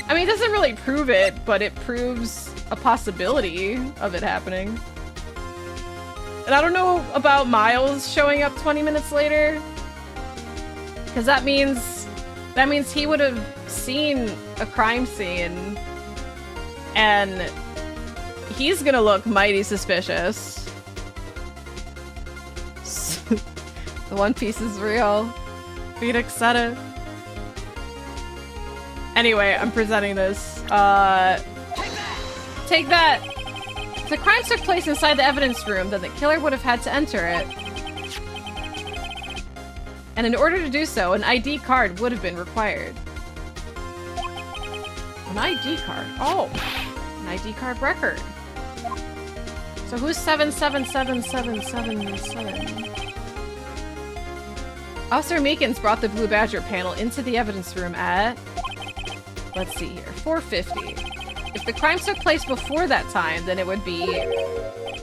I mean, it doesn't really prove it, but it proves a possibility of it happening. And I don't know about Miles showing up 20 minutes later, because that means he would have seen a crime scene, and he's gonna look mighty suspicious. The One Piece is real. Phoenix said it. Anyway, I'm presenting this. Take that! If the crime took place inside the evidence room, then the killer would have had to enter it. And in order to do so, an ID card would have been required. An ID card? Oh! An ID card record. So who's 777777? Officer Meekins brought the Blue Badger panel into the evidence room at... Let's see here. 4:50. If the crime took place before that time, then it would be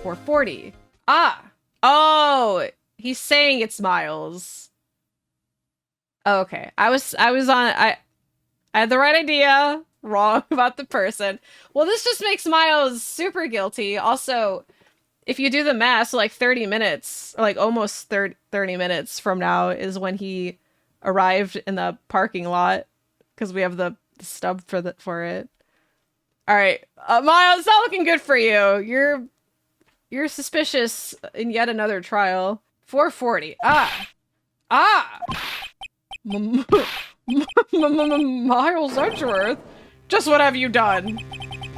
4:40. Ah! Oh! He's saying it's Miles. Oh, okay. I had the right idea. Wrong about the person. Well, this just makes Miles super guilty. Also, if you do the math, so like 30 minutes, or like almost 30 minutes from now is when he arrived in the parking lot, because we have the stub for it. All right, Miles, it's not looking good for you. You're suspicious in yet another trial. 4:40. Miles Edgeworth, just what have you done?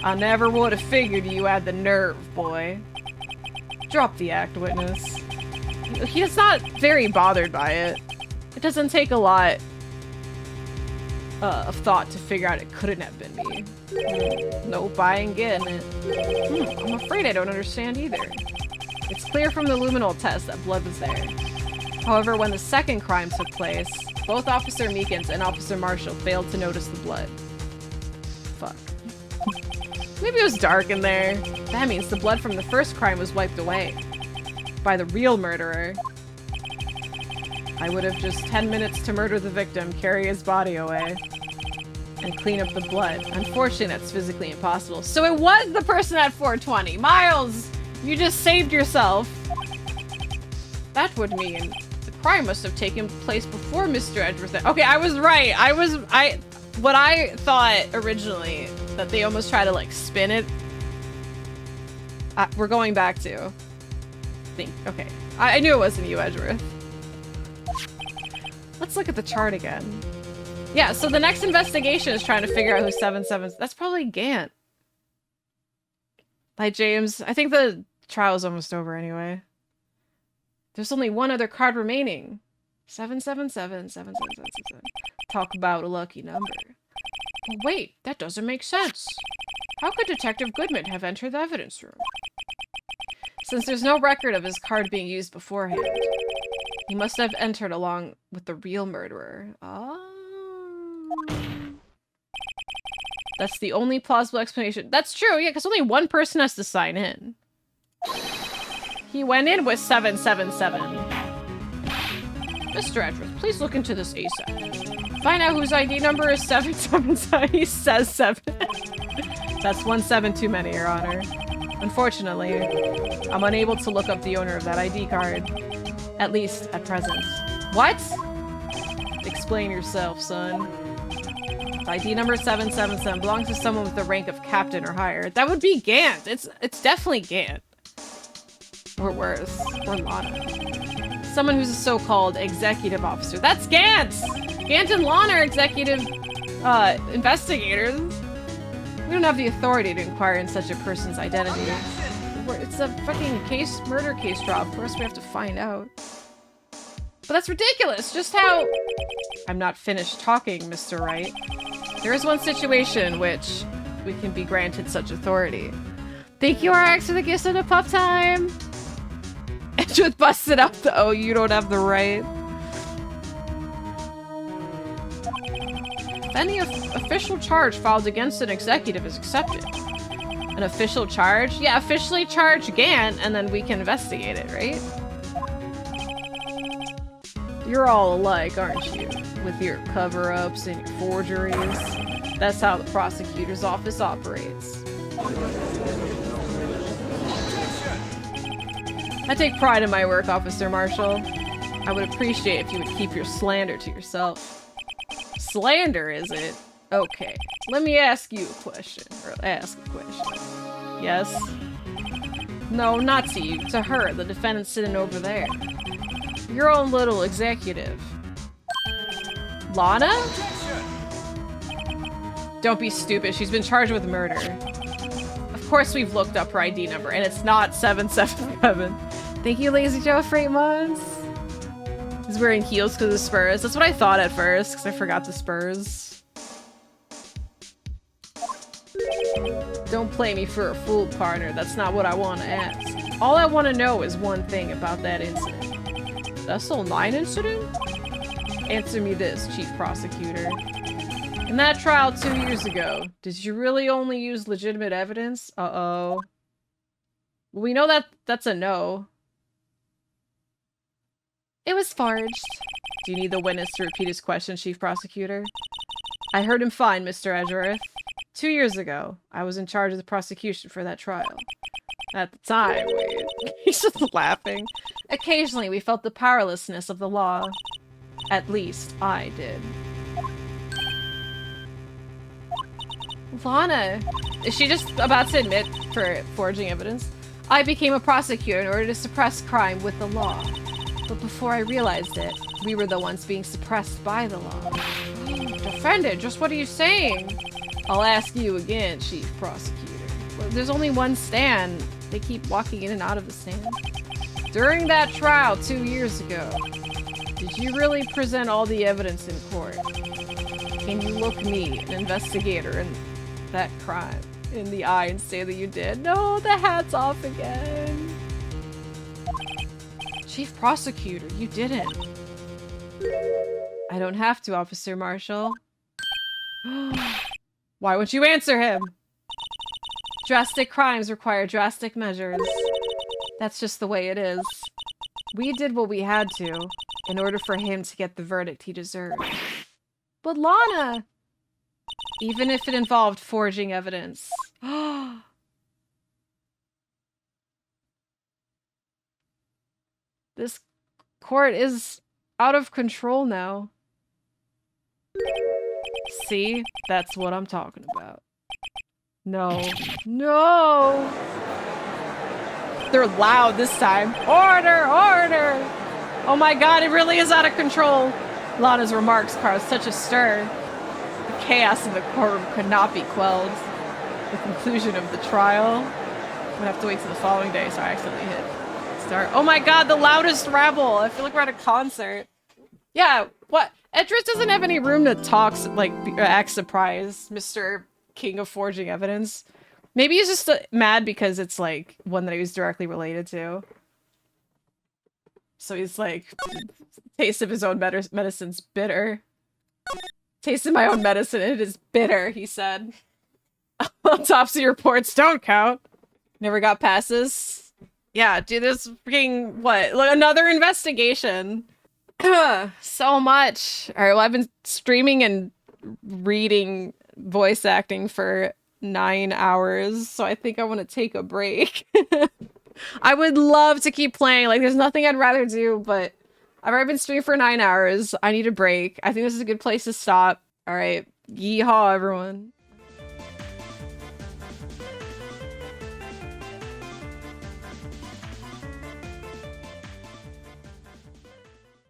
I never would have figured you had the nerve, boy. Drop the act, witness. He's not very bothered by it. It doesn't take a lot of thought to figure out it couldn't have been me. Nope, I ain't getting it. I'm afraid I don't understand either. It's clear from the luminol test that blood was there. However, when the second crime took place, both Officer Meekins and Officer Marshall failed to notice the blood. Fuck. Maybe it was dark in there. That means the blood from the first crime was wiped away. By the real murderer. I would have just 10 minutes to murder the victim, carry his body away, and clean up the blood. Unfortunately, that's physically impossible. So it was the person at 4:20. Miles, you just saved yourself. That would mean the crime must have taken place before Mr. Edgeworth. Okay, I was right. What I thought originally, that they almost try to like spin it. We're going back to think. Okay, I knew it wasn't you, Edgeworth. Let's look at the chart again. Yeah, so the next investigation is trying to figure out who 77... That's probably Gant. Hi, James. I think the trial's almost over anyway. There's only one other card remaining. 777, 777. Talk about a lucky number. Well, wait, that doesn't make sense. How could Detective Goodman have entered the evidence room? Since there's no record of his card being used beforehand, he must have entered along with the real murderer. Oh. That's the only plausible explanation. That's true, yeah, because only one person has to sign in. He went in with 777. Mr. Edgeworth, please look into this ASAP. Find out whose ID number is 777. He says 7. That's 1 7 too many, Your Honor. Unfortunately, I'm unable to look up the owner of that ID card. At least, at present. What? Explain yourself, son. ID number 777 belongs to someone with the rank of captain or higher. That would be Gant. It's definitely Gant. Or worse. Or Lana. Someone who's a so-called executive officer. That's Gant! Gant and Lana are executive, investigators. We don't have the authority to inquire in such a person's identity. It's a fucking murder case trial. Of course we have to find out. But that's ridiculous! Just how... I'm not finished talking, Mr. Wright. There is one situation in which we can be granted such authority. Thank you, RX, for the gifts and the pup time! And just busted up the "oh, you don't have the right." If any official charge filed against an executive is accepted. An official charge? Yeah, officially charge Gant, and then we can investigate it, right? You're all alike, aren't you? With your cover-ups and your forgeries. That's how the prosecutor's office operates. I take pride in my work, Officer Marshall. I would appreciate if you would keep your slander to yourself. Slander, is it? Okay. Let me ask you a question. Or ask a question. Yes? No, not to you. To her, the defendant sitting over there. Your own little executive. Lana? Don't be stupid. She's been charged with murder. Of course we've looked up her ID number, and it's not 777. Thank you, Lazy Joe, for 8 months. He's wearing heels because of spurs. That's what I thought at first, because I forgot the spurs. Don't play me for a fool, partner. That's not what I want to ask. All I want to know is one thing about that incident. The SL9 incident? Answer me this, Chief Prosecutor. In that trial 2 years ago, did you really only use legitimate evidence? Uh-oh. We know that that's a no. It was forged. Do you need the witness to repeat his question, Chief Prosecutor? I heard him fine, Mr. Edgeworth. 2 years ago, I was in charge of the prosecution for that trial. At the time, he's just laughing. Occasionally, we felt the powerlessness of the law. At least, I did. Lana, is she just about to admit for forging evidence? I became a prosecutor in order to suppress crime with the law. But before I realized it, we were the ones being suppressed by the law. Defendant, just what are you saying? I'll ask you again, Chief Prosecutor. Well, there's only one stand. They keep walking in and out of the stand. During that trial 2 years ago, did you really present all the evidence in court? Can you look me, an investigator in that crime, in the eye and say that you did? No, the hat's off again. Chief Prosecutor, you didn't. I don't have to, Officer Marshall. Why won't you answer him? Drastic crimes require drastic measures. That's just the way it is. We did what we had to in order for him to get the verdict he deserved. But Lana! Even if it involved forging evidence. This court is out of control now. See? That's what I'm talking about. No. No! They're loud this time. Order! Order! Oh my god, it really is out of control. Lana's remarks caused such a stir. The chaos in the courtroom could not be quelled. The conclusion of the trial. I'm gonna have to wait till the following day, so I accidentally hit start. Oh my god, the loudest rabble! I feel like we're at a concert. Yeah, what? Edris doesn't have any room to talk, like, act surprised, Mr. King of Forging Evidence. Maybe he's just mad because it's like one that he was directly related to. So he's like, taste of his own medicine's bitter. Tasted my own medicine and it is bitter, he said. Autopsy reports don't count. Never got passes. Yeah, dude, there's freaking, what? Like, another investigation. So much. Alright, well, I've been streaming and reading voice acting for 9 hours, so I think I want to take a break. I would love to keep playing. Like, there's nothing I'd rather do, but I've already been streaming for 9 hours. I need a break. I think this is a good place to stop. All right. Yeehaw, everyone.